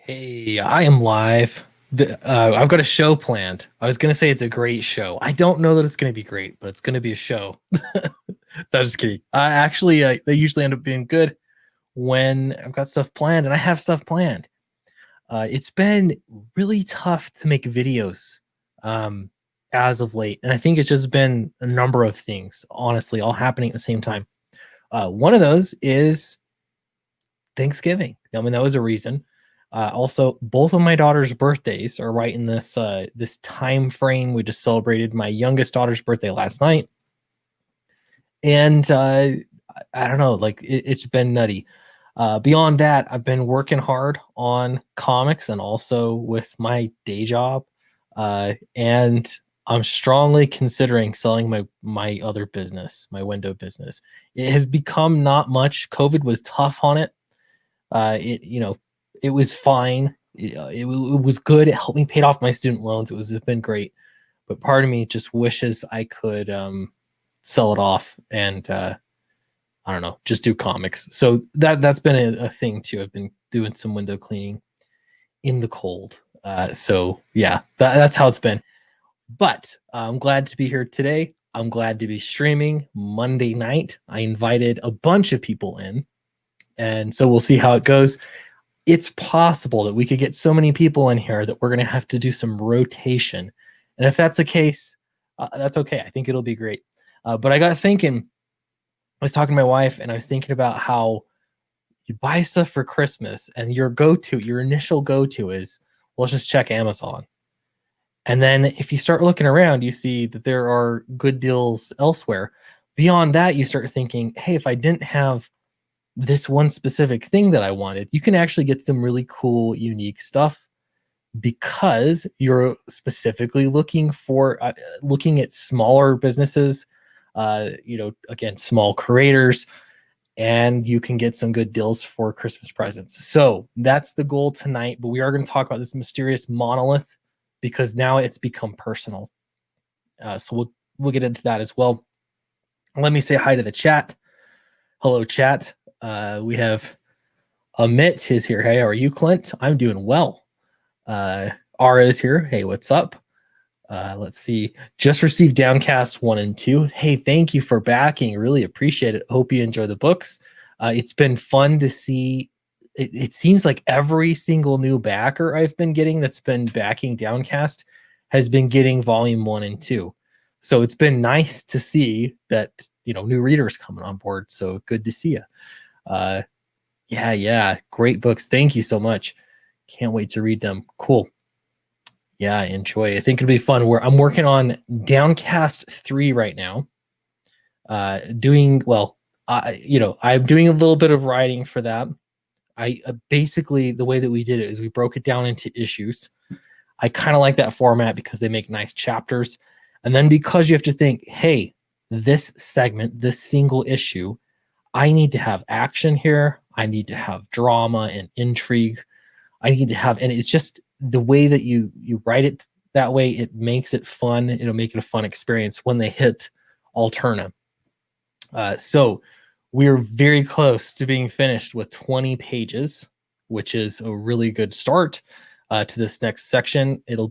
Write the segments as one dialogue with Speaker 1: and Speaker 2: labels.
Speaker 1: Hey, I am live. I've got a show planned. I was gonna say it's a great show. I don't know that it's gonna be great, but it's gonna be a show. No, just kidding. They usually end up being good when I've got stuff planned, and I have stuff planned. It's been really tough to make videos um, as of late, and I think it's just been a number of things, honestly, all happening at the same time. One of those is Thanksgiving. I mean, that was a reason. Also, both of my daughter's birthdays are right in this time frame. We just celebrated my youngest daughter's birthday last night, and I don't know, like it's been nutty. Beyond that, I've been working hard on comics and also with my day job, and I'm strongly considering selling my other business, my window business. It has become not much. COVID was tough on it. It was fine. It was good. It helped me pay off my student loans. It's been great. But part of me just wishes I could sell it off and I don't know, just do comics. So that's been a thing too. I've been doing some window cleaning in the cold. So yeah, that's how it's been. But I'm glad to be here today. I'm glad to be streaming Monday night. I invited a bunch of people in, and so we'll see how it goes. It's possible that we could get so many people in here that we're going to have to do some rotation. And if that's the case, that's okay. I think it'll be great. But I got thinking, I was talking to my wife and I was thinking about how you buy stuff for Christmas and your initial go-to is, well, let's just check Amazon. And then if you start looking around, you see that there are good deals elsewhere. Beyond that, you start thinking, hey, if I didn't have this one specific thing that I wanted, you can actually get some really cool, unique stuff because you're specifically looking at smaller businesses, again, small creators, and you can get some good deals for Christmas presents. So that's the goal tonight. But we are going to talk about this mysterious monolith because now it's become personal. So we'll get into that as well. Let me say hi to the chat. Hello, chat. We have Amit is here. Hey, how are you, Clint? I'm doing well. Ara is here. Hey, what's up? Let's see. Just received Downcast 1 and 2. Hey, thank you for backing. Really appreciate it. Hope you enjoy the books. It's been fun to see. It seems like every single new backer I've been getting that's been backing Downcast has been getting volume 1 and 2. So it's been nice to see that, new readers coming on board. So good to see you. Yeah, great books. Thank you so much. Can't wait to read them. Cool. Yeah, enjoy. I think it'll be fun. I'm working on Downcast 3 right now. I'm doing a little bit of writing for that. I basically, the way that we did it is we broke it down into issues. I kind of like that format because they make nice chapters. And then because you have to think, hey, this segment, this single issue, I need to have action here. I need to have drama and intrigue. I need to have, and it's just the way that you write it that way, it makes it fun. It'll make it a fun experience when they hit Alterna. So we're very close to being finished with 20 pages, which is a really good start to this next section. It'll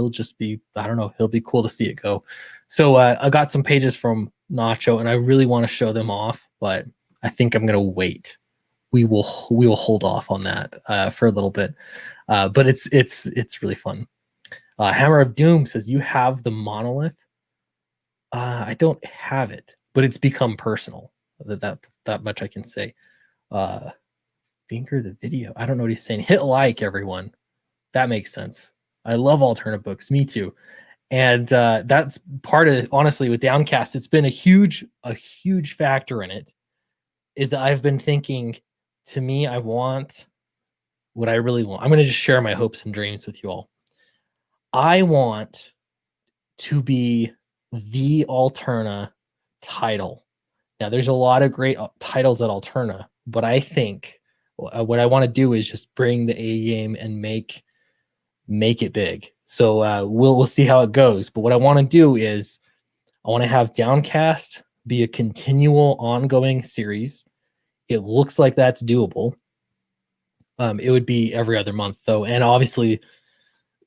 Speaker 1: just be, I don't know, it'll be cool to see it go. So I got some pages from Nacho and I really want to show them off, but I think I'm going to wait. We will hold off on that for a little bit. But it's really fun. Hammer of Doom says, you have the monolith. I don't have it, but it's become personal. That much I can say. Finger the video. I don't know what he's saying. Hit like, everyone. That makes sense. I love alternative books. Me too. And that's part of, honestly, with Downcast, it's been a huge factor in it, is that I've been thinking, to me, I want what I really want. I'm going to just share my hopes and dreams with you all. I want to be the Alterna title. Now, there's a lot of great titles at Alterna, but I think what I want to do is just bring the A game and make it big. So we'll see how it goes. But what I want to do is I want to have Downcast be a continual, ongoing series. It looks like that's doable. It would be every other month though, and obviously,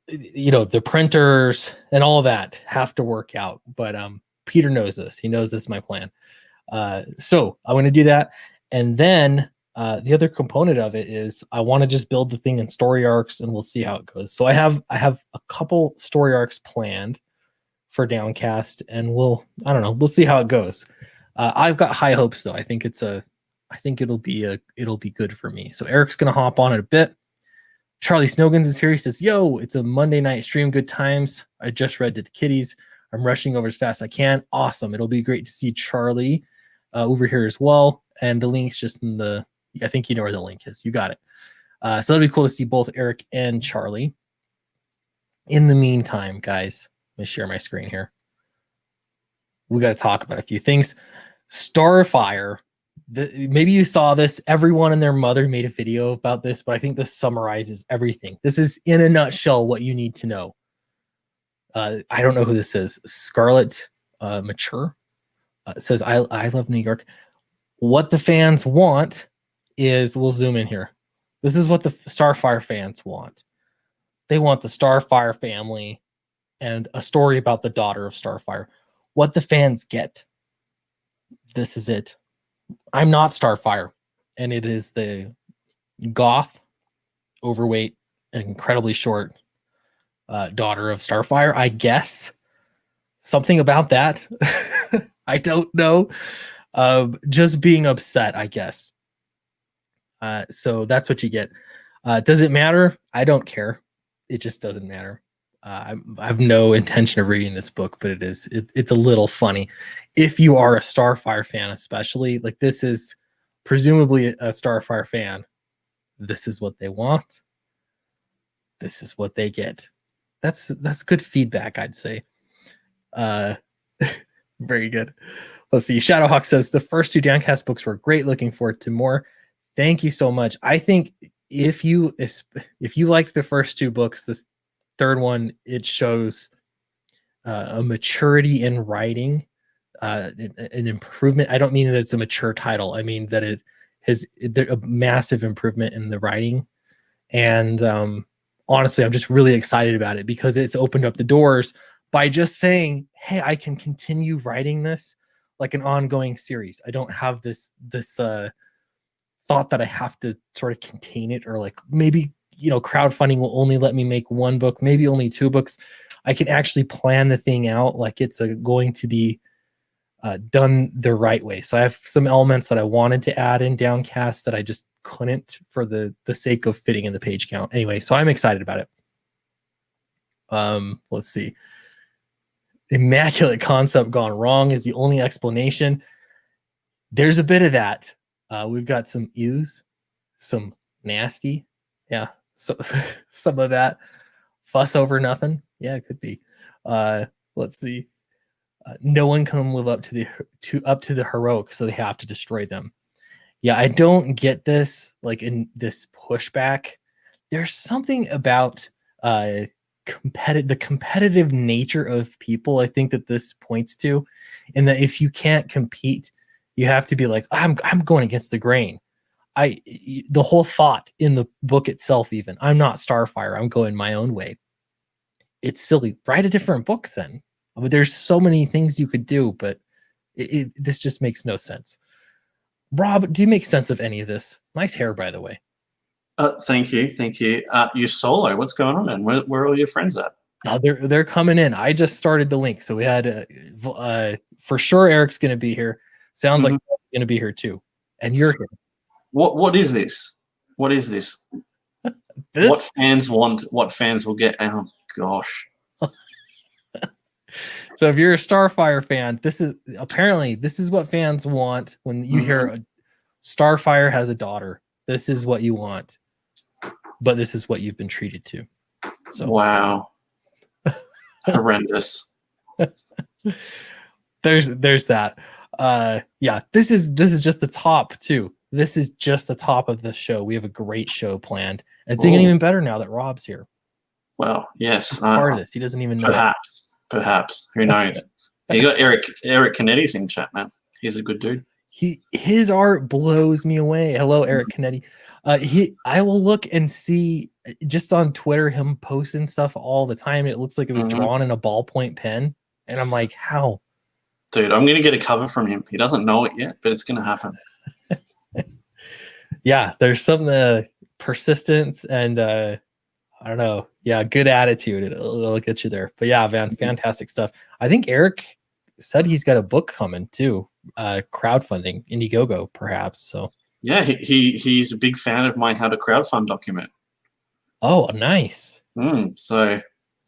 Speaker 1: the printers and all that have to work out. But Peter knows this. He knows this is my plan. So I'm going to do that, and then the other component of it is I want to just build the thing in story arcs, and we'll see how it goes. So I have a couple story arcs planned for Downcast, and we'll see how it goes. I've got high hopes though. I think it'll be good for me. So Eric's gonna hop on in a bit. Charlie Snowgins is here. He says, "Yo, it's a Monday night stream. Good times. I just read to the kiddies. I'm rushing over as fast as I can. Awesome. It'll be great to see Charlie over here as well. And the link's just in the. I think you know where the link is. You got it. So it'll be cool to see both Eric and Charlie. In the meantime, guys, let me share my screen here. We got to talk about a few things. Starfire. Maybe you saw this. Everyone and their mother made a video about this, but I think this summarizes everything. This is in a nutshell what you need to know. I don't know who this is. Scarlet Mature says, I love New York. What the fans want is, we'll zoom in here. This is what the Starfire fans want. They want the Starfire family and a story about the daughter of Starfire. What the fans get, this is it. I'm not Starfire, and it is the goth, overweight, incredibly short daughter of Starfire, I guess. Something about that. I don't know. Just being upset, I guess. So that's what you get. Does it matter? I don't care. It just doesn't matter. I have no intention of reading this book, but it's a little funny. If you are a Starfire fan, especially, like, this is presumably a Starfire fan, this is what they want. This is what they get. That's good feedback, I'd say. Very good. Let's see. Shadowhawk says the first 2 Downcast books were great. Looking forward to more. Thank you so much. I think if you liked the first 2 books, this third one, it shows a maturity in writing, an improvement. I don't mean that it's a mature title. I mean that it has a massive improvement in the writing. And honestly, I'm just really excited about it because it's opened up the doors by just saying, hey, I can continue writing this like an ongoing series. I don't have this thought that I have to sort of contain it, or like maybe, crowdfunding will only let me make 1 book, maybe only 2 books. I can actually plan the thing out like it's going to be done the right way. So I have some elements that I wanted to add in Downcast that I just couldn't for the sake of fitting in the page count. Anyway, so I'm excited about it. Let's see. Immaculate concept gone wrong is the only explanation. There's a bit of that. We've got some ews, some nasty. Yeah. So some of that fuss over nothing. Yeah, it could be. Let's see. No one can live up to the heroic, so they have to destroy them. Yeah, I don't get this, like, in this pushback. There's something about the competitive nature of people, I think, that this points to, in that if you can't compete, you have to be like, I'm going against the grain. The whole thought in the book itself, even, I'm not Starfire, I'm going my own way. It's silly. Write a different book then. I mean, there's so many things you could do, but this just makes no sense. Rob, do you make sense of any of this? Nice hair, by the way.
Speaker 2: Thank you. You solo. What's going on, man? Where are all your friends at?
Speaker 1: No, they're coming in. I just started the link, so we had for sure Eric's going to be here. Sounds like Eric's going to be here too, and you're here.
Speaker 2: What is this? What is this? What fans want? What fans will get? Oh gosh.
Speaker 1: So if you're a Starfire fan, this is what fans want when you hear Starfire has a daughter. This is what you want, but this is what you've been treated to. So
Speaker 2: wow, horrendous.
Speaker 1: There's that. Yeah, this is just the top too. This is just the top of the show. We have a great show planned. And it's getting even better now that Rob's here.
Speaker 2: Well, yes.
Speaker 1: Part of this, he doesn't even know.
Speaker 2: Perhaps. Who knows? You got Eric Canetti's in chat, man. He's a good dude.
Speaker 1: His art blows me away. Hello, Eric Canetti. I will look and see just on Twitter him posting stuff all the time. It looks like it was drawn in a ballpoint pen, and I'm like, how?
Speaker 2: Dude, I'm gonna get a cover from him. He doesn't know it yet, but it's gonna happen.
Speaker 1: Yeah, there's some persistence and I don't know. Yeah, good attitude. It'll get you there. But yeah, man, fantastic stuff. I think Eric said he's got a book coming too, crowdfunding, Indiegogo, perhaps. So
Speaker 2: yeah, he's a big fan of my How to Crowdfund document.
Speaker 1: Oh, nice.
Speaker 2: So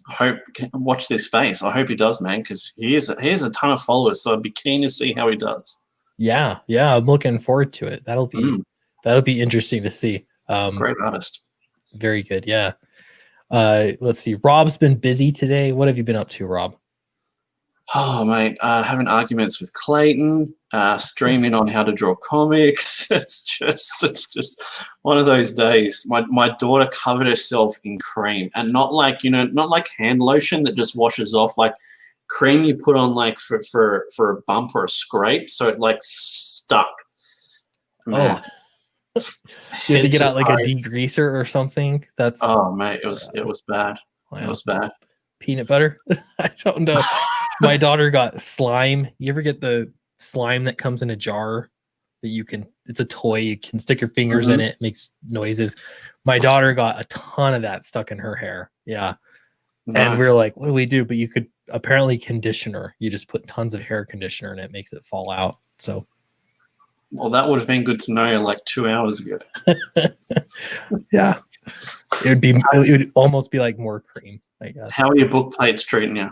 Speaker 2: I hope watch this space. I hope he does, man, because he has a ton of followers. So I'd be keen to see how he does.
Speaker 1: Yeah, I'm looking forward to it. That'll be interesting to see.
Speaker 2: Great artist.
Speaker 1: Very good. Yeah. Let's see. Rob's been busy today. What have you been up to, Rob?
Speaker 2: Oh, mate, having arguments with Clayton, streaming on how to draw comics. It's just one of those days. My daughter covered herself in cream, and not like hand lotion that just washes off, like cream you put on like for a bump or a scrape, so it like stuck. Man.
Speaker 1: Oh, you had to get out like a degreaser or something. That's
Speaker 2: mate, it was bad. Wow. It was bad.
Speaker 1: Peanut butter? I don't know. My daughter got slime. You ever get the slime that comes in a jar that it's a toy, you can stick your fingers in it makes noises. My daughter got a ton of that stuck in her hair. Yeah. Nice. And we were like, what do we do? But you could apparently conditioner. You just put tons of hair conditioner and it makes it fall out. So
Speaker 2: well, that would have been good to know like 2 hours ago.
Speaker 1: Yeah. It would almost be like more cream, I guess.
Speaker 2: How are your book plates treating you?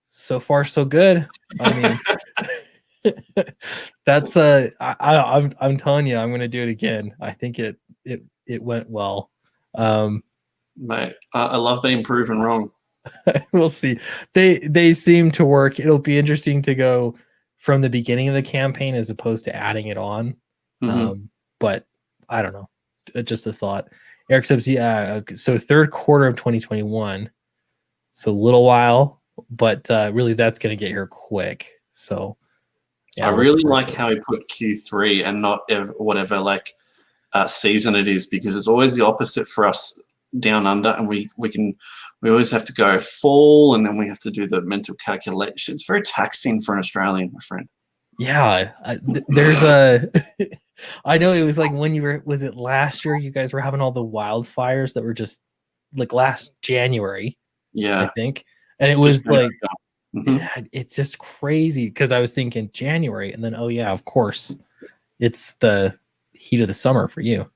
Speaker 1: So far, so good. I mean, that's I'm telling you, I'm gonna do it again. I think it went well.
Speaker 2: Mate, I love being proven wrong.
Speaker 1: We'll see. They seem to work. It'll be interesting to go from the beginning of the campaign as opposed to adding it on. But I don't know. Just a thought. Eric says, yeah, so third quarter of 2021. So a little while, but really that's going to get here quick. So
Speaker 2: yeah, I really like how he put Q3 and not whatever like season it is, because it's always the opposite for us down under, and we always have to go fall, and then we have to do the mental calculation. It's very taxing for an Australian, my friend.
Speaker 1: Yeah, there's a I know it was like when was it last year you guys were having all the wildfires that were just like last January, I think, and it was like it's just crazy because I was thinking January, and then oh yeah, of course it's the heat of the summer for you.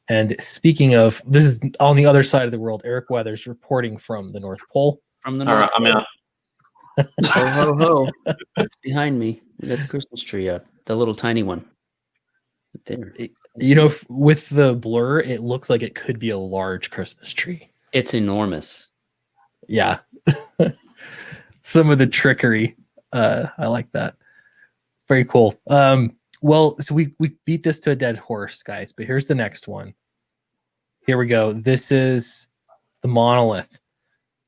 Speaker 1: And speaking of, this is on the other side of the world. Eric Weathers reporting from the North Pole.
Speaker 2: From the North Pole. I'm out.
Speaker 3: Ho, ho, ho. It's behind me. We got the Christmas tree up. The little tiny one. There.
Speaker 1: With the blur, it looks like it could be a large Christmas tree.
Speaker 3: It's enormous.
Speaker 1: Yeah. Some of the trickery. I like that. Very cool. Well, so we beat this to a dead horse, guys, but here's the next one. Here we go. This is the monolith.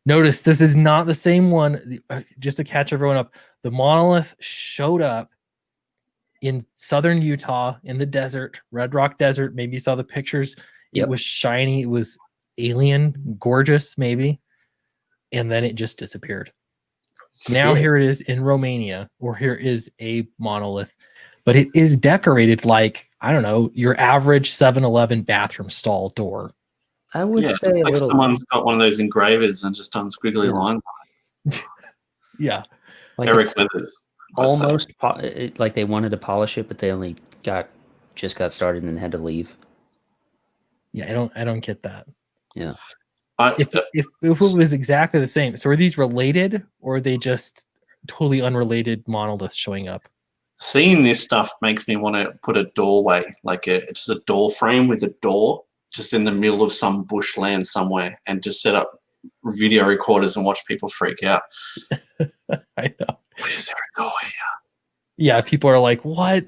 Speaker 1: Notice this is not the same one. Just to catch everyone up, the monolith showed up in southern Utah in the desert, Red Rock Desert. Maybe you saw the pictures. Yep. It was shiny. It was alien, gorgeous, maybe. And then it just disappeared. Now here it is in Romania, or here is a monolith. But it is decorated like, I don't know, your average 7-Eleven bathroom stall door.
Speaker 3: I would say
Speaker 2: like someone's got one of those engravers and just done squiggly lines on
Speaker 1: it. Yeah.
Speaker 2: Like Eric Weathers.
Speaker 3: Almost like they wanted to polish it, but they only just got started and had to leave.
Speaker 1: Yeah, I don't get that.
Speaker 3: Yeah.
Speaker 1: If it was exactly the same, so are these related, or are they just totally unrelated monoliths showing up?
Speaker 2: Seeing this stuff makes me want to put a doorway, like just a door frame with a door just in the middle of some bushland somewhere, and just set up video recorders and watch people freak out.
Speaker 1: I know.
Speaker 2: Is there a door here?
Speaker 1: Yeah, people are like, what?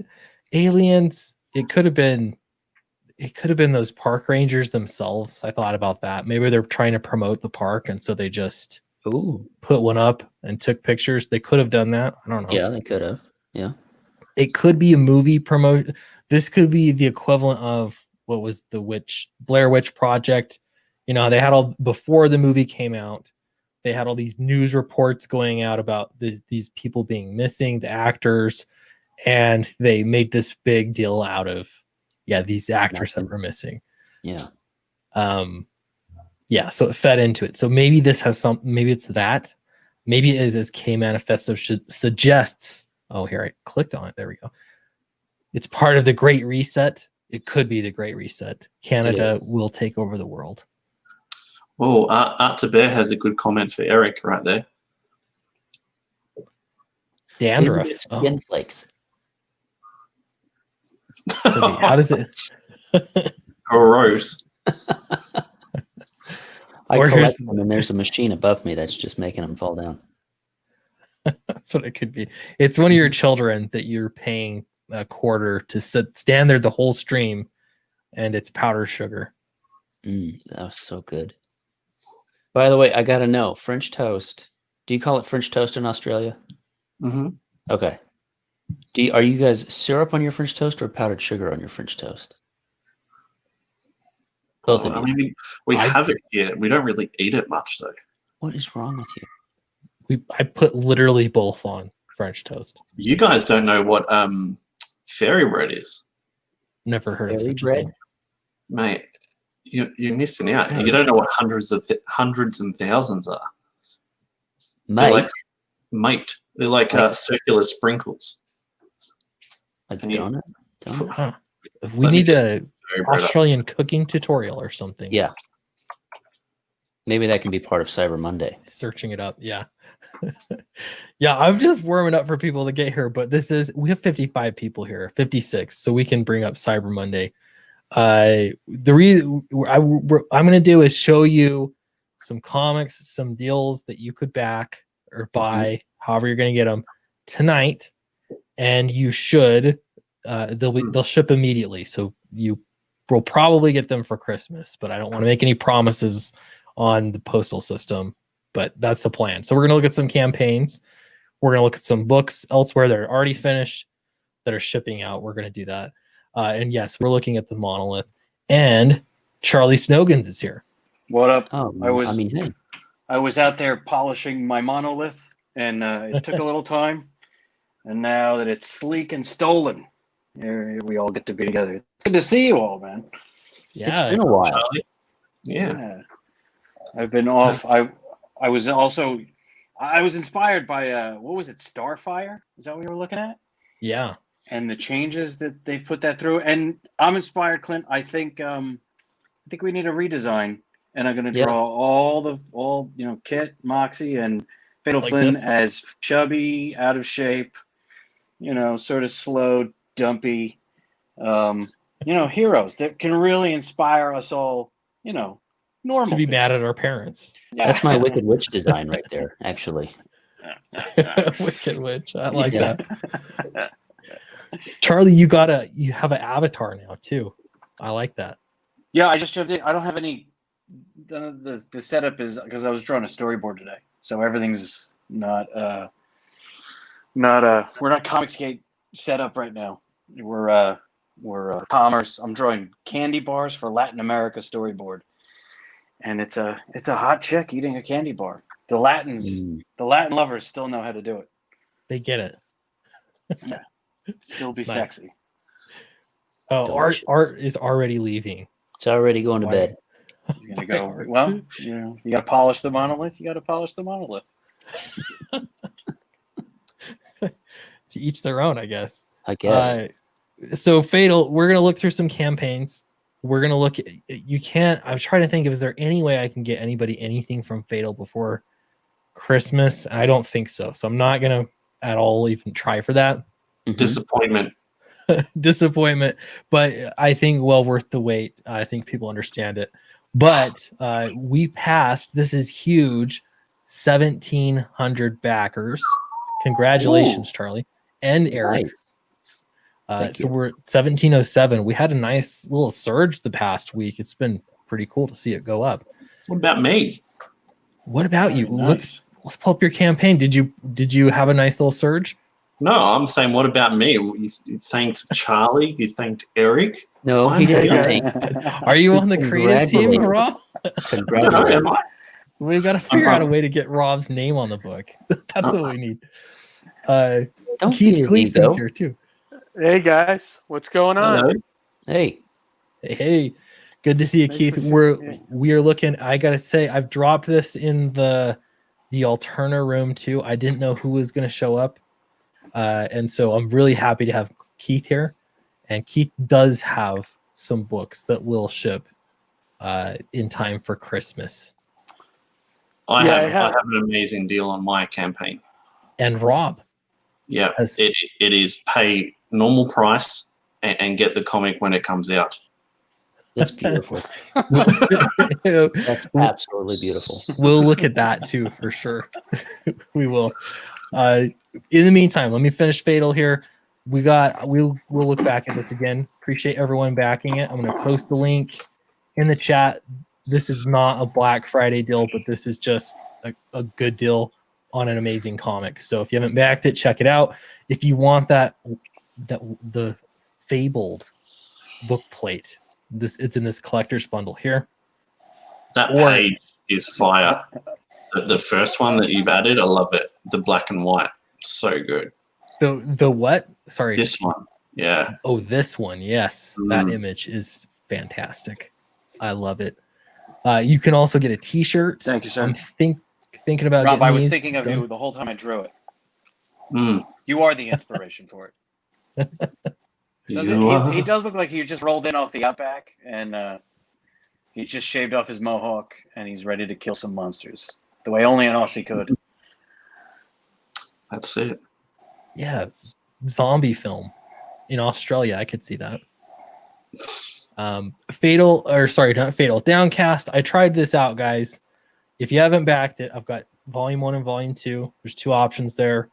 Speaker 1: Aliens? It could have been those park rangers themselves. I thought about that. Maybe they're trying to promote the park, and so they just put one up and took pictures. They could have done that. I don't know.
Speaker 3: Yeah, they could have. Yeah.
Speaker 1: It could be a movie promote. this could be the equivalent of what was the Blair Witch Project. You know, they had all before the movie came out. They had all these news reports going out about these people being missing, the actors, and they made this big deal out of these actors that were missing.
Speaker 3: Yeah.
Speaker 1: So it fed into it. So maybe this has maybe it's that. Maybe it is as K Manifesto suggests. Oh, here I clicked on it. There we go. It's part of the Great Reset. It could be the Great Reset. Canada will take over the world.
Speaker 2: Oh, Art to Bear has a good comment for Eric right there.
Speaker 1: Dandruff.
Speaker 3: Skin flakes.
Speaker 1: How does it?
Speaker 2: Gross.
Speaker 3: I collect them, and there's a machine above me that's just making them fall down.
Speaker 1: That's what it could be. It's one of your children that you're paying a quarter to stand there the whole stream, and it's powdered sugar.
Speaker 3: That was so good. By the way, I gotta know, French toast. Do you call it French toast in Australia?
Speaker 2: Mm-hmm.
Speaker 3: Okay. Are you guys syrup on your French toast or powdered sugar on your French toast? Both of you.
Speaker 2: I mean, we have it here. We don't really eat it much, though.
Speaker 3: What is wrong with you?
Speaker 1: I put literally both on French toast.
Speaker 2: You guys don't know what fairy bread is.
Speaker 1: Never heard of
Speaker 3: Fairy
Speaker 1: such
Speaker 3: bread?
Speaker 1: a thing.
Speaker 2: Mate, you're missing out. You don't know what hundreds and thousands are.
Speaker 3: Mate.
Speaker 2: They're like circular sprinkles.
Speaker 3: A donut?
Speaker 1: Huh. We need a Australian cooking tutorial or something.
Speaker 3: Yeah. Maybe that can be part of Cyber Monday.
Speaker 1: Searching it up. Yeah. Yeah, I'm just warming up for people to get here, but we have 55 people here, 56, so we can bring up Cyber Monday. The reason I'm going to do is show you some comics, some deals that you could back or buy, however you're going to get them tonight, and you should they'll ship immediately, so you will probably get them for Christmas, but I don't want to make any promises on the postal system, but that's the plan. So we're going to look at some campaigns. We're going to look at some books elsewhere that are already finished that are shipping out. We're going to do that. And yes, we're looking at the Monolith. And Charlie Snogans is here.
Speaker 4: What up?
Speaker 3: Oh, hey.
Speaker 4: I was out there polishing my Monolith, and it took a little time. And now that it's sleek and stolen, here we all get to be together. It's good to see you all, man.
Speaker 1: Yeah,
Speaker 3: it's been a while.
Speaker 2: Charlie. Yeah.
Speaker 4: I've been off. I was inspired by what was it, Starfire? Is that what you were looking at?
Speaker 1: Yeah.
Speaker 4: And the changes that they put that through. And I'm inspired, Clint. I think we need a redesign. And I'm gonna draw all Kit, Moxie, and Fatal
Speaker 1: Like
Speaker 4: Flynn
Speaker 1: this?
Speaker 4: as chubby, out of shape, sort of slow, dumpy, heroes that can really inspire us all, normal.
Speaker 1: To be
Speaker 4: people.
Speaker 1: mad at our parents.
Speaker 4: Yeah.
Speaker 3: That's my Wicked Witch design right there, actually.
Speaker 1: Wicked Witch. I like that. Charlie, you have an avatar now too. I like that.
Speaker 4: Yeah, I just jumped in. I don't have any. The setup is because I was drawing a storyboard today, so everything's not. We're not Comicsgate set up right now. We're commerce. I'm drawing candy bars for Latin America storyboard, and it's a hot chick eating a candy bar. The Latin lovers still know how to do it.
Speaker 1: They get it.
Speaker 4: Yeah, still be
Speaker 1: Nice.
Speaker 4: sexy.
Speaker 1: Oh,
Speaker 3: Delicious.
Speaker 1: Art is already leaving.
Speaker 3: It's already going to bed.
Speaker 4: He's gonna go. Well, you got to polish the monolith. You got to polish the monolith.
Speaker 1: To each their own, I guess.
Speaker 3: I guess.
Speaker 1: So Fatal, we're gonna look through some campaigns. We're gonna look at, you can't, I was trying to think of, is there any way I can get anybody anything from Fatal before Christmas? I don't think so. So I'm not gonna at all even try for that.
Speaker 2: Disappointment.
Speaker 1: Disappointment, but I think well worth the wait. I think people understand it. But we passed, this is huge, 1,700 backers. Congratulations, Charlie and Eric.
Speaker 3: Nice.
Speaker 1: So we're at 1707. We had a nice little surge the past week. It's been pretty cool to see it go up.
Speaker 2: What about me?
Speaker 1: What about you?
Speaker 4: Nice.
Speaker 1: Let's pull up your campaign. Did you have a nice little surge?
Speaker 2: No, I'm saying, what about me? You thanked Charlie. You thanked Eric.
Speaker 3: No,
Speaker 2: I'm
Speaker 3: he didn't
Speaker 2: here.
Speaker 3: think.
Speaker 1: Are you on the creative team,
Speaker 3: Congratulated.
Speaker 1: Rob?
Speaker 2: I don't know,
Speaker 3: Congratulations.
Speaker 2: am I?
Speaker 1: We've got to figure out a way to get Rob's name on the book. That's what we need.
Speaker 3: Don't
Speaker 1: Keith
Speaker 3: feed his
Speaker 1: Gleason's
Speaker 3: ego.
Speaker 1: here too.
Speaker 5: Hey guys, what's going on?
Speaker 2: Hello.
Speaker 3: Hey,
Speaker 1: Hey, good to see you,
Speaker 5: Nice
Speaker 1: Keith.
Speaker 5: to see you.
Speaker 1: We are looking. I gotta say, I've dropped this in the alterna room too. I didn't know who was gonna show up, and so I'm really happy to have Keith here. And Keith does have some books that will ship in time for Christmas.
Speaker 2: I
Speaker 5: Yeah,
Speaker 2: have an amazing deal on my campaign.
Speaker 1: And Rob,
Speaker 2: Yeah,
Speaker 1: has-
Speaker 2: it is pay normal price and get the comic when it comes out.
Speaker 3: that's beautiful.
Speaker 1: we'll
Speaker 3: That's absolutely beautiful.
Speaker 1: look at that too for sure. We will. In the meantime, let me finish Fatal here. We'll look back at this again. Appreciate everyone backing it. I'm gonna post the link in the chat. This is not a Black Friday deal, but this is just a good deal on an amazing comic. So if you haven't backed it, check it out. If you want the fabled book plate, it's in this collector's bundle here.
Speaker 2: That
Speaker 1: Or-
Speaker 2: page is fire. The first one that you've added, I love it. The black and white, so good.
Speaker 1: The what? Sorry.
Speaker 2: This one, yeah.
Speaker 1: Oh, this one. Yes. That
Speaker 2: Mm.
Speaker 1: image is fantastic. I love it. You can also get a t-shirt.
Speaker 4: Thank you, sir.
Speaker 1: I'm thinking about
Speaker 4: Rob,
Speaker 1: getting
Speaker 4: I was
Speaker 1: these
Speaker 4: thinking of
Speaker 1: done.
Speaker 4: you the whole time I drew it.
Speaker 2: Mm.
Speaker 4: You are the inspiration for it. He does look like he just rolled in off the outback and he's just shaved off his mohawk and he's ready to kill some monsters the way only an Aussie could.
Speaker 2: That's it.
Speaker 1: Yeah. Zombie film in Australia. I could see that. Fatal, or sorry, not Fatal, Downcast. I tried this out, guys. If you haven't backed it, I've got volume 1 and volume 2. There's 2 options there.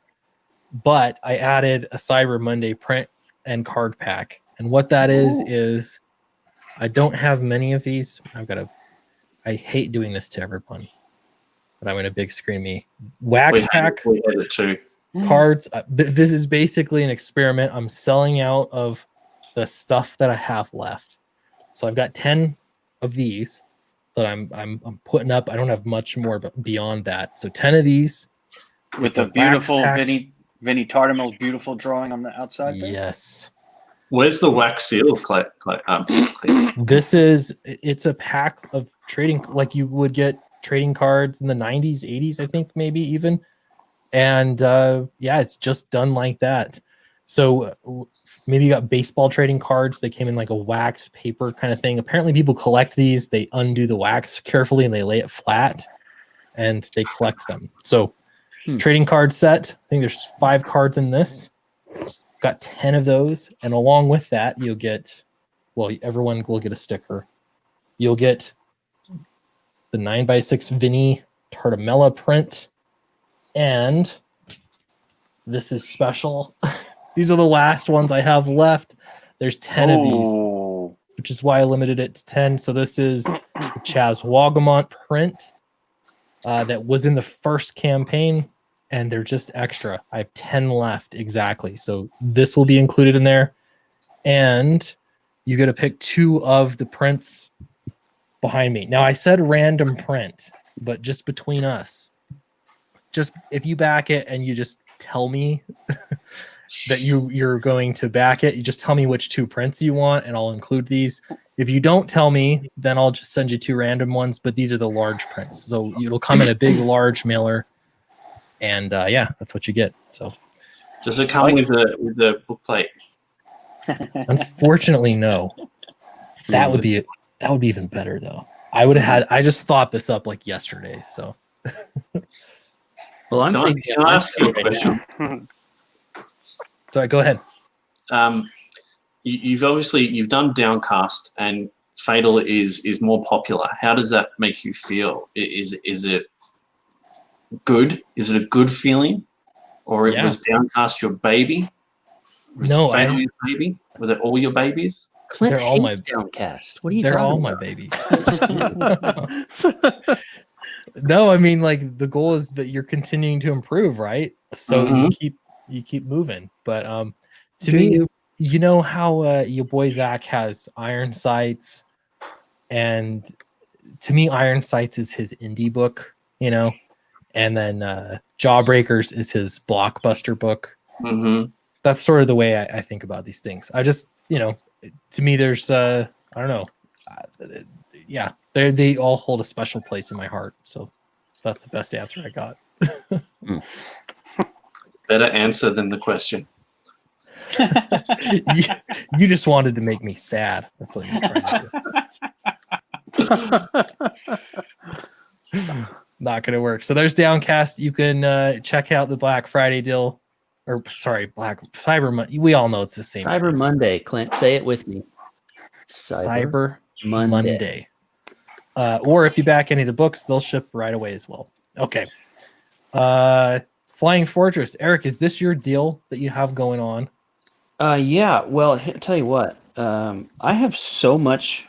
Speaker 1: But I added a Cyber Monday print and card pack. And what that is I don't have many of these. I hate doing this to everyone. But I'm going to big screen me. Wax pack
Speaker 2: We had it too.
Speaker 1: cards. This is basically an experiment. I'm selling out of the stuff that I have left. So I've got 10 of these that I'm putting up. I don't have much more but beyond that. So 10 of these
Speaker 4: With
Speaker 1: It's a
Speaker 4: the beautiful
Speaker 1: wax pack.
Speaker 4: Vinny Tartamill's beautiful drawing on the outside there.
Speaker 1: Yes.
Speaker 2: Where's the wax seal, Clay?
Speaker 1: It's a pack of trading, like you would get trading cards in the 90s, 80s, I think, maybe even. And yeah, it's just done like that. So maybe you got baseball trading cards. They came in like a wax paper kind of thing. Apparently people collect these. They undo the wax carefully and they lay it flat and they collect them. So trading card set. I think there's 5 cards in this. Got 10 of those. And along with that, you'll get, well, everyone will get a sticker. You'll get the 9x6 Vinny Tartamella print. And this is special. These are the last ones I have left. There's 10 of these, which is why I limited it to 10. So this is the Chaz Wagamont print that was in the first campaign, and they're just extra. I have 10 left exactly. So this will be included in there. And you get to pick 2 of the prints behind me. Now I said random print, but just between us. Just if you back it and you just tell me that you're going to back it, you just tell me which 2 prints you want and I'll include these. If you don't tell me, then I'll just send you 2 random ones, but these are the large prints. So it'll come in a big, large mailer. And yeah, that's what you get. So
Speaker 2: Does it come with the book plate?
Speaker 1: unfortunately, no. That would be even better though. I just thought this up like yesterday. So
Speaker 3: Well, I'm
Speaker 2: Can
Speaker 3: thinking.
Speaker 2: I ask you a question?
Speaker 1: sorry, go ahead.
Speaker 2: You've done Downcast and Fatal is more popular. How does that make you feel? Is it good? Is it a good feeling? Or
Speaker 1: Yeah.
Speaker 2: was Downcast your baby? Was
Speaker 1: No,
Speaker 2: Fatal your baby? Were they all your babies?
Speaker 3: Clint
Speaker 1: They're all
Speaker 3: hates Downcast. What are you
Speaker 1: They're
Speaker 3: talking
Speaker 1: all my
Speaker 3: about?
Speaker 1: babies. No, I mean, like the goal is that you're continuing to improve, right? So you you keep moving. But to
Speaker 3: Do
Speaker 1: me,
Speaker 3: you?
Speaker 1: you know how your boy Zach has Iron Sights, and to me, Iron Sights is his indie book, you know, and then Jawbreakers is his blockbuster book.
Speaker 2: Mm-hmm.
Speaker 1: That's sort of the way I think about these things. I just, you know, to me, there's I don't know, yeah, they all hold a special place in my heart. So that's the best answer I got.
Speaker 2: Better answer than the question.
Speaker 1: you just wanted to make me sad. That's what you're trying to do. Not gonna work. So there's Downcast. You can check out the Black Friday deal, or sorry, Black Cyber Monday. We all know it's the same.
Speaker 3: Cyber Monday. Clint, say it with me.
Speaker 1: Cyber Monday. Or if you back any of the books, they'll ship right away as well. Okay. Flying Fortress. Eric, is this your deal that you have going on?
Speaker 3: Yeah. Well, I'll tell you what. I have so much.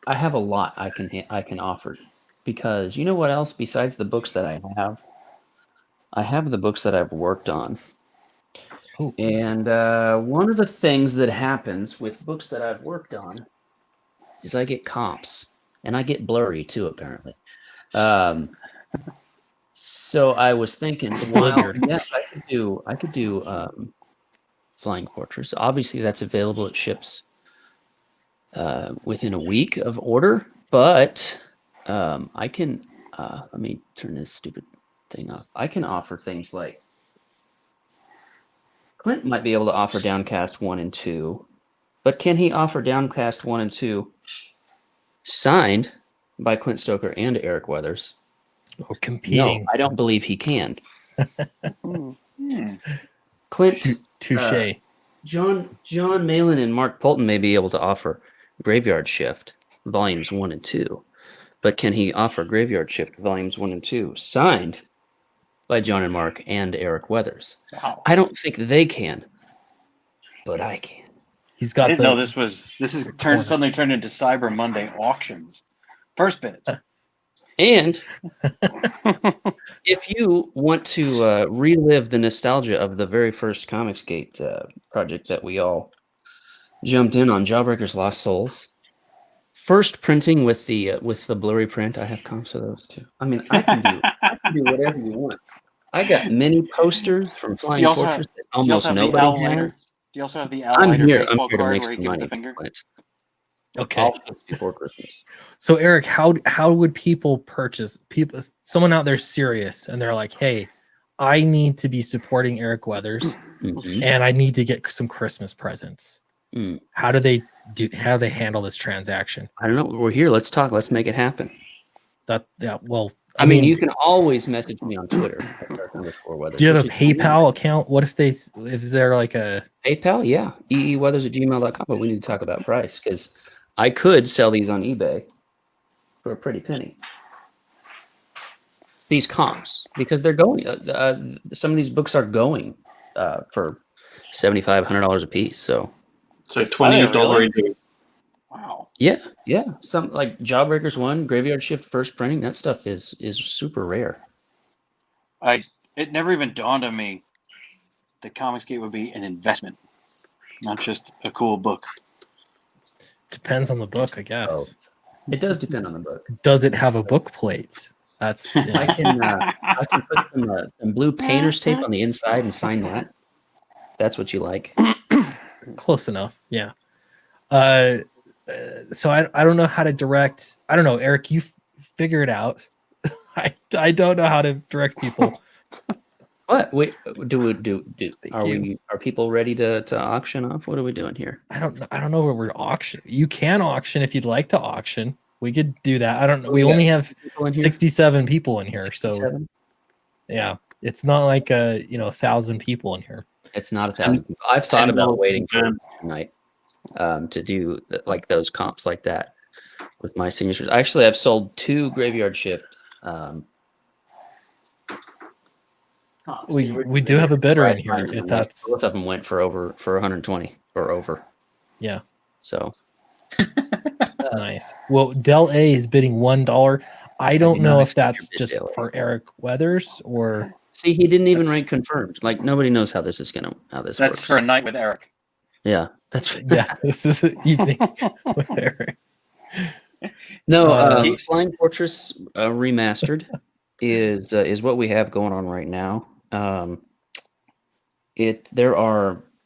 Speaker 3: I have a lot I can offer, because you know what else besides the books that I have? I have the books that I've worked on.
Speaker 1: Ooh.
Speaker 3: And one of the things that happens with books that I've worked on is I get comps, and I get blurry too, apparently. So I was thinking,
Speaker 1: Blizzard.
Speaker 3: yes, I could do Flying Fortress. Obviously, that's available. It ships within a week of order, but I can. Let me turn this stupid thing off. I can offer things like Clint might be able to offer Downcast 1 and 2, but can he offer Downcast 1 and 2 signed by Clint Stoker and Eric Weathers?
Speaker 1: Oh, competing.
Speaker 3: No, I don't believe he can.
Speaker 4: Hmm.
Speaker 3: Clint,
Speaker 1: Touche.
Speaker 3: John Malin and Mark Polton may be able to offer Graveyard Shift volumes 1 and 2, but can he offer Graveyard Shift volumes 1 and 2 signed by John and Mark and Eric Weathers?
Speaker 4: Wow.
Speaker 3: I don't think they can, but I can.
Speaker 1: He's
Speaker 4: I
Speaker 1: got
Speaker 4: didn't
Speaker 1: the
Speaker 4: know this is suddenly turned into Cyber Monday auctions. First bid.
Speaker 3: And if you want to relive the nostalgia of the very first Comicsgate project that we all jumped in on, Jawbreakers Lost Souls, first printing with the blurry print, I have comps of those too. I mean, I can do whatever you want. I got many posters from Flying Fortress that almost nobody has.
Speaker 4: Do you also have the Owl
Speaker 3: I'm
Speaker 4: Lighter
Speaker 3: here
Speaker 4: baseball
Speaker 3: to
Speaker 4: card
Speaker 3: make
Speaker 4: where he
Speaker 3: some
Speaker 4: gives
Speaker 3: money.
Speaker 4: the finger?
Speaker 3: Clint.
Speaker 1: okay.
Speaker 3: I'll ship before Christmas.
Speaker 1: So Eric, how would people purchase? Someone out there serious, and they're like, "Hey, I need to be supporting Eric Weathers,
Speaker 3: Mhm.
Speaker 1: and I need to get some Christmas presents."
Speaker 3: Mm.
Speaker 1: How do they handle this transaction?
Speaker 3: I don't know. We're here. Let's talk. Let's make it happen.
Speaker 1: Well,
Speaker 3: I mean, you can always message me on Twitter. @dark_weathers,
Speaker 1: do you have a
Speaker 3: which is
Speaker 1: PayPal account? What if is there like a
Speaker 3: PayPal? Yeah, eeweathers@gmail.com. But we need to talk about price, because I could sell these on eBay for a pretty penny. These comps, because they're going. Some of these books are going for $7,500 a piece. So
Speaker 2: $20
Speaker 4: really?
Speaker 2: redo.
Speaker 4: Wow.
Speaker 3: yeah. Some like Jawbreakers 1, Graveyard Shift first printing. That stuff is super rare.
Speaker 4: It never even dawned on me that Comicsgate would be an investment, not just a cool book.
Speaker 1: depends on the book, I guess.
Speaker 3: Oh. It does depend on the book.
Speaker 1: Does it have a book plate? That's
Speaker 3: I can put some blue painter's tape on the inside and sign that. That's what you like.
Speaker 1: close enough. Yeah. So I don't know how to direct. I don't know, Eric. You figure it out. I don't know how to direct people.
Speaker 3: What? Wait, are people ready to auction off? What are we doing here?
Speaker 1: I don't know where we're auction. You can auction if you'd like to auction. We could do that. I don't know. We only have 67 people in here,
Speaker 3: 67?
Speaker 1: so yeah, it's not like 1,000 people in here.
Speaker 3: It's not 1,000 people. I've thought about waiting for
Speaker 2: $10.
Speaker 3: tonight to do like those comps like that with my signatures. Actually, I've sold 2 Graveyard Shift.
Speaker 1: We do have a bidder in here. If that's
Speaker 3: both of them went for 120 or over.
Speaker 1: Yeah.
Speaker 3: So
Speaker 1: nice. Well, Del A is bidding $1. I don't know if that's just
Speaker 3: Del A.
Speaker 1: for Eric Weathers or
Speaker 3: See, he didn't even
Speaker 4: That's-
Speaker 3: write confirmed. Like nobody knows how this
Speaker 4: That's
Speaker 3: works.
Speaker 4: for a night with Eric.
Speaker 3: Yeah, that's
Speaker 1: Yeah, this is an evening with Eric.
Speaker 3: no.
Speaker 1: Uh,
Speaker 3: Flying Fortress Remastered is what we have going on right now.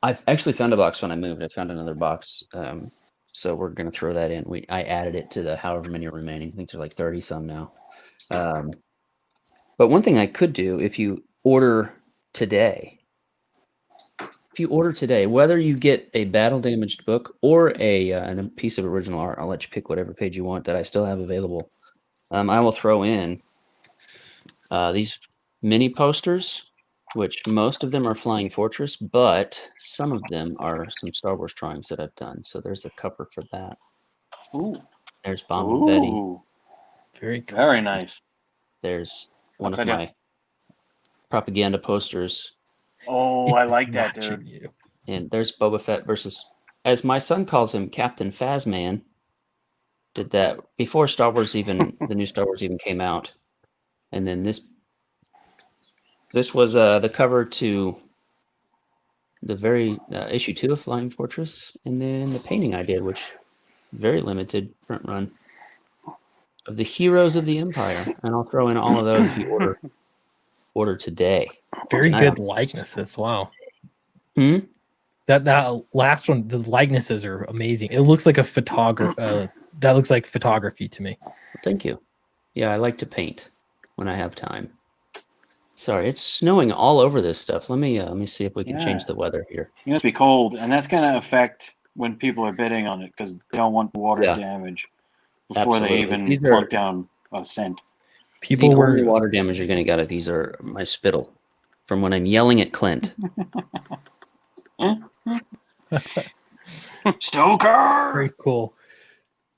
Speaker 3: I've actually found a box when I moved. I found another box. So we're gonna throw that in. I added it to the however many are remaining. I think there's like 30 some now. But one thing I could do if you order today, whether you get a battle damaged book or a piece of original art, I'll let you pick whatever page you want that I still have available. I will throw in these mini posters, which most of them are Flying Fortress, but some of them are some Star Wars drawings that I've done. So there's a cover for that.
Speaker 4: Ooh.
Speaker 3: There's Bomb and Betty.
Speaker 4: Ooh.
Speaker 1: very cool.
Speaker 4: Very nice.
Speaker 3: There's one of
Speaker 4: Upside down.
Speaker 3: my propaganda posters.
Speaker 4: Oh, I
Speaker 1: He's
Speaker 4: like that,
Speaker 1: watching
Speaker 4: dude.
Speaker 1: you.
Speaker 3: And there's Boba Fett versus, as my son calls him, Captain Phasman. Did that before Star Wars the new Star Wars even came out. And then this was the cover to the very issue 2 of Flying Fortress, and then the painting I did, which very limited print run of the Heroes of the Empire, and I'll throw in all of those if you order today.
Speaker 1: Very
Speaker 3: Tonight
Speaker 1: good
Speaker 3: I'm-
Speaker 1: likenesses. Wow.
Speaker 3: Hmm?
Speaker 1: That last one, the likenesses are amazing. It looks like a photographer. That looks like photography to me.
Speaker 3: Thank you. Yeah, I like to paint when I have time. Sorry, it's snowing all over this stuff. Let me see if we can change
Speaker 4: Yeah.
Speaker 3: the weather here.
Speaker 4: It must be cold, and that's going to affect when people are bidding on it because they don't want water
Speaker 3: Yeah.
Speaker 4: damage before
Speaker 3: Absolutely.
Speaker 4: they even
Speaker 3: These are-
Speaker 4: plunk down a cent.
Speaker 1: People
Speaker 3: the
Speaker 1: were
Speaker 3: only water damage you're going to get at these are my spittle from when I'm yelling at Clint.
Speaker 4: Stoker!
Speaker 1: very cool.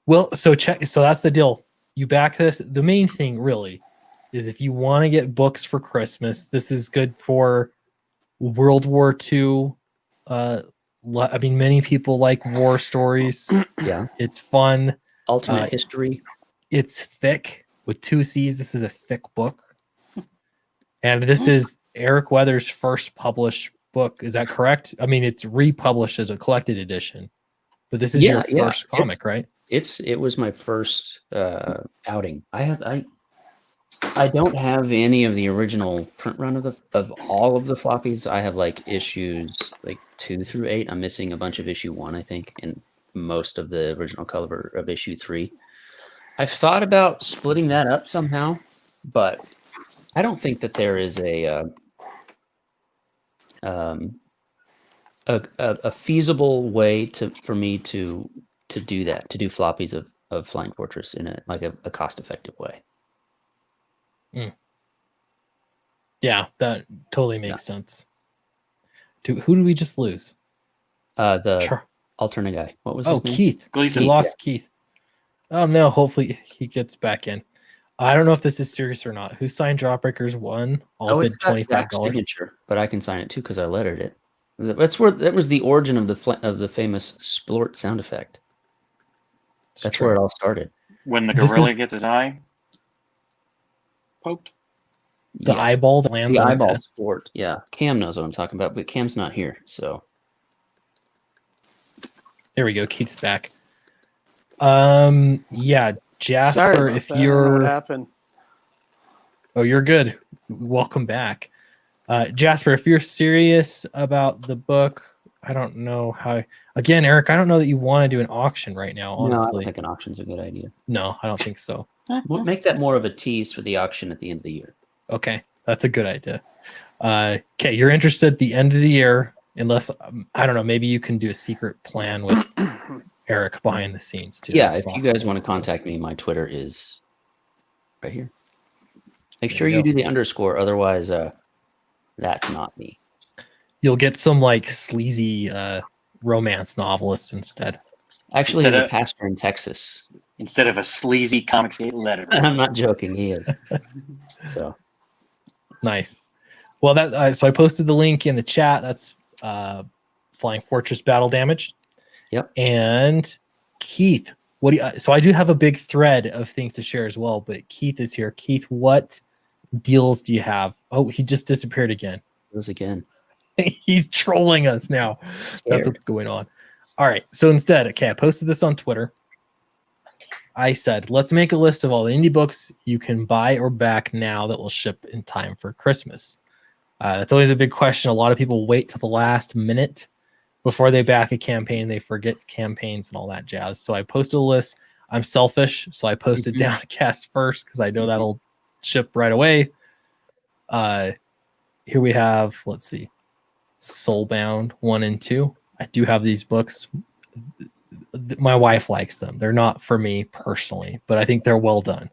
Speaker 1: Well, so that's the deal. You back this. The main thing really is if you want to get books for Christmas, this is good for World War II. I mean, many people like war stories.
Speaker 3: Yeah.
Speaker 1: It's fun.
Speaker 3: Alternate history.
Speaker 1: It's thick with 2 C's. This is a thick book. And this is Eric Weather's first published book. Is that correct? I mean, it's republished as a collected edition, but this is your first comic, right?
Speaker 3: It was my first outing. I don't have any of the original print run of all of the floppies. I have like issues like 2 through 8. I'm missing a bunch of issue 1, I think, and most of the original cover of issue 3. I've thought about splitting that up somehow, but I don't think that there is a feasible way for me to do that, to do floppies of Flying Fortress in a cost-effective way.
Speaker 1: Yeah, that totally makes sense. Who did we just lose?
Speaker 3: The alternate guy. What was his name?
Speaker 1: Keith.
Speaker 4: Gleason.
Speaker 1: We lost Keith. Oh no, hopefully he gets back in. I don't know if this is serious or not. Who signed Jawbreakers 1? I'll bid
Speaker 3: It's got Zach's
Speaker 1: $25.
Speaker 3: signature, but I can sign it too because I lettered it. That was the origin of the famous splort sound effect. That's where it all started.
Speaker 4: When the
Speaker 1: This
Speaker 4: gorilla
Speaker 1: is-
Speaker 4: gets his eye poked.
Speaker 1: The eyeball that lands
Speaker 3: the
Speaker 1: on his
Speaker 3: eyeball
Speaker 1: head.
Speaker 3: sport. Yeah, Cam knows what I'm talking about, but Cam's not here, so
Speaker 1: There we go. Keith's back. Yeah, Jasper,
Speaker 5: Sorry about
Speaker 1: if
Speaker 5: that. I don't know what
Speaker 1: you're
Speaker 5: happened.
Speaker 1: Oh, you're good. Welcome back. Jasper, if you're serious about the book, I don't know how. Again, Eric, I don't know that you want to do an auction right now,
Speaker 3: no, I don't
Speaker 1: honestly.
Speaker 3: think an auction's a good idea.
Speaker 1: No, I don't think so.
Speaker 3: We'll make that more of a tease for the auction at the end of the year.
Speaker 1: Okay, that's a good idea. Okay, you're interested at the end of the year, unless, I don't know, maybe you can do a secret plan with Eric behind the scenes too.
Speaker 3: Yeah, if you
Speaker 1: Possible.
Speaker 3: guys want to
Speaker 1: So,
Speaker 3: contact me, my Twitter is right here. Make
Speaker 1: There
Speaker 3: sure
Speaker 1: you
Speaker 3: you
Speaker 1: go.
Speaker 3: do the underscore, otherwise that's not me.
Speaker 1: you'll get some like sleazy romance novelist instead.
Speaker 3: Actually,
Speaker 4: Instead
Speaker 3: he's a
Speaker 4: of-
Speaker 3: pastor in Texas.
Speaker 4: Instead of a sleazy Comicsgate letter.
Speaker 3: I'm not joking, he is. So
Speaker 1: Nice. Well, that so I posted the link in the chat. That's Flying Fortress Battle Damaged.
Speaker 3: Yep.
Speaker 1: And Keith, what do you? So I do have a big thread of things to share as well. But Keith is here. Keith, what deals do you have Oh, he just disappeared again.
Speaker 3: Those again.
Speaker 1: He's trolling us now. That's
Speaker 3: Scared.
Speaker 1: what's going on. All right. So instead, okay, I posted this on Twitter. I said, let's make a list of all the indie books you can buy or back now that will ship in time for Christmas. That's always a big question. A lot of people wait till the last minute before they back a campaign. They forget campaigns and all that jazz. So I posted a list. I'm selfish, so I posted Downcast first because I know that'll ship right away. Here we have, let's see, Soulbound 1 and 2. I do have these books. My wife likes them. They're not for me personally, but I think they're well done.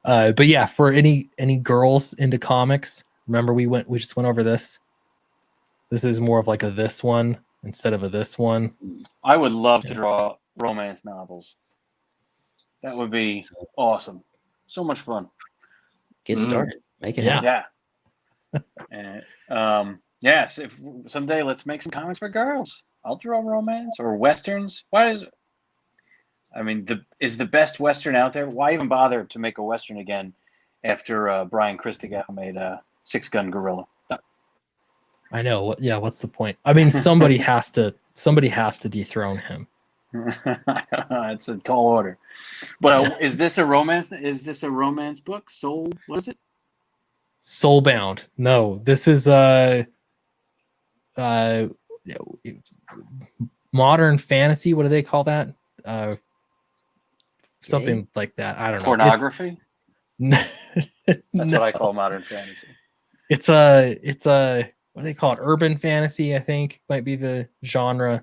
Speaker 1: But yeah, for any girls into comics, remember we just went over this. This is more of like a this one instead of a this one.
Speaker 4: I would love to draw romance novels. That would be awesome. So much fun.
Speaker 3: Get started. Make it happen.
Speaker 4: Yeah. And yes, if someday let's make some comics for girls. I'll draw romance or westerns. Is the best western out there? Why even bother to make a western again after Brian Christgau made Six Gun Gorilla?
Speaker 1: I know. Yeah, what's the point? I mean, somebody has to dethrone him.
Speaker 4: It's a tall order. But is this a romance? Is this a romance book? What is it?
Speaker 1: Soulbound. No, this is modern fantasy. What do they call that? Something like that. I don't know.
Speaker 4: Pornography.
Speaker 1: That's
Speaker 4: That's what I call modern fantasy.
Speaker 1: It's a what do they call it? Urban fantasy, I think, might be the genre.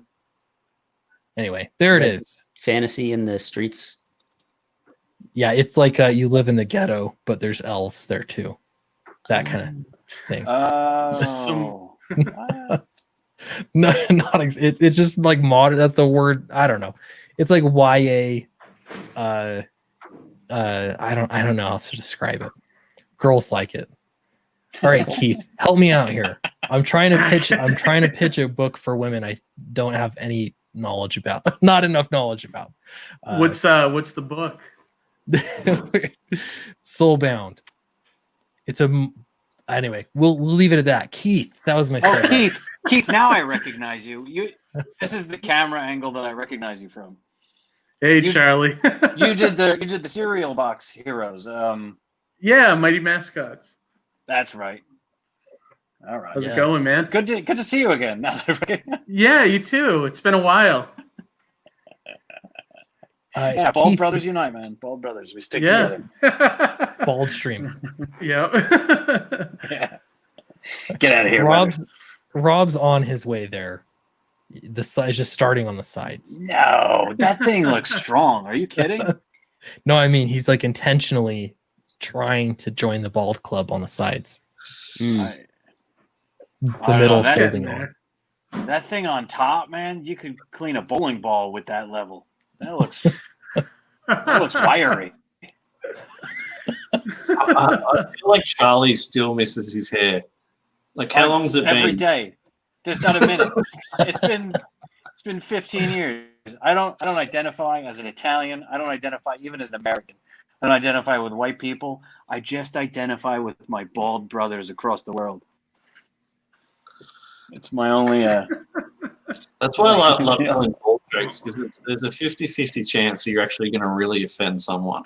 Speaker 1: Anyway, there it is.
Speaker 3: Fantasy in the streets.
Speaker 1: Yeah, it's like you live in the ghetto, but there's elves there too. That kind of thing.
Speaker 4: Oh.
Speaker 1: No, it's just like modern. That's the word. I don't know. It's like YA. I don't know how to describe it. Girls like it. All right, Keith, help me out here. I'm trying to pitch a book for women I don't have any knowledge about. Not enough knowledge about.
Speaker 5: What's the book?
Speaker 1: Soulbound. Anyway, we'll leave it at that. Keith, that was my segue.
Speaker 4: Keith, now I recognize you. This is the camera angle that I recognize you from.
Speaker 5: Hey, Charlie.
Speaker 4: you did the cereal box heroes.
Speaker 5: Yeah, Mighty Mascots.
Speaker 4: That's right. All right.
Speaker 5: How's it going, man?
Speaker 4: Good to see you again.
Speaker 5: Yeah, you too. It's been a while.
Speaker 4: Yeah, Bald Brothers unite, man. Bald Brothers, we stick together.
Speaker 1: Bald stream.
Speaker 5: Yeah.
Speaker 4: Get out of here,
Speaker 1: Rob's on his way there. The side is just starting on the sides.
Speaker 4: No, that thing looks strong. Are you kidding?
Speaker 1: No, I mean he's like intentionally trying to join the bald club on the sides. The middle's holding on.
Speaker 4: That thing on top, man, you could clean a bowling ball with that level. That looks wiry.
Speaker 2: I feel like Charlie still misses his hair. Like, how long's it been?
Speaker 4: Every day. There's not a minute. It's been 15 years. I don't identify as an Italian. I don't identify even as an American. I don't identify with white people. I just identify with my bald brothers across the world. It's my only.
Speaker 2: That's why I love telling bald jokes, because there's a 50-50 chance that you're actually going to really offend someone.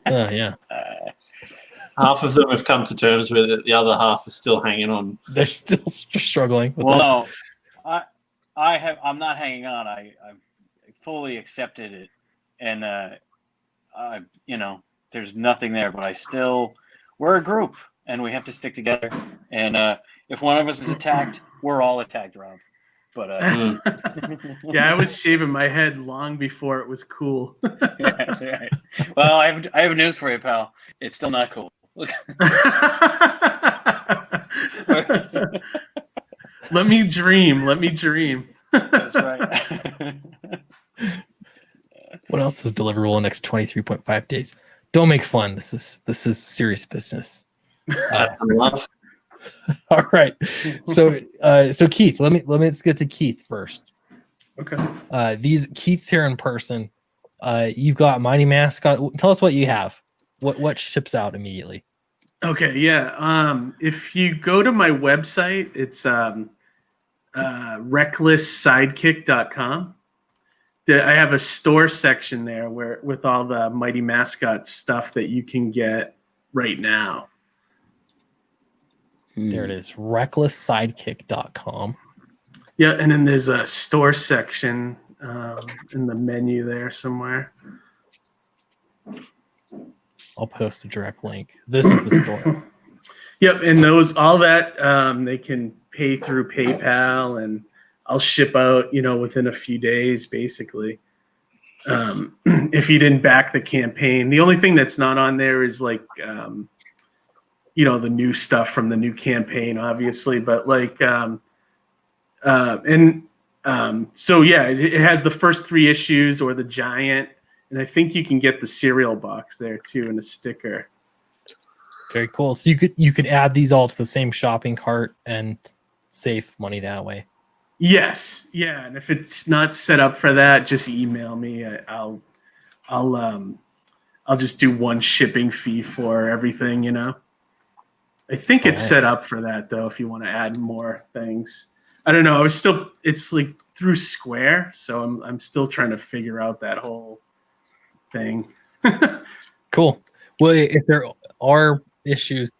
Speaker 1: Yeah.
Speaker 2: Half of them have come to terms with it. The other half are still hanging on.
Speaker 1: They're still struggling.
Speaker 4: Well, no, I'm not hanging on. I've fully accepted it, and there's nothing there. But we're a group, and we have to stick together. And if one of us is attacked, we're all attacked, Rob. But
Speaker 5: yeah, I was shaving my head long before it was cool.
Speaker 4: Yeah, that's right. Well, I have news for you, pal. It's still not cool.
Speaker 5: Let me dream.
Speaker 4: That's right.
Speaker 1: What else is deliverable in the next 23.5 days? Don't make fun. This is serious business. All right. So Keith, let's get to Keith first.
Speaker 5: Okay.
Speaker 1: Keith's here in person. You've got Mighty Mascot. Tell us what you have. What ships out immediately?
Speaker 5: Okay, yeah. If you go to my website, it's recklesssidekick.com. I have a store section there where with all the Mighty Mascot stuff that you can get right now.
Speaker 1: There it is, recklesssidekick.com.
Speaker 5: Yeah, and then there's a store section in the menu there somewhere.
Speaker 1: I'll post a direct link. This is the store.
Speaker 5: Yep, and all that they can pay through PayPal, and I'll ship out, within a few days, basically. If you didn't back the campaign, the only thing that's not on there is like, the new stuff from the new campaign, obviously. But so yeah, it has the first 3 issues or the giant, and I think you can get the cereal box there too and a sticker.
Speaker 1: Very cool. So you could add these all to the same shopping cart and save money that way.
Speaker 5: Yes, yeah, and if it's not set up for that, just email me. I'll just do one shipping fee for everything. I think it's set up for that though. If you want to add more things, I don't know. It's like through Square, so I'm still trying to figure out that whole thing.
Speaker 1: Cool. Well, if there are issues,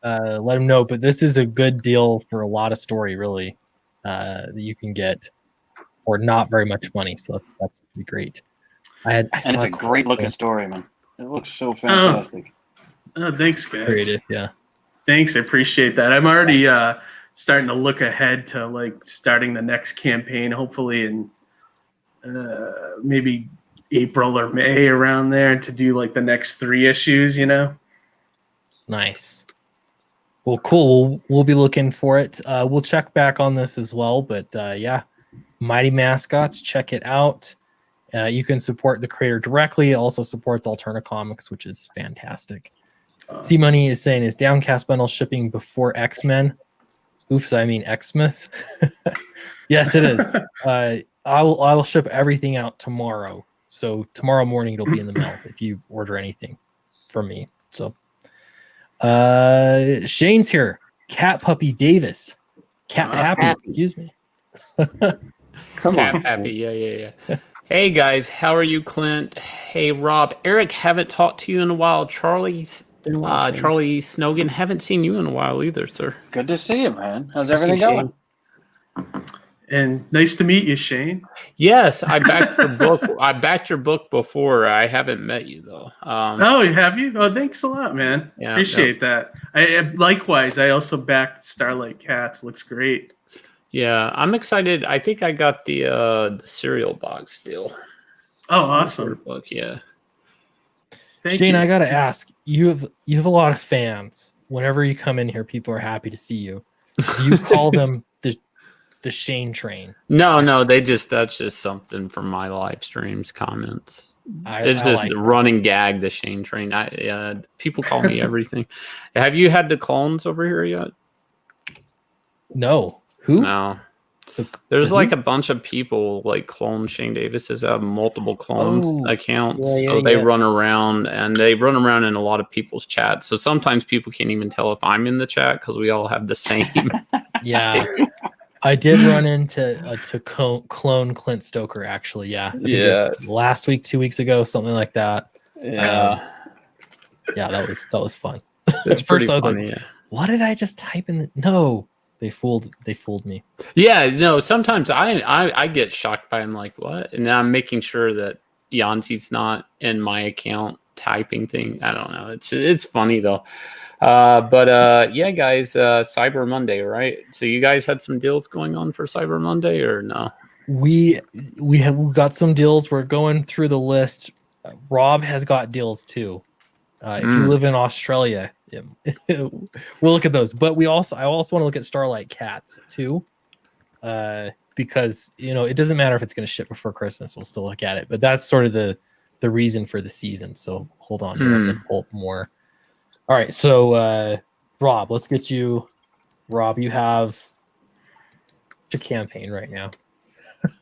Speaker 1: let them know. But this is a good deal for a lot of story, really, that you can get for not very much money. So that's pretty great.
Speaker 4: And it's a great looking story, man. It looks so fantastic.
Speaker 5: Oh, thanks, guys.
Speaker 1: Creative, yeah.
Speaker 5: Thanks, I appreciate that. I'm already starting to look ahead to starting the next campaign, hopefully in maybe April or May, around there, to do the next 3 issues.
Speaker 1: Nice. Well, cool. We'll be looking for it. We'll check back on this as well. But yeah, Mighty Mascots, check it out. You can support the creator directly. It also supports Alterna Comics, which is fantastic. C Money is saying, is Downcast bundle shipping before X-Men? Oops, I mean Xmas. Yes, it is. I will ship everything out tomorrow. So tomorrow morning it'll be in the mail if you order anything from me. So Shane's here. Cat Puppy Davis. Cat Happy, excuse me.
Speaker 3: Come
Speaker 6: Cat
Speaker 3: on.
Speaker 6: Happy, yeah. Hey guys, how are you, Clint? Hey Rob, Eric, haven't talked to you in a while. Charlie Snogan, haven't seen you in a while either, sir.
Speaker 4: Good to see you, man. How's everything going?
Speaker 5: And nice to meet you, Shane.
Speaker 6: Yes, I backed your book. I backed your book before. I haven't met you though.
Speaker 5: Oh, have you? Oh, thanks a lot, man.
Speaker 6: Yeah,
Speaker 5: Appreciate that. Likewise, I also backed Starlight Cats. Looks great.
Speaker 6: Yeah, I'm excited. I think I got the cereal box deal.
Speaker 5: Oh, awesome.
Speaker 6: Book, yeah.
Speaker 5: Thank
Speaker 1: Shane,
Speaker 5: you.
Speaker 1: I gotta ask. You have a lot of fans. Whenever you come in here, people are happy to see you. Do you call them the Shane train?
Speaker 6: No, that's just something from my live streams comments. It's just a running gag, the Shane train. People call me everything. Have you had the clones over here yet?
Speaker 1: No. Who?
Speaker 6: No. There's a bunch of people clone Shane Davis's have multiple clones accounts. They run around and they run around in a lot of people's chats. So sometimes people can't even tell if I'm in the chat because we all have the same.
Speaker 1: Yeah. I did run into to clone Clint Stoker, actually. Yeah. Last week, 2 weeks ago, something like that.
Speaker 6: Yeah.
Speaker 1: That was fun.
Speaker 6: It's pretty funny.
Speaker 1: I was like, what did I just type in? No. They fooled me.
Speaker 6: Yeah, no, sometimes I get shocked by I'm like, what? And I'm making sure that Yancey's not in my account typing thing. I don't know. It's funny though. Yeah, guys, Cyber Monday, right? So you guys had some deals going on for Cyber Monday or no?
Speaker 1: We got some deals. We're going through the list. Rob has got deals too. If you live in Australia, we'll look at those. But I also want to look at Starlight Cats too, because it doesn't matter if it's going to ship before Christmas. We'll still look at it. But that's sort of the reason for the season. So hold on, here, I'm gonna pull up more. All right, so Rob, let's get you. Rob, you have your campaign right now.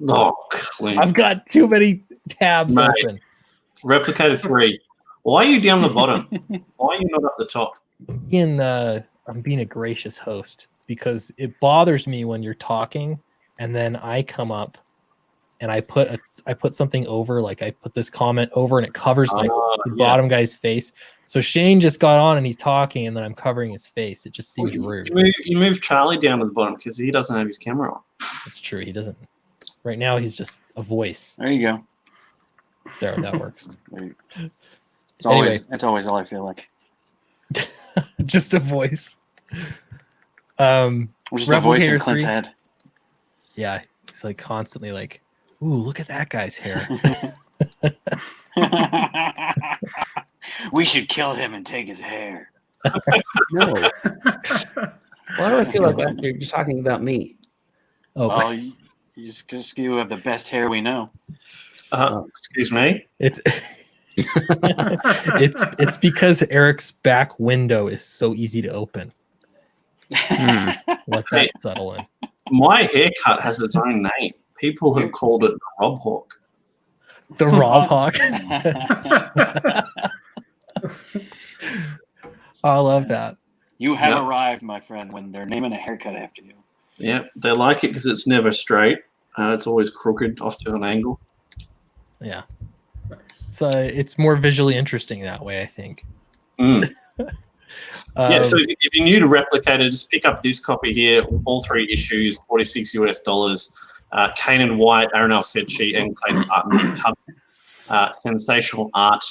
Speaker 2: Oh, Clint.
Speaker 1: I've got too many tabs open.
Speaker 2: Replicator 3. Why are you down the bottom? Why are you not up the top?
Speaker 1: I'm being a gracious host because it bothers me when you're talking and then I come up and I put something over, like I put this comment over and it covers my the bottom guy's face. So Shane just got on and he's talking and then I'm covering his face. It just seems rude.
Speaker 2: You move Charlie down to the bottom because he doesn't have his camera on.
Speaker 1: That's true. He doesn't. Right now he's just a voice.
Speaker 4: There you go.
Speaker 1: There, that works.
Speaker 4: It's always that's always all I feel like.
Speaker 1: Just a voice.
Speaker 4: Just a voice in Clint's head.
Speaker 1: Yeah, it's like constantly like, ooh, look at that guy's hair.
Speaker 4: We should kill him and take his hair.
Speaker 3: No. Why do I feel like you're talking about me?
Speaker 4: Oh, you have the best hair we know.
Speaker 2: Excuse me.
Speaker 1: It's it's because Eric's back window is so easy to open. Let that settle in.
Speaker 2: My haircut has its own name. People have called it the Rob Hawk.
Speaker 1: The Rob Hawk. I love that.
Speaker 4: You have arrived, my friend, when they're naming a haircut after you.
Speaker 2: Yeah, they like it because it's never straight. It's always crooked off to an angle.
Speaker 1: Yeah. It's more visually interesting that way, I think.
Speaker 2: Yeah, so if you're new to Replicator, just pick up this copy here. All 3 issues, $46 US. Kanan White, Aaron Alfecci, and Clayton Barton. Sensational art.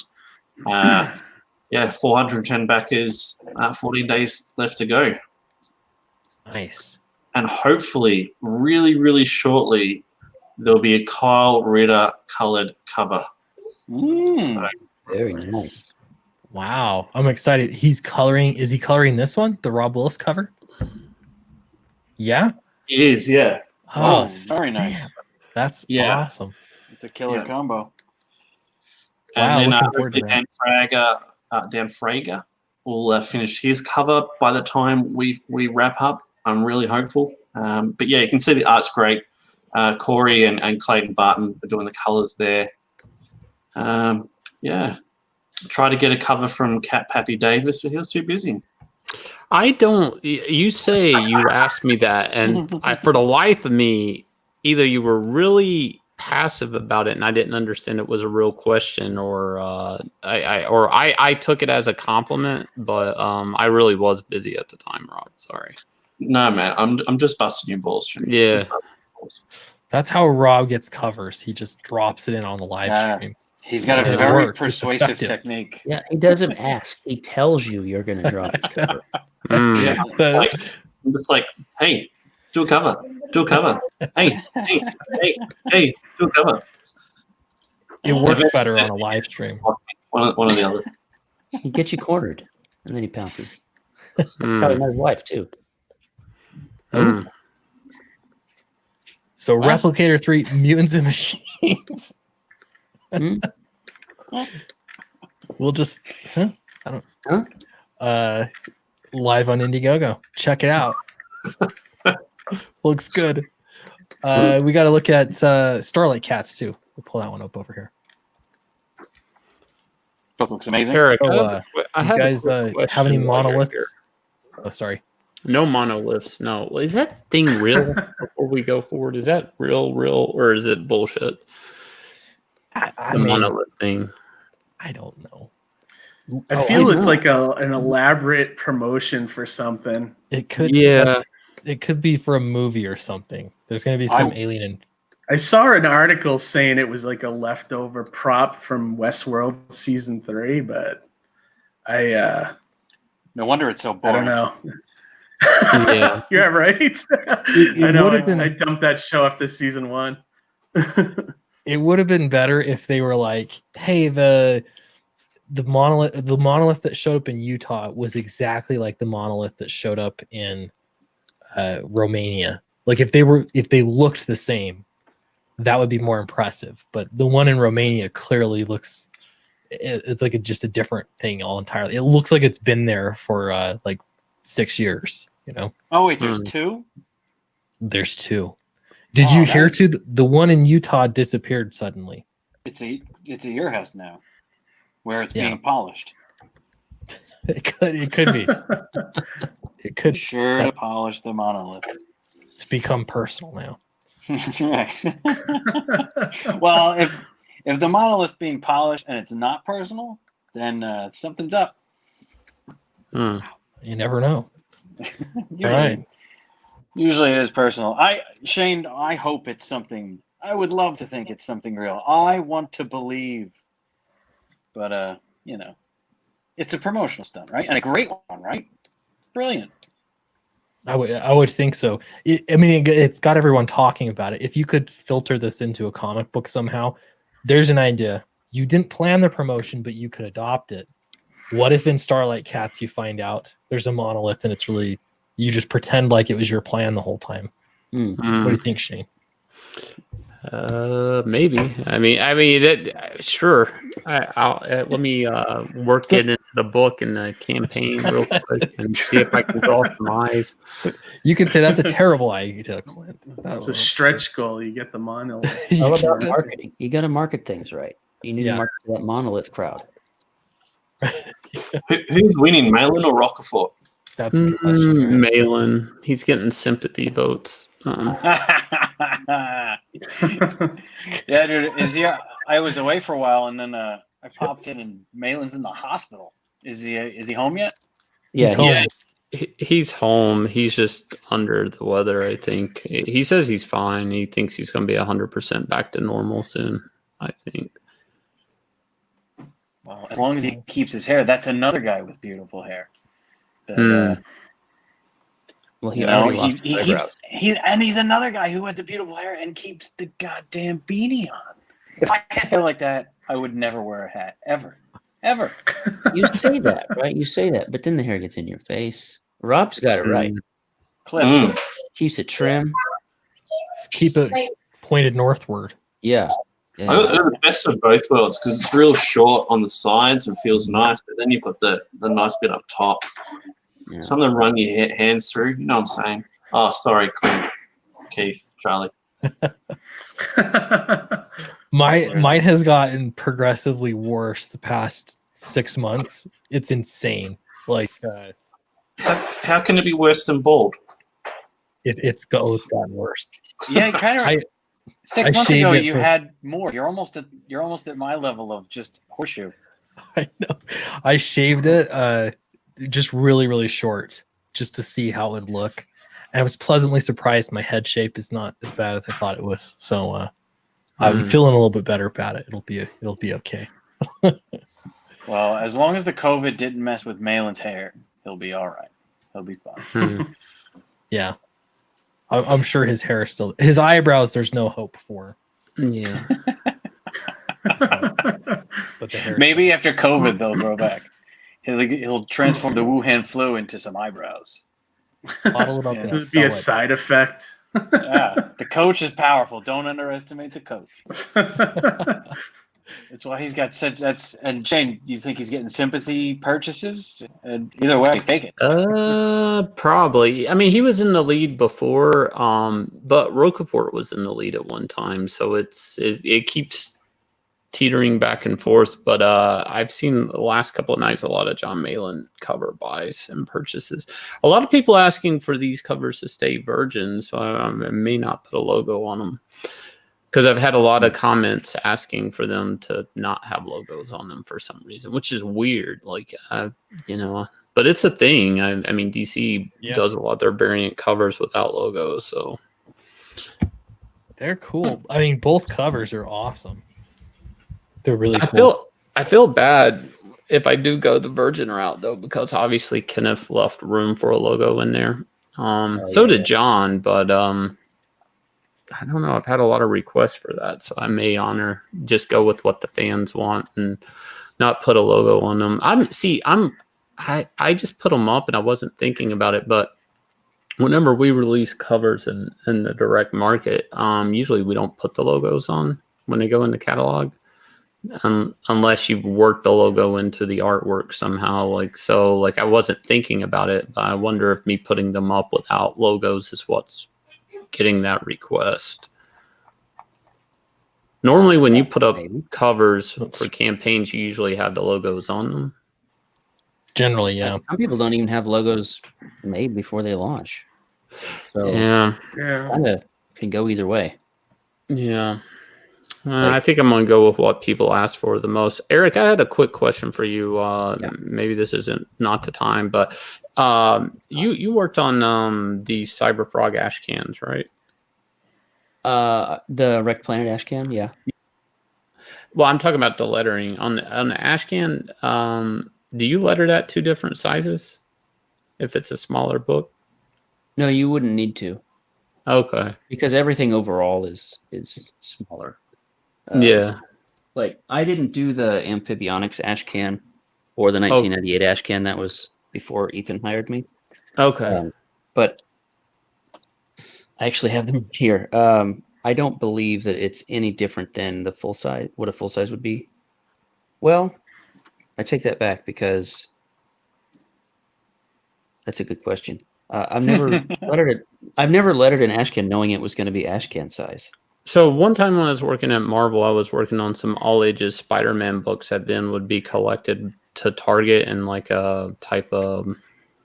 Speaker 2: 410 backers, 14 days left to go.
Speaker 1: Nice.
Speaker 2: And hopefully, really, really shortly, there'll be a Kyle Ritter colored cover.
Speaker 3: So, very nice.
Speaker 1: Wow, I'm excited. He's coloring. Is he coloring this one, the Rob Willis cover? Yeah,
Speaker 2: he is. Yeah.
Speaker 4: Oh, very nice.
Speaker 1: That's awesome.
Speaker 4: It's a killer combo.
Speaker 2: And then Dan Frager will finish his cover by the time we wrap up. I'm really hopeful. But yeah, you can see the art's great. Corey and Clayton Barton are doing the colors there. Try to get a cover from Cat Pappy Davis, but he was too busy.
Speaker 6: I don't. You say you asked me that, and for the life of me, either you were really passive about it, and I didn't understand it was a real question, or I took it as a compliment. But I really was busy at the time, Rob. Sorry.
Speaker 2: No, man, I'm just busting your balls.
Speaker 6: Yeah.
Speaker 1: That's how Rob gets covers. He just drops it in on the live stream.
Speaker 4: He's got a very persuasive technique.
Speaker 3: Yeah, he doesn't ask. He tells you you're going to drop his cover.
Speaker 2: Yeah, I'm just like, hey, do a cover. Do a cover. Hey, do a cover.
Speaker 1: It works better on a live stream.
Speaker 2: One or the other.
Speaker 3: He gets you cornered, and then he pounces. That's how he met his wife, too.
Speaker 1: So Replicator 3, Mutants and Machines. We'll just live on Indiegogo. Check it out. Looks good. We got to look at Starlight Cats too. We'll pull that one up over here.
Speaker 4: Both looks amazing.
Speaker 6: Eric,
Speaker 1: you guys have any monoliths? Oh, sorry.
Speaker 6: No monoliths. No. Is that thing real? Before we go forward, is that real, or is it bullshit?
Speaker 1: I
Speaker 6: The
Speaker 1: mean,
Speaker 6: monolith thing.
Speaker 1: I don't know.
Speaker 5: I feel it's like an elaborate promotion for something.
Speaker 1: It could, it could be for a movie or something. There's going to be some alien.
Speaker 5: I saw an article saying it was like a leftover prop from Westworld season 3, but no
Speaker 4: wonder it's so boring.
Speaker 5: I don't know.
Speaker 6: Yeah,
Speaker 5: yeah, right. I know. I dumped that show after season 1.
Speaker 1: It would have been better if they were like, "Hey, the monolith that showed up in Utah was exactly like the monolith that showed up in Romania." Like if they looked the same, that would be more impressive. But the one in Romania clearly looks, it's like just a different thing all entirely. It looks like it's been there for like 6 years. You know?
Speaker 4: Oh wait, there's 2.
Speaker 1: There's 2. Did you hear too? The one in Utah disappeared suddenly.
Speaker 4: It's a your house now, where it's being polished.
Speaker 1: It could be. It could.
Speaker 4: Sure to polish the monolith.
Speaker 1: It's become personal now.
Speaker 4: That's right. Well, if the monolith's being polished and it's not personal, then something's up.
Speaker 6: Hmm.
Speaker 1: You never know.
Speaker 4: Usually,
Speaker 1: Right.
Speaker 4: usually it is personal. Shane, I hope it's something. I would love to think it's something real. I want to believe, but it's a promotional stunt, right? And a great one, right? Brilliant.
Speaker 1: I would think so. It's got everyone talking about it. If you could filter this into a comic book somehow, there's an idea. You didn't plan the promotion, but you could adopt it. What if in Starlight Cats you find out there's a monolith and it's really you just pretend like it was your plan the whole time?
Speaker 3: Hmm.
Speaker 1: What do you think, Shane?
Speaker 6: Maybe. Sure. I'll let me work it into the book and the campaign real quick and see if I can draw some eyes.
Speaker 1: You could say that's a terrible idea, Clint.
Speaker 5: That's a stretch goal. You get the monolith.
Speaker 3: All about marketing. You got to market things right. You need
Speaker 1: Yeah.
Speaker 3: to market to that monolith crowd.
Speaker 2: Who's winning, Malin or Rockefeller?
Speaker 1: That's a good question.
Speaker 6: Malin. He's getting sympathy votes.
Speaker 4: Yeah, dude. I was away for a while, and then I popped in, and Malin's in the hospital. Is he home yet?
Speaker 3: Yeah,
Speaker 1: He's home.
Speaker 6: Yeah, he's home. He's just under the weather, I think. He says he's fine. He thinks he's going to be 100% back to normal soon, I think.
Speaker 4: Well, as long as he keeps his hair, that's another guy with beautiful hair. That,
Speaker 3: Well, he
Speaker 4: you know,
Speaker 3: already lost
Speaker 4: he
Speaker 3: his
Speaker 4: keeps
Speaker 3: eyebrows.
Speaker 4: he's another guy who has the beautiful hair and keeps the goddamn beanie on. If I had hair like that, I would never wear a hat ever.
Speaker 3: You say that, right? You say that, but then the hair gets in your face. Rob's got it right.
Speaker 4: Clip.
Speaker 3: Keeps it trim.
Speaker 1: Just keep it pointed northward.
Speaker 3: Yeah.
Speaker 2: I got the best of both worlds because it's real short on the sides and feels nice, but then you've got the nice bit up top.
Speaker 3: Yeah.
Speaker 2: Some of them run your hands through. You know what I'm saying? Oh, sorry, Clint, Keith, Charlie.
Speaker 1: Mine has gotten progressively worse the past 6 months. It's insane. Like
Speaker 2: How can it be worse than bald?
Speaker 1: it's gotten worse.
Speaker 4: Yeah, kind of. 6
Speaker 1: I
Speaker 4: months
Speaker 1: shaved
Speaker 4: ago,
Speaker 1: it
Speaker 4: you
Speaker 1: for-
Speaker 4: had more. You're almost at my level of just horseshoe.
Speaker 1: I know. I shaved it just really, really short just to see how it would look. And I was pleasantly surprised my head shape is not as bad as I thought it was. So I'm feeling a little bit better about it. It'll be okay.
Speaker 4: Well, as long as the COVID didn't mess with Malin's hair, he'll be all right. He'll be fine.
Speaker 1: Yeah. I'm sure his hair is still his eyebrows, there's no hope for.
Speaker 6: Yeah.
Speaker 1: But the hair
Speaker 4: Maybe after COVID, they'll grow back. He'll transform the Wuhan flu into some eyebrows.
Speaker 1: bottle it up
Speaker 4: Yeah.
Speaker 1: and
Speaker 5: This would be a
Speaker 1: sell it.
Speaker 5: side effect.
Speaker 4: Yeah, the coach is powerful. Don't underestimate the coach. That's why he's got such. And Shane, you think he's getting sympathy purchases? And either way, take it.
Speaker 6: Probably. I mean, he was in the lead before, but Roquefort was in the lead at one time, so it keeps teetering back and forth. But I've seen the last couple of nights a lot of John Malin cover buys and purchases. A lot of people asking for these covers to stay virgin, so I may not put a logo on them. Because I've had a lot of comments asking for them to not have logos on them for some reason, which is weird. Like, but it's a thing. I mean, DC does a lot of their variant covers without logos, so
Speaker 1: They're cool. I mean, both covers are awesome. They're really cool.
Speaker 6: I feel bad if I do go the Virgin route though, because obviously Kenneth left room for a logo in there. So did John, but I don't know. I've had a lot of requests for that, so I may just go with what the fans want and not put a logo on them. I just put them up and I wasn't thinking about it, but whenever we release covers in the direct market, usually we don't put the logos on when they go in the catalog, unless you've worked the logo into the artwork somehow. Like I wasn't thinking about it, but I wonder if me putting them up without logos is what's getting that request. Normally when you put up covers for campaigns, you usually have the logos on them.
Speaker 1: Generally, yeah.
Speaker 3: Some people don't even have logos made before they launch. So
Speaker 6: Yeah.
Speaker 5: Yeah.
Speaker 3: kind of can go either way.
Speaker 6: Yeah. I think I'm going to go with what people ask for the most. Eric, I had a quick question for you. Maybe this isn't not the time, but you worked on the Cyberfrog ash cans, right?
Speaker 3: The Wreck Planet Ashcan, yeah.
Speaker 6: Well, I'm talking about the lettering on the ash can. Do you letter that 2 different sizes if it's a smaller book?
Speaker 3: No, you wouldn't need to,
Speaker 6: Okay.
Speaker 3: because everything overall is smaller.
Speaker 6: Yeah.
Speaker 3: Like I didn't do the Amphibionics Ashcan or the 1998 Ashcan. That was before Ethan hired me.
Speaker 6: Okay.
Speaker 3: But I actually have them here. I don't believe that it's any different than the full size. What a full size would be. Well, I take that back because that's a good question. I've never lettered it. I've never lettered an Ashcan knowing it was going to be Ashcan size.
Speaker 6: So one time when I was working at Marvel, I was working on some all ages Spider-Man books that then would be collected to Target in like a type of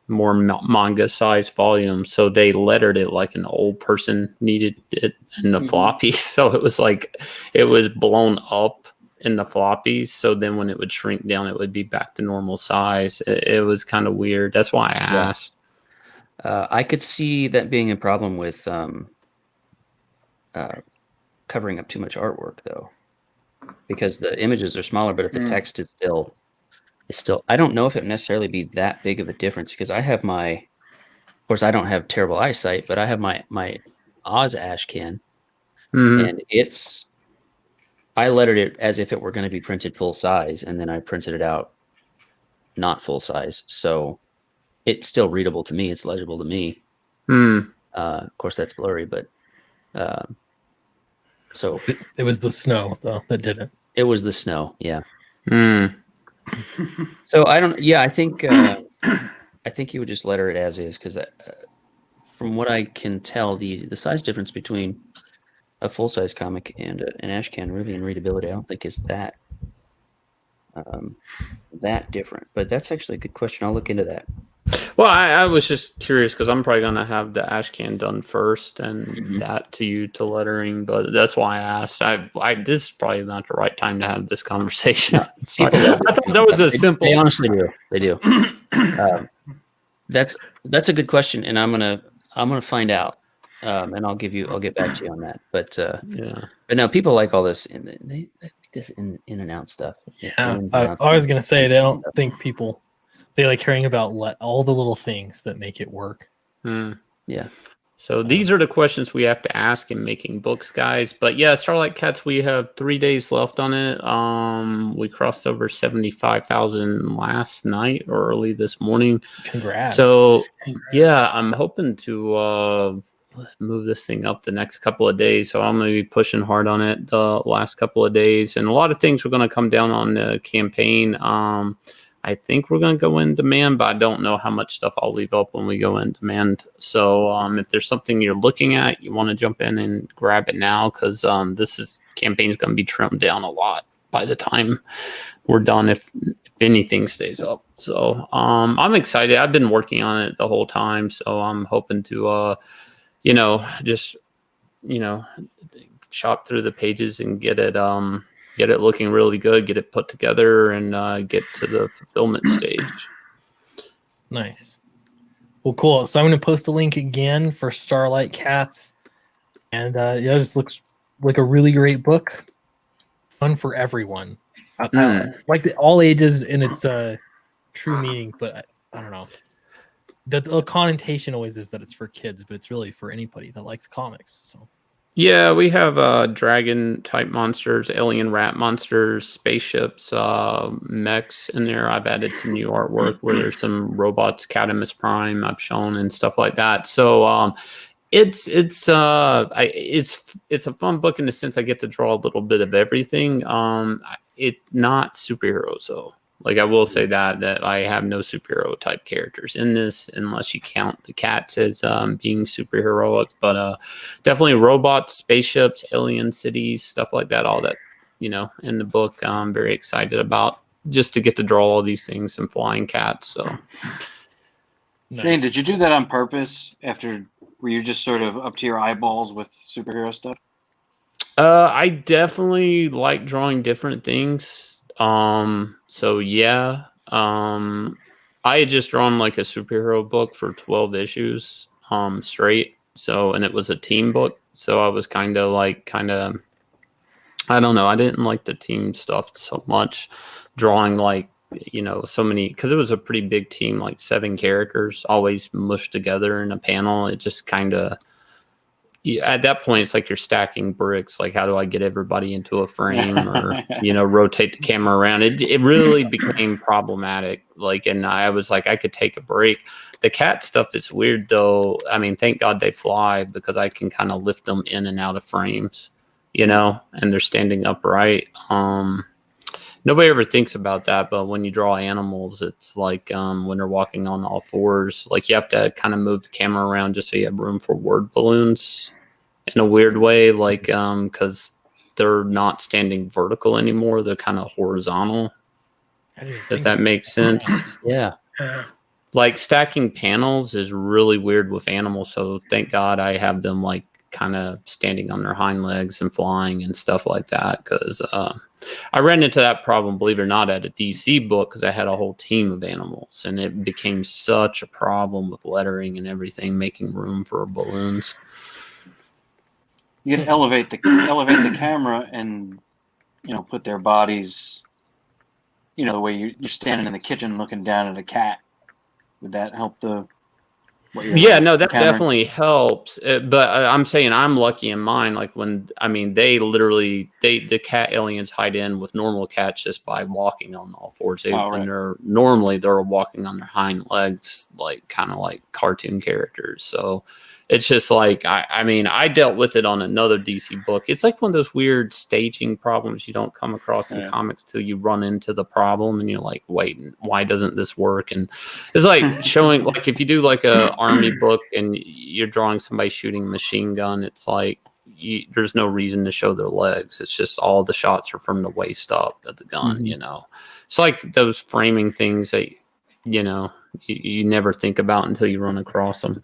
Speaker 6: more manga size volume. So they lettered it like an old person needed it in the floppies. So it was like it was blown up in the floppies. So then when it would shrink down, it would be back to normal size. It was kind of weird. That's why I asked.
Speaker 3: I could see that being a problem with covering up too much artwork, though, because the images are smaller, but if the text is still, I don't know if it would necessarily be that big of a difference, because I have of course, I don't have terrible eyesight, but I have my Oz Ashcan, and I lettered it as if it were going to be printed full size, and then I printed it out not full size, so it's still readable to me. It's legible to me. Of course, that's blurry, but so
Speaker 1: it was the snow though that did it.
Speaker 3: It was the snow, yeah. So I don't. Yeah, I think you would just letter it as is, because from what I can tell, the size difference between a full size comic and an Ashcan, really in readability, I don't think is that different. But that's actually a good question. I'll look into that.
Speaker 6: Well, I was just curious because I'm probably going to have the Ashcan done first and that to you to lettering, but that's why I asked. This is probably not the right time to have this conversation. I thought that was a simple.
Speaker 3: They honestly do. They do. That's a good question, and I'm gonna find out, and I'll get back to you on that. But but no, people like all this, and they like this in and out stuff.
Speaker 1: Yeah, I was gonna say they don't think people. They like caring about all the little things that make it work.
Speaker 3: Yeah.
Speaker 6: So these are the questions we have to ask in making books, guys. But yeah, Starlight Cats, we have 3 days left on it. We crossed over 75,000 last night or early this morning.
Speaker 1: Congrats.
Speaker 6: So yeah, I'm hoping to move this thing up the next couple of days. So I'm going to be pushing hard on it the last couple of days. And a lot of things are going to come down on the campaign. I think we're going to go in demand, but I don't know how much stuff I'll leave up when we go in demand. So if there's something you're looking at, you want to jump in and grab it now, because campaign is going to be trimmed down a lot by the time we're done, if anything stays up. So I'm excited. I've been working on it the whole time, so I'm hoping to, just chop through the pages and get it looking really good, get it put together, and get to the fulfillment stage.
Speaker 1: Nice. Well, cool. So I'm going to post a link again for Starlight Cats. And it just looks like a really great book. Fun for everyone. I like all ages in its true meaning, but I don't know. The connotation always is that it's for kids, but it's really for anybody that likes comics. So.
Speaker 6: Yeah, we have dragon type monsters, alien rat monsters, spaceships, mechs in there. I've added some new artwork where there's some robots, Catamus Prime I've shown and stuff like that. So it's a fun book in the sense I get to draw a little bit of everything. It's not superheroes though. Like I will say that I have no superhero type characters in this, unless you count the cats as being superheroic. But definitely robots, spaceships, alien cities, stuff like that. All that in the book, I'm very excited about. just to get to draw all these things and flying cats. So,
Speaker 4: Shane, did you do that on purpose? Were you just sort of up to your eyeballs with superhero stuff?
Speaker 6: I definitely like drawing different things. So yeah, I had just drawn like a superhero book for 12 issues, straight. So, and it was a team book. So I was kind of, I don't know. I didn't like the team stuff so much, drawing like, so many, because it was a pretty big team, like 7 characters always mushed together in a panel. It just kind of, at that point, it's like you're stacking bricks. Like, how do I get everybody into a frame or, rotate the camera around? It really became problematic. Like, and I was like, I could take a break. The cat stuff is weird, though. I mean, thank God they fly, because I can kind of lift them in and out of frames, and they're standing upright. Nobody ever thinks about that, but when you draw animals, it's like when they're walking on all fours, like you have to kind of move the camera around just so you have room for word balloons in a weird way, like because they're not standing vertical anymore. They're kind of horizontal, if that makes sense.
Speaker 3: Yeah.
Speaker 6: Like stacking panels is really weird with animals, so thank God I have them like kind of standing on their hind legs and flying and stuff like that, because I ran into that problem, believe it or not, at a DC book, because I had a whole team of animals, and it became such a problem with lettering and everything, making room for balloons.
Speaker 4: You could elevate the camera and put their bodies, the way you're standing in the kitchen looking down at a cat. Would that help
Speaker 6: Yeah, no, that definitely helps. But I'm saying I'm lucky in mine. Like they literally, the cat aliens hide in with normal cats just by walking on all fours. When they're walking on their hind legs, like kind of like cartoon characters. So it's just like, I dealt with it on another DC book. It's like one of those weird staging problems you don't come across in comics till you run into the problem and you're like, wait, why doesn't this work? And it's like showing, like if you do like a army book and you're drawing somebody shooting a machine gun, it's like there's no reason to show their legs. It's just all the shots are from the waist up at the gun, It's like those framing things that, you never think about until you run across them.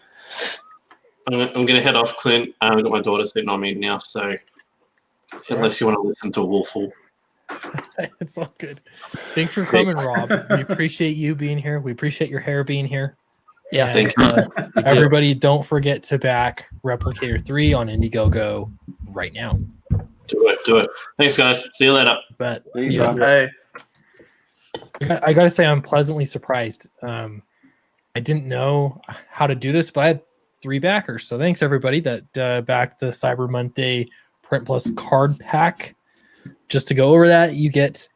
Speaker 2: I'm going to head off, Clint. I've got my daughter sitting on me now, so unless you want to listen to Wolfle.
Speaker 1: It's all good. Thanks for coming, Rob. We appreciate you being here. We appreciate your hair being here.
Speaker 3: Yeah,
Speaker 1: and,
Speaker 2: thank you.
Speaker 1: Everybody, don't forget to back Replicator 3 on Indiegogo right now.
Speaker 2: Do it. Thanks, guys. See you later.
Speaker 1: But
Speaker 4: Thanks, Rob.
Speaker 5: Hey.
Speaker 1: I got to say, I'm pleasantly surprised. I didn't know how to do this, but I had 3 backers. So thanks everybody that backed the Cyber Monday Print Plus card pack. Just to go over that, you get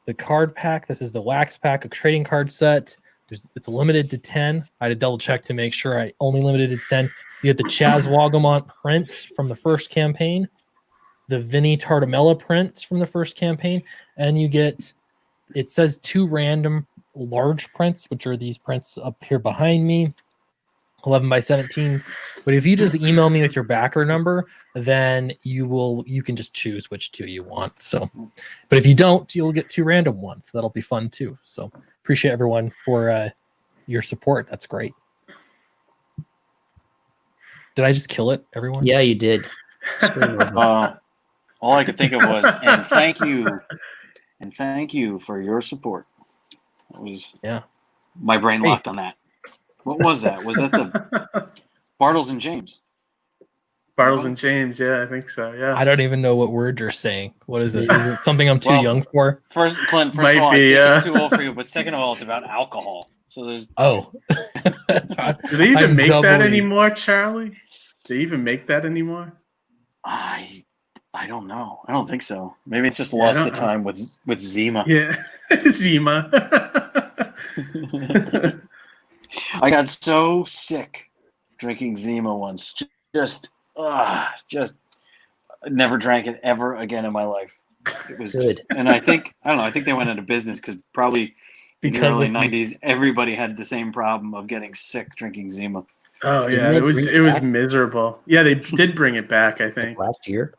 Speaker 1: the card pack. This is the wax pack, a trading card set. It's limited to 10. I had to double check to make sure I only limited it to 10. You get the Chaz Wagamont print from the first campaign, the Vinny Tartamella print from the first campaign, and you get, it says 2 random large prints, which are these prints up here behind me. 11 by 17s. But if you just email me with your backer number, then you can just choose which 2 you want. So, but if you don't, you'll get 2 random ones. That'll be fun too. So appreciate everyone for your support. That's great. Did I just kill it, everyone?
Speaker 3: Yeah, you did.
Speaker 4: All I could think of was, and thank you for your support. It was my brain locked on that. What was that? Was that the Bartles and James?
Speaker 5: Bartles and James, yeah, I think so. Yeah.
Speaker 1: I don't even know what word you're saying. What is it? Is it something I'm too young for?
Speaker 4: First of all, I think it's too old for you, but second of all, it's about alcohol. So there's
Speaker 1: Oh.
Speaker 5: Do they even make that anymore, Charlie? Do they even make that anymore?
Speaker 4: I don't know. I don't think so. Maybe it's just lost the time with Zima.
Speaker 5: Yeah. Zima.
Speaker 4: I got so sick drinking Zima once. Just never drank it ever again in my life. It was
Speaker 3: good.
Speaker 4: And I think they went out of business because probably in the early 90s, everybody had the same problem of getting sick drinking Zima.
Speaker 5: Oh yeah, it was miserable. Yeah, they did bring it back, I think.
Speaker 3: Last year.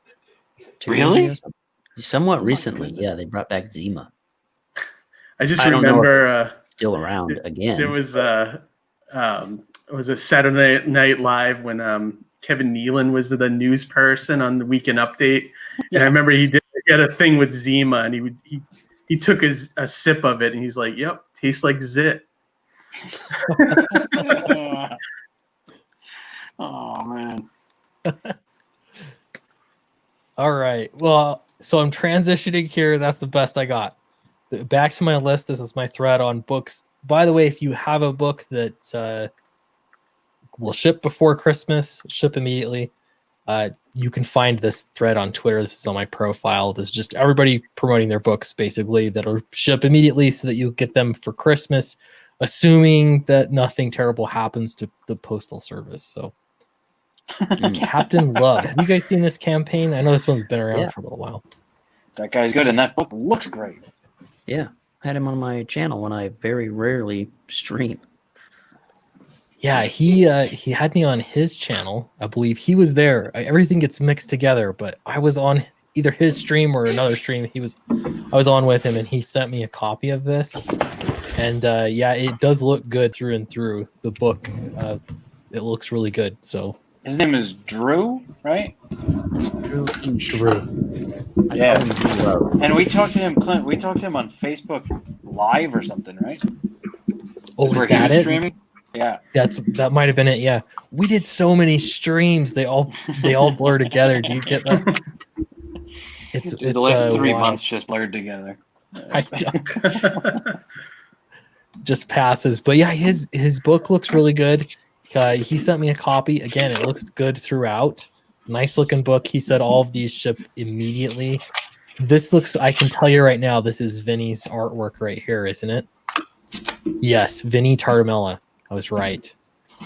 Speaker 4: Really?
Speaker 3: Somewhat recently, yeah, they brought back Zima.
Speaker 5: I just
Speaker 3: I don't know if
Speaker 5: remember
Speaker 3: still around again.
Speaker 5: there was it was a Saturday Night Live when Kevin Nealon was the news person on the Weekend Update, and I remember he had a thing with Zima, and he took a sip of it, and he's like, "Yep, tastes like zit."
Speaker 4: Oh man.
Speaker 1: All right. Well, so I'm transitioning here. That's the best I got. Back to my list. This is my thread on books. By the way, if you have a book that will ship before Christmas, ship immediately, you can find this thread on Twitter. This is on my profile. This is just everybody promoting their books, basically, that'll ship immediately so that you get them for Christmas, assuming that nothing terrible happens to the postal service. So, Captain Love. Have you guys seen this campaign? I know this one's been around for a little while.
Speaker 4: That guy's good, and that book looks great.
Speaker 3: Yeah, I had him on my channel when I very rarely stream.
Speaker 1: Yeah, he had me on his channel. I believe he was there. Everything gets mixed together, but I was on either his stream or another stream. I was on with him, and he sent me a copy of this. And yeah, it does look good through and through. The book, it looks really good. So
Speaker 4: his name is Drew, right?
Speaker 1: Drew.
Speaker 4: Yeah. And we talked to him, Clint. We talked to him on Facebook Live or something, right?
Speaker 1: Oh, was that it?
Speaker 4: Streaming? Yeah.
Speaker 1: That might have been it. Yeah. We did so many streams. They all blur together. Do you get that? It's
Speaker 4: the last 3 months just blurred together.
Speaker 1: Just passes. But yeah, his book looks really good. He sent me a copy. Again, it looks good throughout. Nice looking book. He said all of these ship immediately. This looks, I can tell you right now, this is Vinny's artwork right here, isn't it? Yes, Vinny Tartamella. I was right.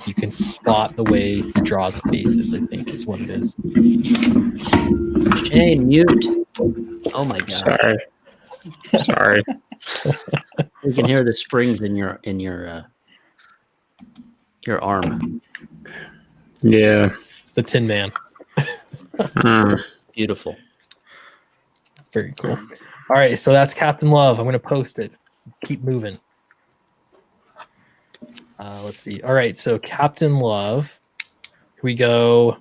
Speaker 1: You can spot the way he draws faces, I think is what it is.
Speaker 3: Hey, mute. Oh my god.
Speaker 6: Sorry.
Speaker 3: You can hear the springs in your arm.
Speaker 6: Yeah.
Speaker 1: It's the Tin Man.
Speaker 3: Beautiful.
Speaker 1: Very cool. All right, so that's Captain Love. I'm going to post it. Keep moving. Let's see. All right, so Captain Love. Here we go.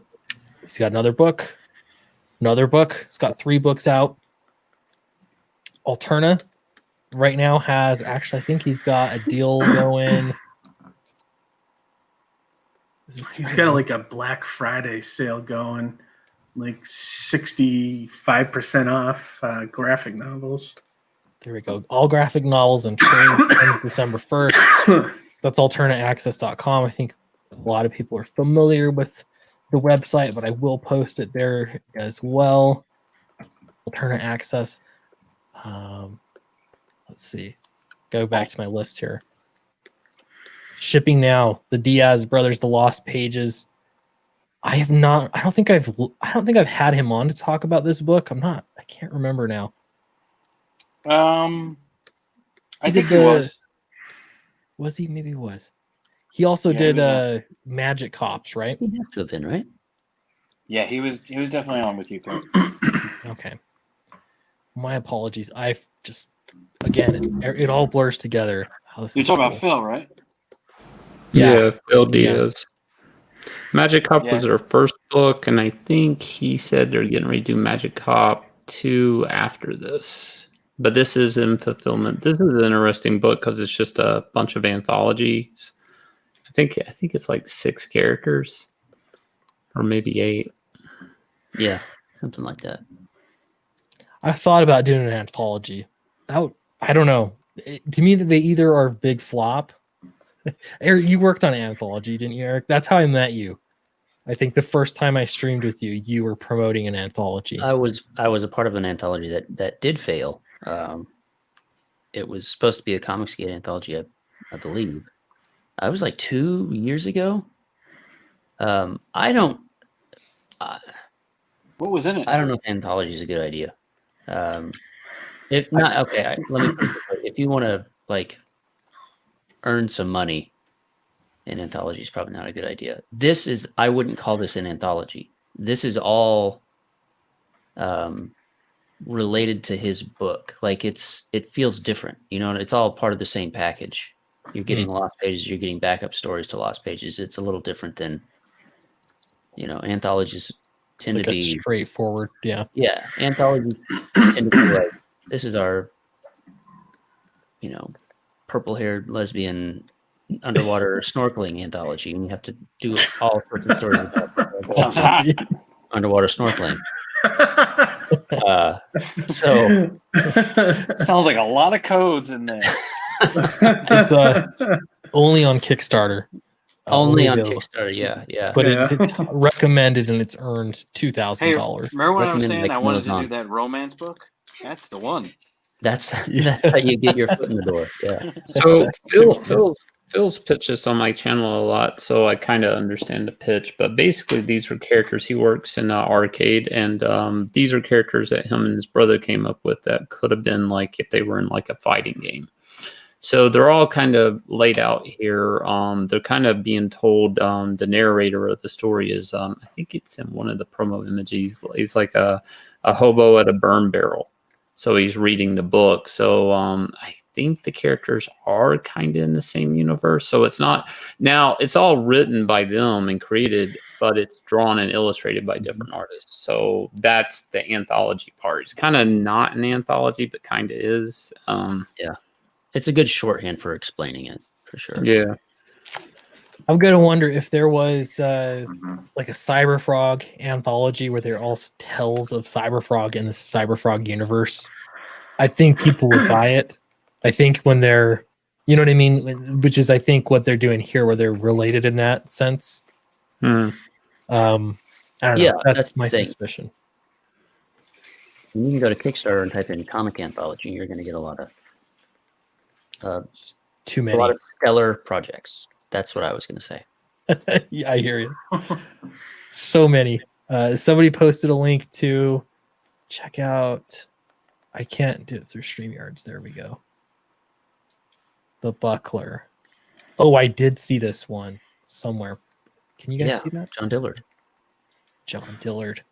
Speaker 1: He's got another book. He's got 3 books out. Alterna right now has, actually, I think he's got a deal going.
Speaker 5: He's got like a Black Friday sale going, like 65% off graphic novels.
Speaker 1: There we go. All graphic novels and trade December 1st. That's alternaaccess.com. I think a lot of people are familiar with the website, but I will post it there as well. Alterna Access. Let's see. Go back to my list here. Shipping now. The Diaz brothers, The Lost Pages. I don't think I've had him on to talk about this book. I can't remember now.
Speaker 4: I think he was.
Speaker 1: Was he? Maybe he was. He also did Magic Cops, right?
Speaker 3: He has to have been, right?
Speaker 4: Yeah, he was definitely on with you, Kurt.
Speaker 1: Okay. My apologies. I've just, again, it all blurs together.
Speaker 4: You're talking about Phil, right?
Speaker 6: Yeah, Phil Diaz. Magic Cop
Speaker 4: Yeah.
Speaker 6: was their first book, and I think he said they're getting ready to do Magic Cop 2 after this. But this is in fulfillment. This is an interesting book because it's just a bunch of anthologies. I think it's like 6 characters, or maybe 8.
Speaker 3: Yeah, something like that.
Speaker 1: I've thought about doing an anthology. I don't know. To me, they either are big flop. Eric, you worked on an anthology, didn't you, Eric? That's how I met you. I think the first time I streamed with you, you were promoting an anthology.
Speaker 3: I was a part of an anthology that did fail. It was supposed to be a Comicsgate anthology, I believe. I was like 2 years ago. I don't.
Speaker 4: What was in it?
Speaker 3: I don't know if anthology is a good idea. If not, okay. Let me. Put it this way. If you want to like earn some money, an anthology is probably not a good idea. I wouldn't call this an anthology. This is all related to his book. Like it feels different. You know, it's all part of the same package. You're getting lost pages, you're getting backup stories to lost pages. It's a little different than, you know, anthologies tend
Speaker 1: like
Speaker 3: to
Speaker 1: a
Speaker 3: be
Speaker 1: straightforward. Yeah.
Speaker 3: Yeah, anthologies tend to be like, this is our, you know, purple-haired lesbian underwater snorkeling anthology, and you have to do all sorts of stories about
Speaker 4: Sounds hot.
Speaker 3: underwater snorkeling. So
Speaker 4: Sounds like a lot of codes in there.
Speaker 1: It's only on Kickstarter.
Speaker 3: only on
Speaker 1: available.
Speaker 3: Kickstarter, yeah.
Speaker 1: But
Speaker 5: Yeah.
Speaker 1: it's recommended and it's earned
Speaker 4: Hey,
Speaker 1: $2,000.
Speaker 4: remember when I was
Speaker 3: Recommend
Speaker 4: saying
Speaker 3: like
Speaker 4: I wanted to
Speaker 3: Amazon.
Speaker 4: do that romance book? That's the one.
Speaker 3: That's how you get your foot in the door. Yeah.
Speaker 6: So Phil's pitched this on my channel a lot, so I kind of understand the pitch. But basically, these are characters. He works in an arcade, and these are characters that him and his brother came up with that could have been like if they were in like a fighting game. So they're all kind of laid out here. They're kind of being told. The narrator of the story is, I think it's in one of the promo images. He's like a hobo at a burn barrel. So he's reading the book. So I think the characters are kind of in the same universe. So it's not now. It's all written by them and created, but it's drawn and illustrated by different artists. So that's the anthology part. It's kind of not an anthology, but kind of is.
Speaker 3: It's a good shorthand for explaining it, for sure.
Speaker 6: Yeah.
Speaker 1: I'm gonna wonder if there was
Speaker 2: Mhm.
Speaker 1: like a Cyberfrog anthology where they're all tales of Cyberfrog in the Cyberfrog universe. I think people would buy it. I think when they're, you know what I mean, which is I think what they're doing here, where they're related in that sense.
Speaker 6: Hmm.
Speaker 1: I don't know.
Speaker 3: Yeah,
Speaker 1: That's
Speaker 3: that's
Speaker 1: my
Speaker 3: the thing.
Speaker 1: suspicion.
Speaker 3: And you can go to Kickstarter and type in comic anthology, and you're going to get a lot of
Speaker 1: Too
Speaker 3: a
Speaker 1: many.
Speaker 3: lot of stellar projects. That's what I was going to say.
Speaker 1: Yeah, I hear you. So many. Somebody posted a link to check out. I can't do it through StreamYards. There we go. The Buckler. Oh, I did see this one somewhere. Can you guys see that?
Speaker 3: John Dillard.
Speaker 1: John Dillard.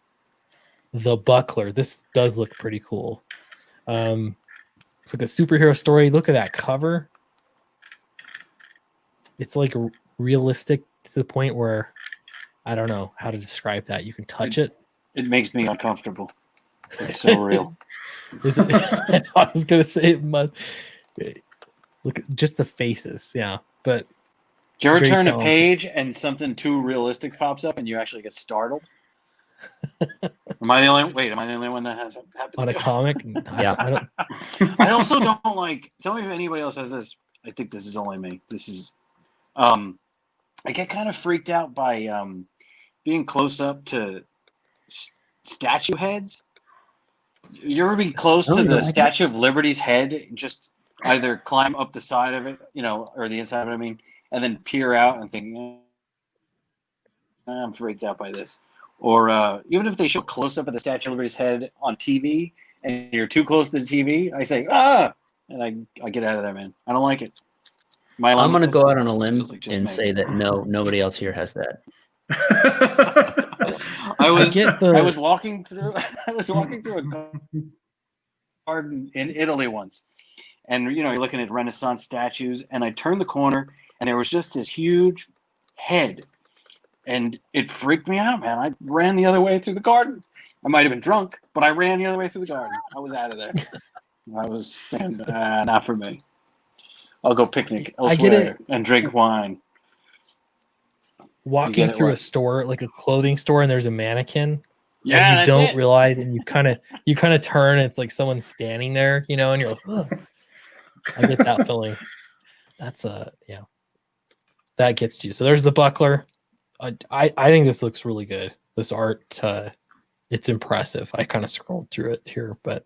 Speaker 1: The Buckler. This does look pretty cool. It's like a superhero story. Look at that cover. It's like realistic to the point where I don't know how to describe that. You can touch it.
Speaker 4: It makes me uncomfortable. It's so real.
Speaker 1: Is it? I was gonna say it must. Look at just the faces, yeah. But
Speaker 4: Do you ever
Speaker 1: Very
Speaker 4: turn a
Speaker 1: talented.
Speaker 4: page and something too realistic pops up and you actually get startled? Am I the only? Wait, am I the only one that has happens?
Speaker 1: on a
Speaker 4: to?
Speaker 1: comic,
Speaker 3: Yeah.
Speaker 1: I don't.
Speaker 4: I also don't like. Tell me if anybody else has this. I think this is only me. This is. I get kind of freaked out by being close up to statue heads. You ever be close
Speaker 3: Oh,
Speaker 4: to
Speaker 3: yeah,
Speaker 4: the
Speaker 3: I get-
Speaker 4: Statue of Liberty's head? And just either climb up the side of it, you know, or the inside of it. I mean, and then peer out and think, I'm freaked out by this. Or even if they show close up of the Statue of Liberty's head on TV and you're too close to the TV, I say, and I get out of there, man. I don't like it.
Speaker 3: I'm going to go out on a limb
Speaker 4: feels like just
Speaker 3: and
Speaker 4: me.
Speaker 3: say that nobody else here has that.
Speaker 4: I was
Speaker 1: get the-
Speaker 4: I was walking through a garden in Italy once, and you know you're looking at Renaissance statues, and I turned the corner, and there was just this huge head, and it freaked me out, man. I ran the other way through the garden. I might have been drunk, but I ran the other way through the garden. I was out of there. I was saying, not for me. I'll go picnic
Speaker 1: I get
Speaker 4: elsewhere and drink wine.
Speaker 1: Walking
Speaker 4: it,
Speaker 1: through a
Speaker 4: what?
Speaker 1: store, like a clothing store, and there's a mannequin,
Speaker 4: Yeah,
Speaker 1: and you
Speaker 4: that's
Speaker 1: don't
Speaker 4: it.
Speaker 1: realize, and you kind of turn, and it's like someone standing there, you know, and you're like, "Ugh." I get that feeling. That's that gets to you. So there's the Buckler. I think this looks really good. This art, it's impressive. I kind of scrolled through it here, but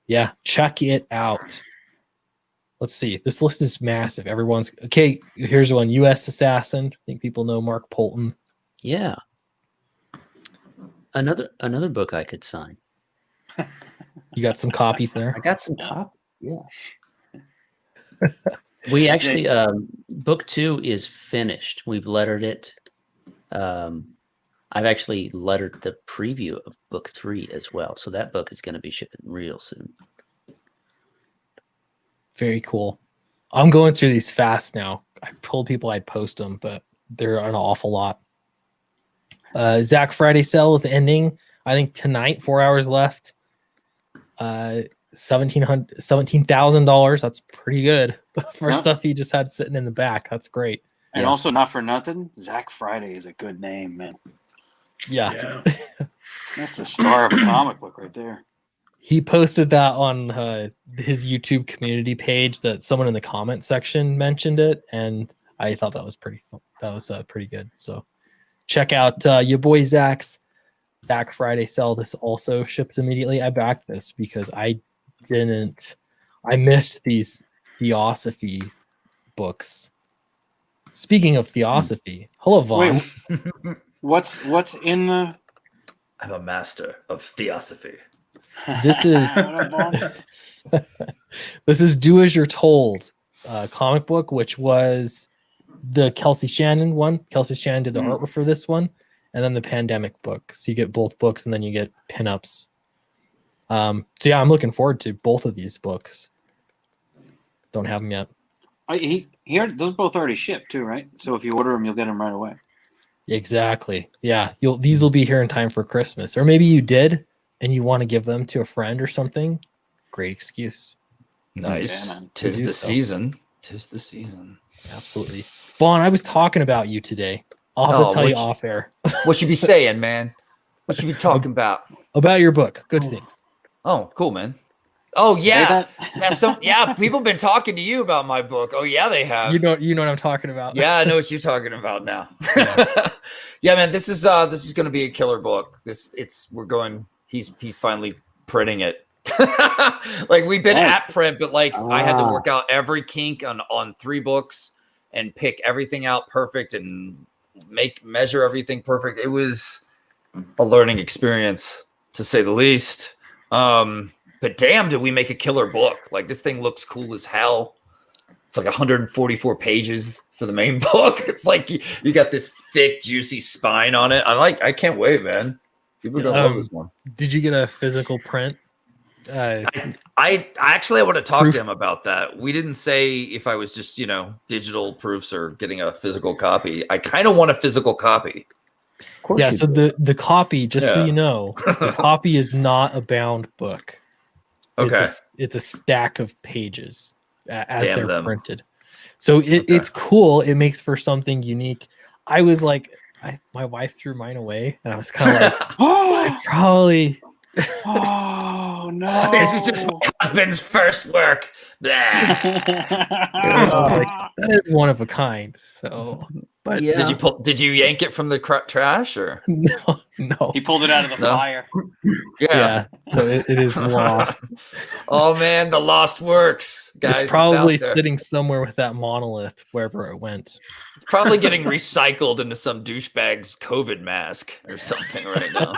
Speaker 1: yeah, check it out. Let's see. This list is massive. Everyone's okay. Here's one. U.S. Assassin. I think people know Mark Polton.
Speaker 3: Yeah. Another book I could sign.
Speaker 1: You got some copies there.
Speaker 3: I got some copies. Yeah. We actually book 2 is finished. We've lettered it. I've actually lettered the preview of book 3 as well. So that book is going to be shipping real soon.
Speaker 1: Very cool. I'm going through these fast now. I told people I'd post them, but they're an awful lot. Zach Friday sale is ending. I think tonight, 4 hours left. $17,000. That's pretty good for stuff he just had sitting in the back. That's great.
Speaker 4: And also, not for nothing, Zach Friday is a good name, man.
Speaker 1: Yeah.
Speaker 4: That's the star of a comic book right there.
Speaker 1: He posted that on his YouTube community page that someone in the comment section mentioned it, and I thought that was pretty good. So check out your boy Zach Friday sell. This also ships immediately. I backed this because I missed these Theosophy books. Speaking of Theosophy, hello Vaughn.
Speaker 4: Wait, what's in the?
Speaker 7: I'm a master of Theosophy.
Speaker 1: This is this is Do As You're Told comic book, which was the Kelsey Shannon one. Kelsey Shannon did the artwork for this one, and then the Pandemic book. So you get both books, and then you get pinups. So yeah, I'm looking forward to both of these books. Don't have them yet.
Speaker 4: Those both already shipped too, right? So if you order them, you'll get them right away.
Speaker 1: Exactly. Yeah, these will be here in time for Christmas, or maybe you did, and you want to give them to a friend or something. Great excuse.
Speaker 7: Nice.
Speaker 4: Yeah, man.
Speaker 7: Tis the
Speaker 1: so.
Speaker 7: season. Tis the season.
Speaker 1: Absolutely. Vaughn, I was talking about you today. I'll have to tell you off air.
Speaker 7: What you be saying, man? What you be talking about?
Speaker 1: About your book. Good things.
Speaker 7: Oh, cool, man. Oh yeah, people been talking to you about my book. Oh yeah, they have.
Speaker 1: You know what I'm talking about.
Speaker 7: Yeah, I know what you're talking about now. Yeah, man, this is going to be a killer book. He's finally printing it. Like we've been at print, but like I had to work out every kink on 3 books and pick everything out perfect and measure everything perfect. It was a learning experience to say the least. But damn, did we make a killer book. Like this thing looks cool as hell. It's like 144 pages for the main book. It's like you got this thick, juicy spine on it. I can't wait, man. People are gonna love this one.
Speaker 1: Did you get a physical print?
Speaker 7: I actually want to talk to him about that. We didn't say if I was just, digital proofs or getting a physical copy. I kind of want a physical copy.
Speaker 1: Yeah, so the copy, just so you know, the copy is not a bound book.
Speaker 7: Okay.
Speaker 1: It's a stack of pages as
Speaker 7: Damn
Speaker 1: they're
Speaker 7: them.
Speaker 1: printed. So it's cool. It makes for something unique. I was like, my wife threw mine away, and I was kind of like, I probably.
Speaker 4: Oh no!
Speaker 7: This is just my husband's first work.
Speaker 1: That is one of a kind. So, but
Speaker 3: Yeah.
Speaker 7: Did you yank it from the trash or
Speaker 1: no?
Speaker 4: He pulled it out of the fire.
Speaker 1: Yeah. So it is lost.
Speaker 7: Oh man, the lost works, guys.
Speaker 1: It's probably
Speaker 7: out there.
Speaker 1: sitting somewhere with that monolith wherever it went.
Speaker 7: It's probably getting recycled into some douchebag's COVID mask or something right now.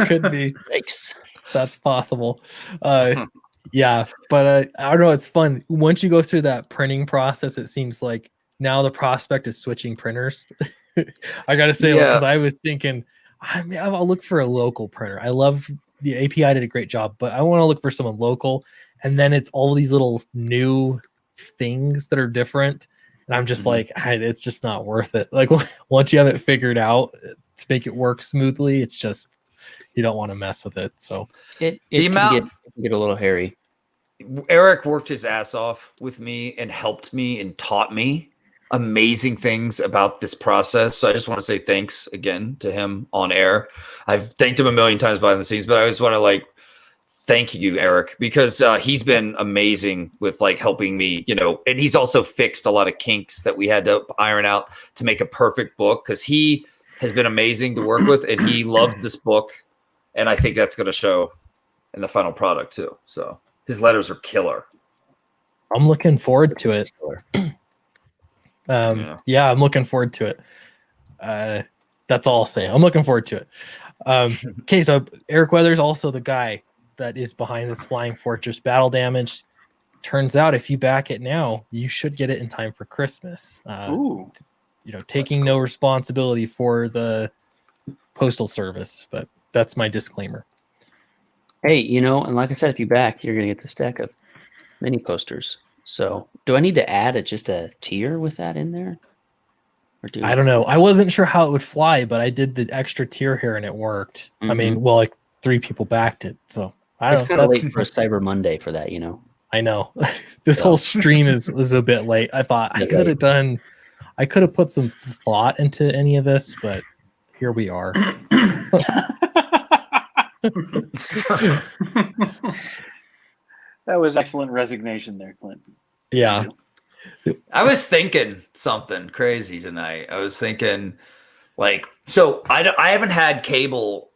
Speaker 1: Could be.
Speaker 3: Thanks.
Speaker 1: That's possible. Yeah, but I don't know. It's fun once you go through that printing process. It seems like now the prospect is switching printers. I gotta say, because I was thinking, I'll look for a local printer. I love the API did a great job, but I want to look for someone local. And then it's all these little new things that are different, and I'm just like, it's just not worth it. Like once you have it figured out to make it work smoothly, it's just you don't want to mess with it. So
Speaker 3: it can get a little hairy.
Speaker 7: Eric worked his ass off with me and helped me and taught me amazing things about this process. So I just want to say thanks again to him on air. I've thanked him a million times behind the scenes, but I just want to thank you, Eric, because he's been amazing with helping me, and he's also fixed a lot of kinks that we had to iron out to make a perfect book, because he has been amazing to work with and he loved this book. And I think that's going to show in the final product too. So his letters are killer.
Speaker 1: I'm looking forward to it. Yeah, I'm looking forward to it. That's all I'll say. I'm looking forward to it. Okay, so Eric Weathers, also the guy that is behind this Flying Fortress Battle Damage. Turns out if you back it now, you should get it in time for Christmas.
Speaker 4: Ooh.
Speaker 1: taking no responsibility for the postal service, but that's my disclaimer.
Speaker 3: Hey, and like I said, if you back, you're gonna get the stack of mini posters. So, do I need to add just a tier with that in there? Or
Speaker 1: I don't know. I wasn't sure how it would fly, but I did the extra tier here and it worked. I mean, well, like 3 people backed it, so
Speaker 3: it's kind of late for a Cyber Monday for that,
Speaker 1: I know. This whole stream is a bit late. I thought I could have put some thought into any of this, but here we are.
Speaker 4: That was excellent resignation there, Clint.
Speaker 1: Yeah.
Speaker 7: I was thinking something crazy tonight. I was thinking, so I haven't had cable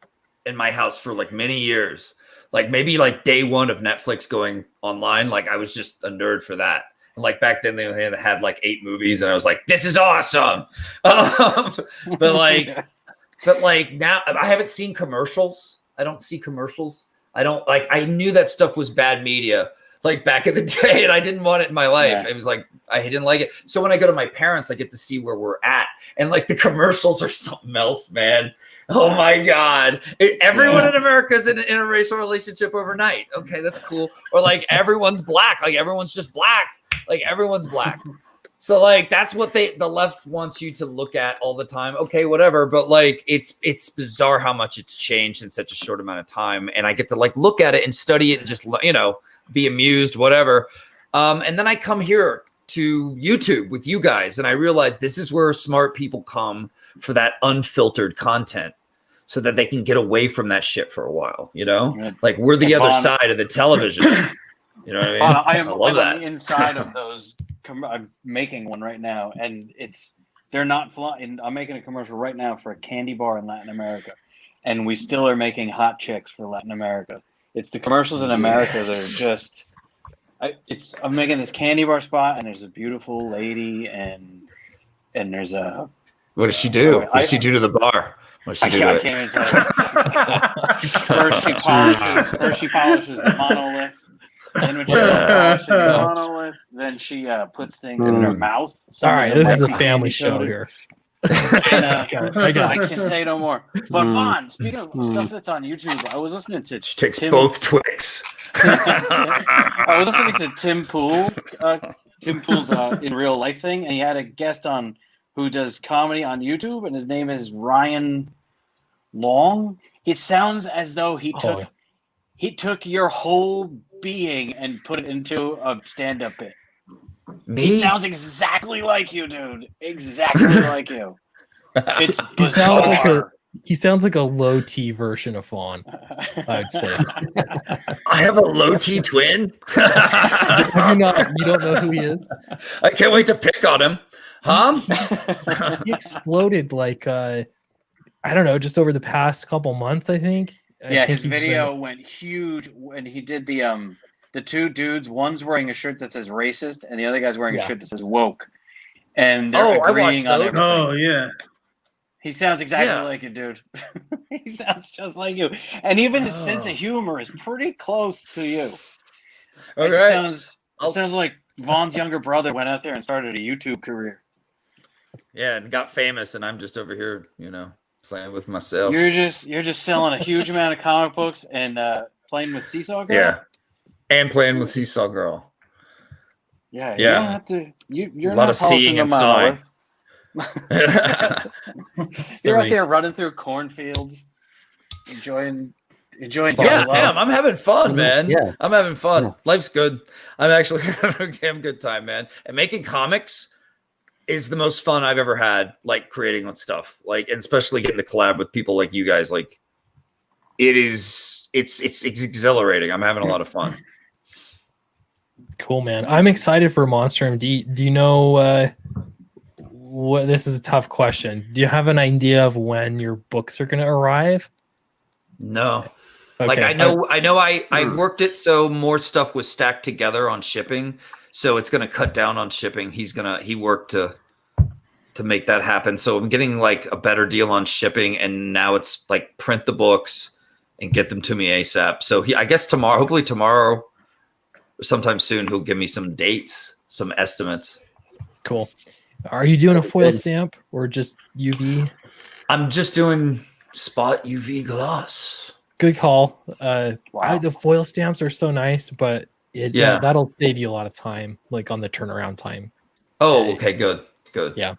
Speaker 7: in my house for many years. Maybe day one of Netflix going online. I was just a nerd for that. And back then they had 8 movies, and I was like, "This is awesome." But now I haven't seen commercials. I don't see commercials. I don't I knew that stuff was bad media back in the day, and I didn't want it in my life.
Speaker 4: Yeah.
Speaker 7: It was I didn't like it. So when I go to my parents, I get to see where we're at, and the commercials are something else, man. Oh my God. Everyone in America is in an interracial relationship overnight. Okay, that's cool. Or everyone's black. Everyone's just black. Everyone's black. So that's what the left wants you to look at all the time. Okay, whatever. But it's bizarre how much it's changed in such a short amount of time. And I get to look at it and study it and just, be amused, whatever. And then I come here to YouTube with you guys, and I realize this is where smart people come for that unfiltered content, so that they can get away from that shit for a while. We're the other side of the television. You know what I mean?
Speaker 4: I
Speaker 7: love that.
Speaker 4: On the inside of those. I'm making one right now, and they're not flying. I'm making a commercial right now for a candy bar in Latin America, and we still are making hot chicks for Latin America. It's the commercials in America that are just. I'm making this candy bar spot, and there's a beautiful lady, and there's a.
Speaker 7: What does she do? What does she do to the bar? What does she do? I can't even tell you.
Speaker 4: First she polishes the monolith. Then when she polishes the monolith, then she puts things in her mouth.
Speaker 1: All right, this is a family show here.
Speaker 4: And, I can't say no more. But Vaughn, speaking of stuff that's on YouTube, I was listening to.
Speaker 7: She takes both Twix.
Speaker 4: I was listening to Tim Pool. Tim Pool's in real life thing, and he had a guest on who does comedy on YouTube, and his name is Ryan Long. It sounds as though he took your whole being and put it into a stand-up bit.
Speaker 7: Me?
Speaker 4: He sounds exactly like you, dude. Exactly like you. It's bizarre.
Speaker 1: He sounds like a low T version of Fawn, I would say.
Speaker 7: I have a low T twin.
Speaker 1: You don't know who he is?
Speaker 7: I can't wait to pick on him. Huh?
Speaker 1: He exploded I don't know, just over the past couple months, I think.
Speaker 4: Yeah, his video went huge when he did the 2 dudes. One's wearing a shirt that says racist, and the other guy's wearing a shirt that says woke. And they're agreeing on everything.
Speaker 5: Oh, yeah.
Speaker 4: He sounds exactly like you, dude. He sounds just like you. And even his sense of humor is pretty close to you.
Speaker 7: All
Speaker 4: it
Speaker 7: right.
Speaker 4: sounds like Vaughn's younger brother went out there and started a YouTube career.
Speaker 7: Yeah, and got famous, and I'm just over here, playing with myself.
Speaker 4: You're just selling a huge amount of comic books and playing with Seesaw Girl?
Speaker 7: Yeah. And playing with Seesaw Girl.
Speaker 4: Yeah. You don't have to. You're
Speaker 7: a lot of seeing and sawing.
Speaker 4: You're out there running through cornfields, enjoying.
Speaker 7: Yeah, I'm having fun, man.
Speaker 3: Yeah.
Speaker 7: I'm having fun. Yeah. Life's good. I'm actually having a damn good time, man. And making comics is the most fun I've ever had, creating stuff, and especially getting to collab with people like you guys. It's exhilarating. I'm having a lot of fun.
Speaker 1: Cool, man. I'm excited for Monster MD. Do you know what? This is a tough question. Do you have an idea of when your books are going to arrive?
Speaker 7: No.
Speaker 1: Okay.
Speaker 7: I worked it so more stuff was stacked together on shipping. So it's going to cut down on shipping. He worked to make that happen. So I'm getting a better deal on shipping, and now it's print the books and get them to me ASAP. So I guess hopefully tomorrow or sometime soon, he'll give me some dates, some estimates.
Speaker 1: Cool. Are you doing a
Speaker 3: Very
Speaker 1: foil
Speaker 3: good.
Speaker 1: stamp or just UV?
Speaker 7: I'm just doing spot UV gloss.
Speaker 1: Good call.
Speaker 4: Wow.
Speaker 1: The foil stamps are so nice, but
Speaker 7: Yeah.
Speaker 1: that'll save you a lot of time, like on the turnaround time.
Speaker 7: Oh, okay, good.
Speaker 1: Yeah.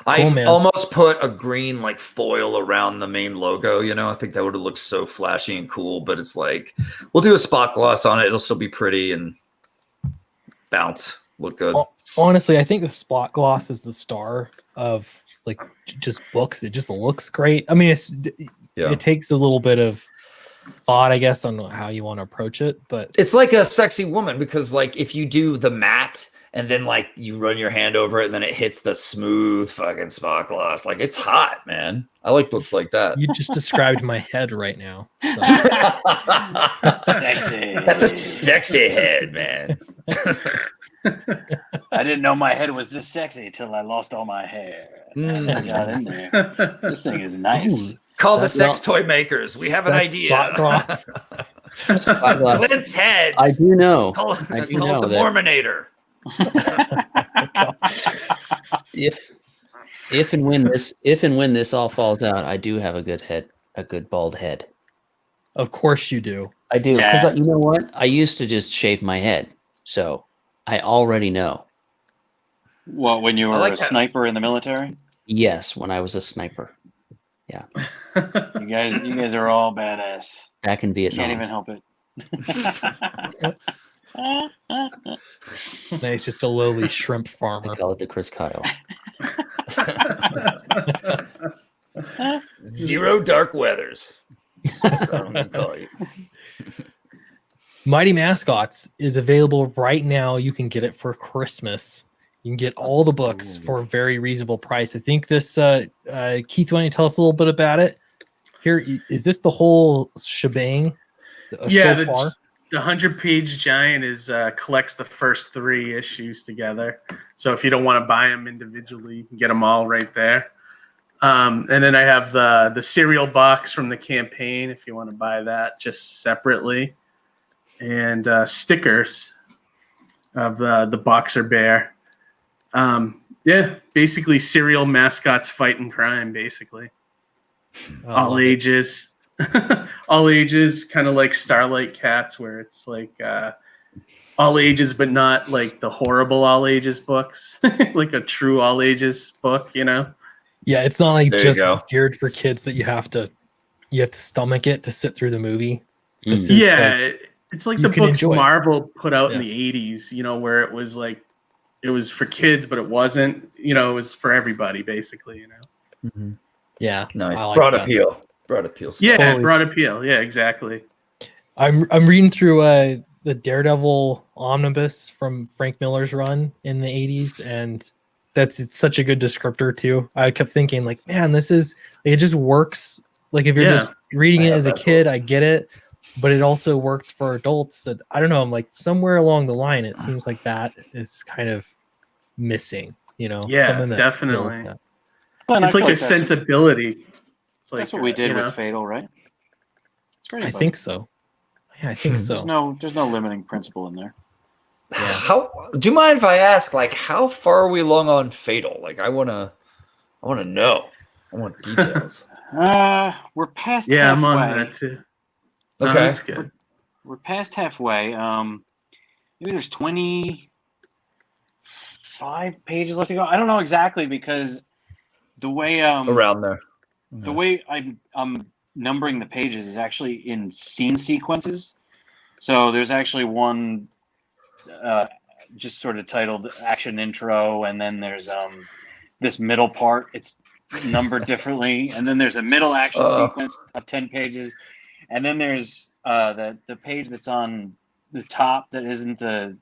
Speaker 7: I
Speaker 1: Cool, man.
Speaker 7: almost put a green like foil around the main logo. I think that would have looked so flashy and cool, but it's like we'll do a spot gloss on it. It'll still be pretty and bounce, look good.
Speaker 1: Honestly, I think the spot gloss is the star of like just books. It just looks great. I mean, it takes a little bit of thought, I guess, on how you want to approach it, but
Speaker 7: It's like a sexy woman because like if you do the matte and then like you run your hand over it and then it hits the smooth fucking spot gloss, like it's hot, man. I like books like that.
Speaker 1: you just described my head right now. So.
Speaker 4: Sexy.
Speaker 7: That's a sexy head, man.
Speaker 4: I didn't know my head was this sexy till I lost all my hair. I got in there. This thing is nice.
Speaker 1: Ooh,
Speaker 7: Call the
Speaker 1: That's
Speaker 7: sex
Speaker 1: not-
Speaker 7: toy makers. We have an
Speaker 1: that's
Speaker 7: idea.
Speaker 1: spot gloss.
Speaker 3: Spot gloss.
Speaker 7: Clint's head.
Speaker 3: I do know.
Speaker 7: Call,
Speaker 3: I do
Speaker 7: call
Speaker 3: know
Speaker 7: it the
Speaker 3: that
Speaker 7: Mormonator.
Speaker 3: if and when this all falls out, I do have a good bald head.
Speaker 1: Of course you do.
Speaker 3: I do,
Speaker 4: Yeah.
Speaker 3: because you know what? I used to just shave my head, so I already know.
Speaker 4: What, when you
Speaker 7: I
Speaker 4: were
Speaker 7: like
Speaker 4: a
Speaker 7: that.
Speaker 4: sniper in the military?
Speaker 3: Yes, when I was a sniper
Speaker 4: You guys are all badass.
Speaker 3: back in Vietnam.
Speaker 4: Can't even help it.
Speaker 1: Nice, just a lowly shrimp
Speaker 3: I
Speaker 1: farmer.
Speaker 3: call it the Chris Kyle.
Speaker 7: Zero dark weathers. That's what I'm gonna call you.
Speaker 1: Mighty Mascots is available right now. You can get it for Christmas. You can get all the books for a very reasonable price. I think this, Keith, why don't you tell us a little bit about it? Here, is this the whole shebang
Speaker 5: Yeah,
Speaker 1: so far?
Speaker 5: the 100-page giant collects the first 3 issues together. So if you don't want to buy them individually, you can get them all right there. And then I have the cereal box from the campaign if you want to buy that just separately, and stickers of the Boxer Bear. Yeah, basically cereal mascots fighting crime, basically.
Speaker 1: I
Speaker 5: All
Speaker 1: love it.
Speaker 5: ages. All ages, kind of like Starlight Cats, where it's like all ages, but not like the horrible all ages books, like a true all ages book,
Speaker 1: Yeah, it's not like
Speaker 7: There you
Speaker 1: just
Speaker 7: go.
Speaker 1: geared for kids that you have to stomach it to sit through the movie. This
Speaker 3: Mm.
Speaker 1: is
Speaker 5: Yeah,
Speaker 1: like,
Speaker 5: it's like
Speaker 1: you
Speaker 5: the
Speaker 1: can
Speaker 5: books
Speaker 1: enjoy it.
Speaker 5: Marvel put out in
Speaker 1: Yeah.
Speaker 5: the 80s, where it was like, it was for kids, but it wasn't, it was for everybody, basically,
Speaker 1: yeah,
Speaker 7: Nice.
Speaker 1: I like
Speaker 7: Broad
Speaker 1: that.
Speaker 7: appeal. Broad appeal.
Speaker 5: Yeah,
Speaker 1: Totally.
Speaker 5: broad appeal. Yeah, exactly.
Speaker 1: I'm reading through the Daredevil omnibus from Frank Miller's run in the 80s, and it's such a good descriptor too. I kept thinking like, man, it just works. Like if you're
Speaker 5: Yeah.
Speaker 1: just reading
Speaker 7: I
Speaker 1: it
Speaker 7: have
Speaker 1: as a
Speaker 7: that
Speaker 1: kid, I get it, but it also worked for adults. So I don't know. I'm like somewhere along the line, it seems like that is kind of missing.
Speaker 5: Yeah,
Speaker 1: something that
Speaker 5: definitely.
Speaker 1: feels that.
Speaker 4: Well,
Speaker 5: It's
Speaker 4: I
Speaker 5: like
Speaker 4: feel
Speaker 5: a
Speaker 4: that's-
Speaker 5: sensibility. It's like
Speaker 4: That's what we did
Speaker 5: you know.
Speaker 4: with Fatal, right? It's pretty
Speaker 1: I
Speaker 4: fun.
Speaker 1: think so. Yeah, I think so.
Speaker 4: There's no limiting principle in there.
Speaker 7: How do you mind if I ask, like, how far are we along on Fatal? Like, I wanna know. I want details.
Speaker 4: We're past
Speaker 5: Yeah,
Speaker 4: halfway.
Speaker 5: I'm on that too. No,
Speaker 7: Okay.
Speaker 5: that's good.
Speaker 4: We're past halfway. Maybe there's 25 pages left to go. I don't know exactly because the way
Speaker 7: Around there.
Speaker 4: the way I'm numbering the pages is actually in scene sequences. So there's actually one just sort of titled action intro, and then there's this middle part. It's numbered differently, and then there's a middle action sequence of 10 pages, and then there's the page that's on the top that isn't the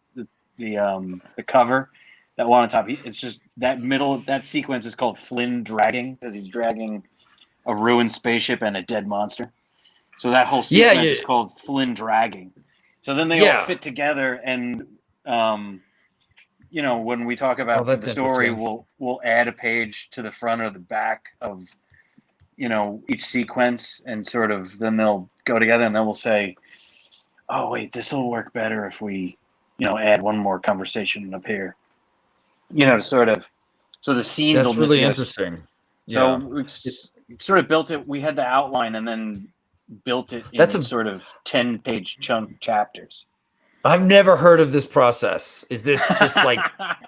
Speaker 4: cover. That one on top, it's just that middle. That sequence is called Flynn dragging because he's dragging a ruined spaceship and a dead monster. So that whole sequence is called Flynn dragging. So then they all fit together, and when we talk about the story, we'll add a page to the front or the back of each sequence, and sort of then they'll go together, and then we'll say, oh wait, this will work better if we add one more conversation up here, to sort of So the scenes
Speaker 7: That's
Speaker 4: will
Speaker 7: really
Speaker 4: miss.
Speaker 7: interesting.
Speaker 4: So
Speaker 7: Yeah.
Speaker 4: we sort of built it. We had the outline and then built it in
Speaker 7: That's a-
Speaker 4: sort of 10-page chunk chapters.
Speaker 7: I've never heard of this process. Is this just like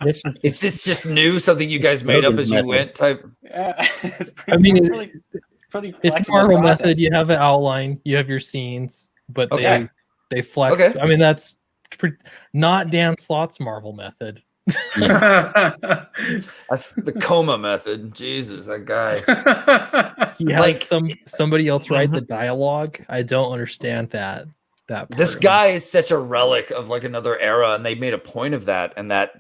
Speaker 1: This
Speaker 7: is this just new? Something you guys made up
Speaker 3: Logan's
Speaker 7: as you
Speaker 3: method.
Speaker 7: went? Type.
Speaker 4: Yeah, it's
Speaker 1: I mean,
Speaker 4: pretty
Speaker 1: it's
Speaker 4: flexible
Speaker 1: Marvel
Speaker 4: process.
Speaker 1: method. You have an outline, you have your scenes, but
Speaker 7: Okay.
Speaker 1: they flex.
Speaker 7: Okay.
Speaker 1: I mean, that's not Dan Slott's Marvel method.
Speaker 7: The coma method. Jesus, that guy.
Speaker 1: He has
Speaker 7: Like-
Speaker 1: somebody else write the dialogue. I don't understand that part
Speaker 7: This
Speaker 1: of it.
Speaker 7: guy is such a relic of like another era, and they made a point of that. And that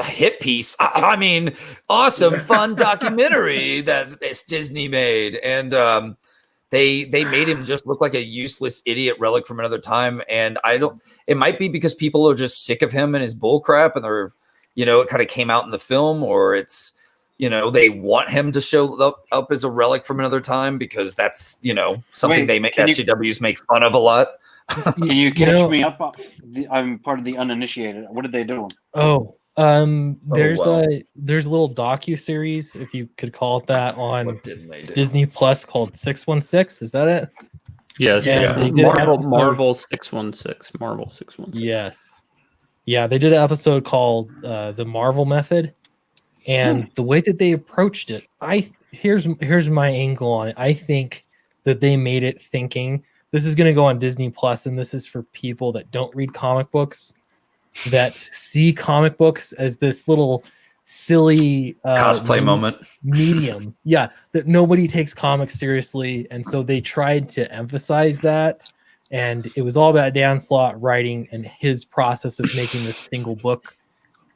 Speaker 7: hit piece, I mean, awesome, fun documentary that this Disney made, and they made him just look like a useless idiot relic from another time. And I don't. It might be because people are just sick of him and his bull crap, and they're, it kind of came out in the film, or it's, they want him to show up as a relic from another time because that's, something
Speaker 4: Wait,
Speaker 7: they make
Speaker 4: can you-
Speaker 7: SJWs make fun of a lot.
Speaker 4: Can you catch me up? I'm part of the uninitiated. What did they do?
Speaker 1: There's
Speaker 7: wow.
Speaker 1: there's a little docu-series, if you could call it that, on
Speaker 7: What didn't they do?
Speaker 1: Disney Plus called 616. Is that it?
Speaker 6: Yes.
Speaker 1: Yeah, they did an episode-
Speaker 6: Marvel 616. Marvel 616.
Speaker 1: Yes. Yeah, they did an episode called The Marvel Method. And the way that they approached it, here's my angle on it. I think that they made it thinking this is going to go on Disney Plus, and this is for people that don't read comic books, that see comic books as this little silly
Speaker 7: Cosplay moment.
Speaker 1: medium. Yeah, that nobody takes comics seriously, and so they tried to emphasize that. And it was all about Dan Slott writing and his process of making this single book.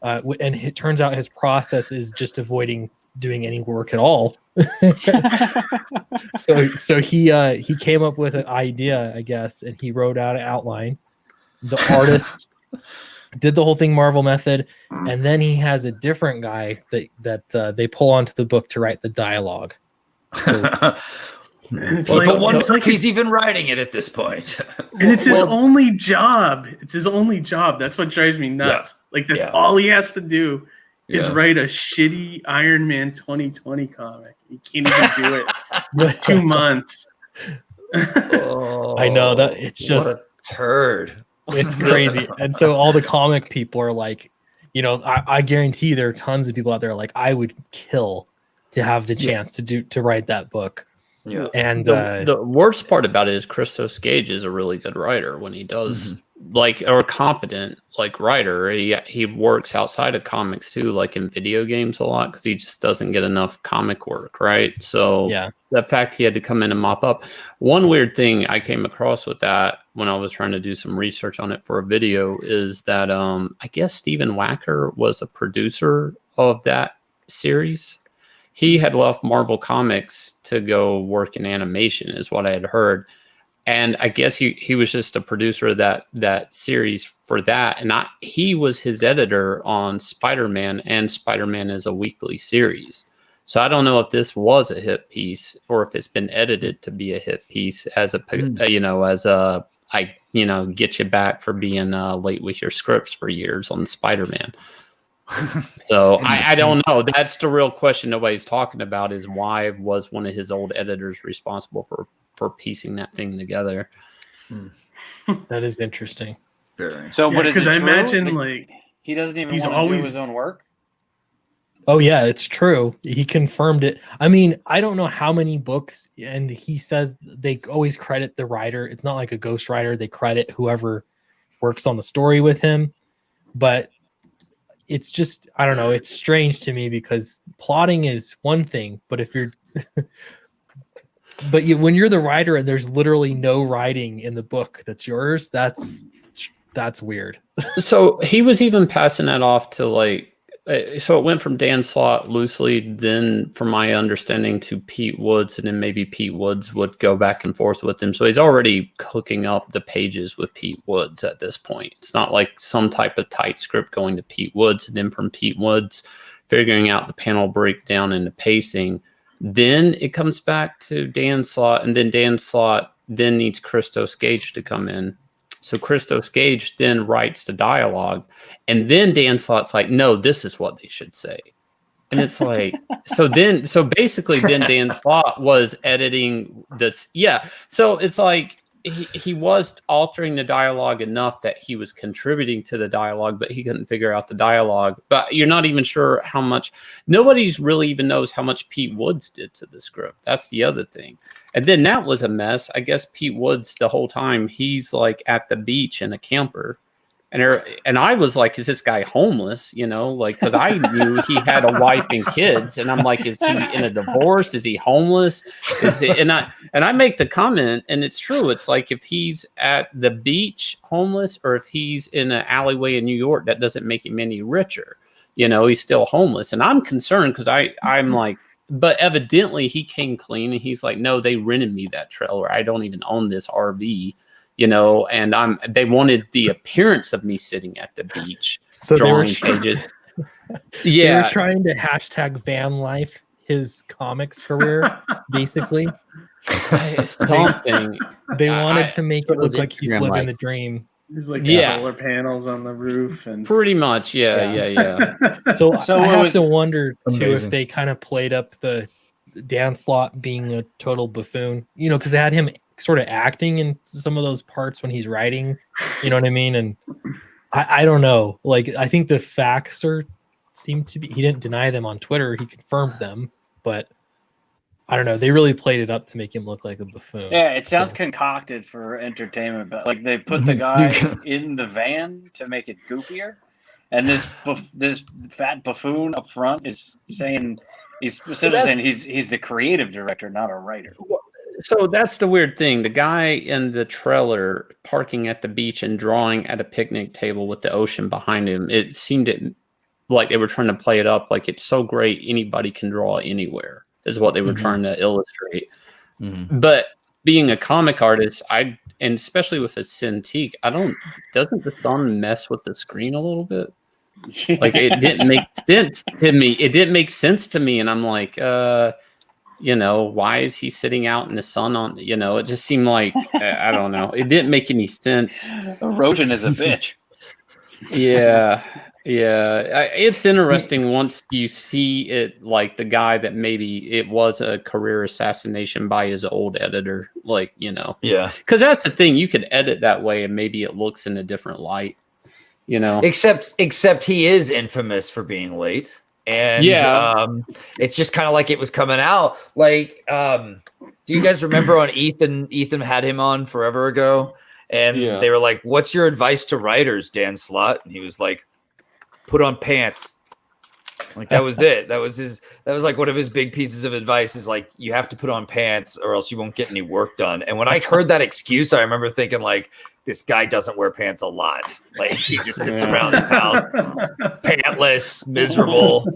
Speaker 1: And it turns out his process is just avoiding doing any work at all. so he came up with an idea, I guess, and he wrote out an outline. The artist did the whole thing Marvel method, and then he has a different guy that they pull onto the book to write the dialogue. So,
Speaker 5: It's
Speaker 7: Well,
Speaker 5: like,
Speaker 7: but wonder
Speaker 5: it's like
Speaker 7: if he's even writing it at this point.
Speaker 5: and it's his only job. It's his only job. That's what drives me nuts. Like that's
Speaker 7: Yeah.
Speaker 5: all he has to do is
Speaker 7: Yeah.
Speaker 5: write a shitty Iron Man 2020 comic. He can't even do it. It's 2 months.
Speaker 1: I know that it's
Speaker 7: What
Speaker 1: just
Speaker 7: a turd.
Speaker 1: it's crazy. And so all the comic people are like, I guarantee there are tons of people out there like, I would kill to have the chance to write that book.
Speaker 7: Yeah.
Speaker 1: And
Speaker 6: The worst part about it is Christos Gage is a really good writer when he does or competent writer. He works outside of comics too, like in video games a lot, because he just doesn't get enough comic work, right? So
Speaker 1: yeah,
Speaker 6: the fact he had to come in and mop up. One weird thing I came across with that when I was trying to do some research on it for a video is that I guess Stephen Wacker was a producer of that series. He had left Marvel Comics to go work in animation, is what I had heard. And I guess he was just a producer of that series for that. And he was his editor on Spider-Man, and Spider-Man is a weekly series. So I don't know if this was a hit piece or if it's been edited to be a hit piece as get you back for being late with your scripts for years on Spider-Man. So I don't know. That's the real question nobody's talking about, is why was one of his old editors responsible for piecing that thing together?
Speaker 1: that is interesting.
Speaker 4: So,
Speaker 5: Yeah,
Speaker 4: what is it?
Speaker 5: 'cause I
Speaker 4: true?
Speaker 5: imagine, like,
Speaker 4: he doesn't even
Speaker 5: he's
Speaker 4: want to do
Speaker 5: always-
Speaker 4: his own work.
Speaker 1: Oh yeah, it's true. He confirmed it. I mean, I don't know how many books, and he says they always credit the writer. It's not like a ghostwriter. They credit whoever works on the story with him. But it's just, I don't know, it's strange to me because plotting is one thing, but if you're when you're the writer and there's literally no writing in the book that's yours, that's weird.
Speaker 6: So he was even passing that off to so it went from Dan Slott loosely, then from my understanding to Pete Woods, and then maybe Pete Woods would go back and forth with him. So he's already cooking up the pages with Pete Woods at this point. It's not like some type of tight script going to Pete Woods, and then from Pete Woods figuring out the panel breakdown and the pacing. Then it comes back to Dan Slott, and then Dan Slott then needs Christos Gage to come in. So Christos Gage then writes the dialogue, and then Dan Slott's like, no, this is what they should say. And it's like, so basically then Dan Slott was editing this. Yeah. So it's like he was altering the dialogue enough that he was contributing to the dialogue, but he couldn't figure out the dialogue. But you're not even sure how much, nobody's really even knows how much Pete Woods did to the script. That's the other thing. And then that was a mess. I guess Pete Woods, the whole time, he's like at the beach in a camper. And I was like, is this guy homeless? You know, like, because I knew he had a wife and kids, and I'm like, is he in a divorce? Is he homeless? And I make the comment, and it's true. It's like if he's at the beach homeless, or if he's in an alleyway in New York, that doesn't make him any richer. You know, he's still homeless, and I'm concerned because I'm like, but evidently he came clean, and he's like, no, they rented me that trailer. I don't even own this RV. You know, and they wanted the appearance of me sitting at the beach,
Speaker 1: So
Speaker 6: drawing pages.
Speaker 1: They were
Speaker 6: Yeah,
Speaker 1: trying to hashtag van life his comics career, basically.
Speaker 6: something.
Speaker 1: They wanted to make it look like he's
Speaker 3: Instagram
Speaker 1: living
Speaker 3: life.
Speaker 1: the dream.
Speaker 5: There's like
Speaker 6: Yeah.
Speaker 5: solar panels on the roof and
Speaker 6: Pretty much, yeah.
Speaker 1: So,
Speaker 4: So
Speaker 1: I
Speaker 4: it
Speaker 1: have
Speaker 4: was-
Speaker 1: to wonder too
Speaker 7: Amazing.
Speaker 1: if they kind of played up the Dan Slott being a total buffoon, you know, because they had him sort of acting in some of those parts when he's writing, you know what I mean? And I don't know, like I think the facts seem to be, he didn't deny them on Twitter, he confirmed them, but I don't know, they really played it up to make him look like a buffoon.
Speaker 4: Yeah, it sounds
Speaker 1: So-
Speaker 4: concocted for entertainment, but like they put the guy in the van to make it goofier, and this fat buffoon up front is saying he's essentially saying he's the creative director, not a writer.
Speaker 6: So that's the weird thing. The guy in the trailer parking at the beach and drawing at a picnic table with the ocean behind him, it seemed like they were trying to play it up like it's so great anybody can draw anywhere, is what they were trying to illustrate. But being a comic artist, and especially with a Cintiq, doesn't the sun mess with the screen a little bit? Like it didn't make sense to me. It didn't make sense to me, and I'm like, you know, why is he sitting out in the sun on? You know, it just seemed like I don't know. It didn't make any sense.
Speaker 4: Erosion is a bitch.
Speaker 6: Yeah. It's interesting once you see it, like the guy that maybe it was a career assassination by his old editor, like, you know.
Speaker 7: Yeah.
Speaker 6: Because that's the thing, you could edit that way and maybe it looks in a different light, you know.
Speaker 7: Except he is infamous for being late. And it's just kind of like it was coming out. Like, do you guys remember on Ethan? Ethan had him on forever ago, and they were like, "What's your advice to writers, Dan Slott?" And he was like, "Put on pants." Like that was it. That was like one of his big pieces of advice is like, you have to put on pants or else you won't get any work done. And when I heard that excuse, I remember thinking like, this guy doesn't wear pants a lot. Like he just sits around his house, pantless, miserable.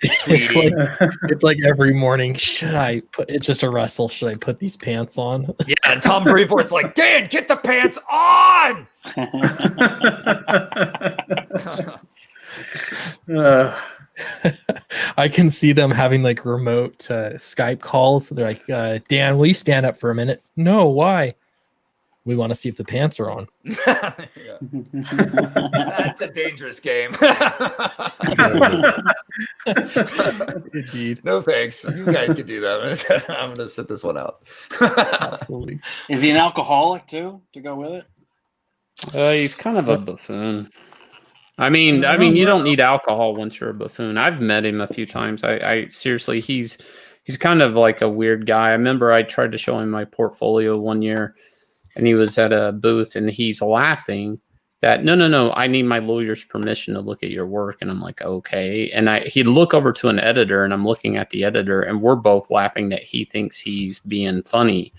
Speaker 1: It's like every morning, should I put, it's just a Russell, should I put these pants on?
Speaker 7: Yeah, and Tom Brevoort's like, Dan, get the pants on.
Speaker 1: I can see them having like remote Skype calls. They're like, Dan, will you stand up for a minute? No, why? We want to see if the pants are on.
Speaker 7: That's a dangerous game.
Speaker 1: Indeed.
Speaker 7: No thanks. You guys can do that. I'm gonna sit this one out.
Speaker 1: Absolutely.
Speaker 4: Is he an alcoholic too? To go with it?
Speaker 6: He's kind of a buffoon. I mean, you don't need alcohol once you're a buffoon. I've met him a few times. I seriously, he's kind of like a weird guy. I remember I tried to show him my portfolio one year, and he was at a booth, and he's laughing that no, I need my lawyer's permission to look at your work, and I'm like, okay. And he'd look over to an editor, and I'm looking at the editor, and we're both laughing that he thinks he's being funny.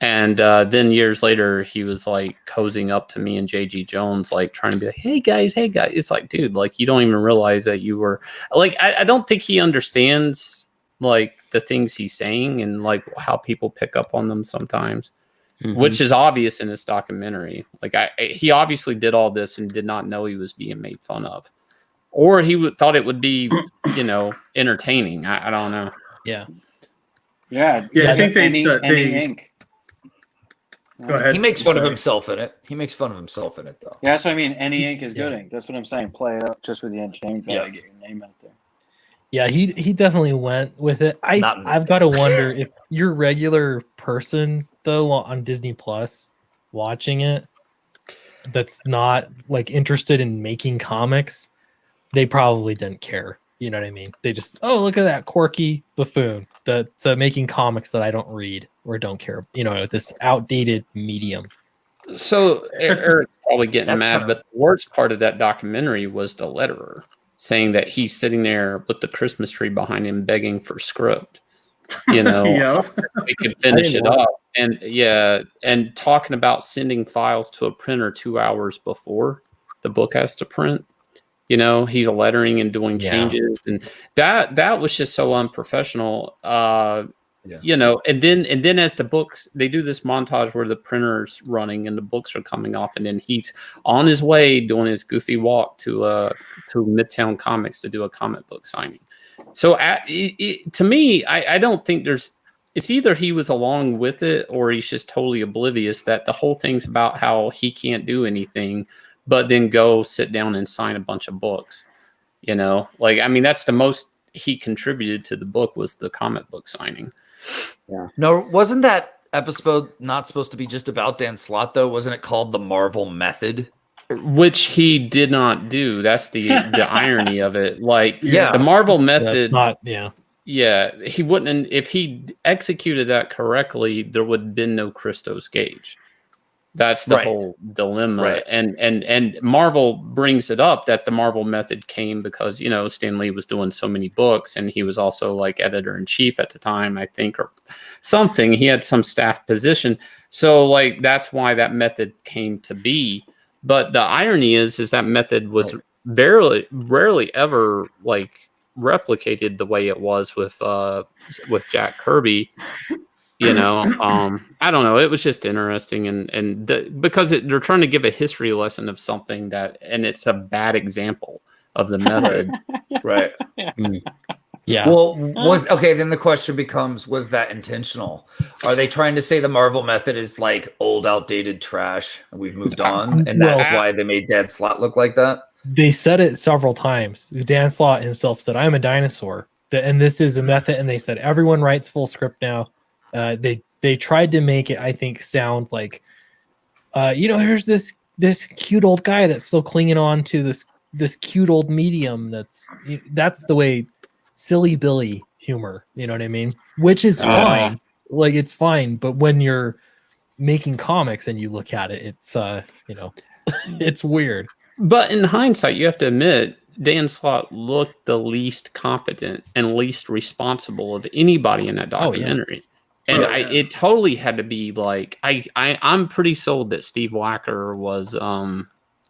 Speaker 6: And then years later, he was like cozying up to me and JG Jones, like trying to be like, hey guys. It's like, dude, like you don't even realize that you were like, I don't think he understands like the things he's saying and like how people pick up on them sometimes, which is obvious in this documentary. Like he obviously did all this and did not know he was being made fun of, or he thought it would be, you know, entertaining. I don't know.
Speaker 4: Yeah.
Speaker 5: I think they
Speaker 4: Ink.
Speaker 5: Go ahead.
Speaker 7: He makes fun of himself in it. He makes fun of himself in it, though.
Speaker 4: Yeah, that's what I mean. Any ink is good ink. That's what I'm saying. Play it up just with the entertainment value. Get your name out there.
Speaker 1: Yeah, he definitely went with it.
Speaker 7: Not in the
Speaker 1: I've got to wonder if your regular person though on Disney Plus watching it that's not like interested in making comics, they probably didn't care. You know what I mean? They just, oh, look at that quirky buffoon that's making comics that I don't read or don't care. You know, this outdated medium.
Speaker 6: So Eric's probably getting
Speaker 7: That's
Speaker 6: mad,
Speaker 7: kinda-
Speaker 6: but the worst part of that documentary was the letterer saying that he's sitting there with the Christmas tree behind him begging for script. You know,
Speaker 5: Yeah.
Speaker 6: we could finish
Speaker 1: didn't
Speaker 6: it
Speaker 1: know
Speaker 6: up. And yeah, and talking about sending files to a printer 2 hours before the book has to print. You know, he's lettering and doing
Speaker 1: Yeah.
Speaker 6: changes, and that was just so unprofessional.
Speaker 7: Yeah.
Speaker 6: You know, and then as the books, they do this montage where the printer's running and the books are coming off, and then he's on his way doing his goofy walk to Midtown Comics to do a comic book signing. So to me, I don't think there's. It's either he was along with it or he's just totally oblivious that the whole thing's about how he can't do anything, but then go sit down and sign a bunch of books. You know, like, I mean, that's the most he contributed to the book was the comic book signing.
Speaker 7: No, wasn't that episode not supposed to be just about Dan Slott though? Wasn't it called The Marvel Method?
Speaker 6: Which he did not do. That's the irony of it. Like,
Speaker 7: Yeah.
Speaker 6: the Marvel
Speaker 1: That's
Speaker 6: method.
Speaker 1: not, yeah.
Speaker 6: Yeah, he wouldn't. If he executed that correctly, there would have been no Christos Gage. That's the
Speaker 7: Right.
Speaker 6: whole dilemma.
Speaker 7: Right.
Speaker 6: And Marvel brings it up that the Marvel method came because, you know, Stan Lee was doing so many books and he was also like editor in chief at the time, I think, or something. He had some staff position. So like that's why that method came to be. But the irony is that method was rarely ever like replicated the way it was with Jack Kirby. You know, I don't know. It was just interesting, because they're trying to give a history lesson of something that, and it's a bad example of the method.
Speaker 7: Right.
Speaker 1: Yeah.
Speaker 7: Well, then the question becomes, was that intentional? Are they trying to say the Marvel method is like old, outdated trash and we've moved on? And that's why they made Dan Slott look like that?
Speaker 1: They said it several times. Dan Slott himself said, I'm a dinosaur. And this is a method. And they said, everyone writes full script now. They tried to make it, I think, sound like, you know, here's this cute old guy that's still clinging on to this cute old medium. That's the way silly Billy humor, you know what I mean? Which is fine. Like, it's fine. But when you're making comics and you look at it, it's, you know, it's weird.
Speaker 6: But in hindsight, you have to admit, Dan Slott looked the least competent and least responsible of anybody in that documentary. And it totally had to be like, I'm pretty sold that Steve Wacker was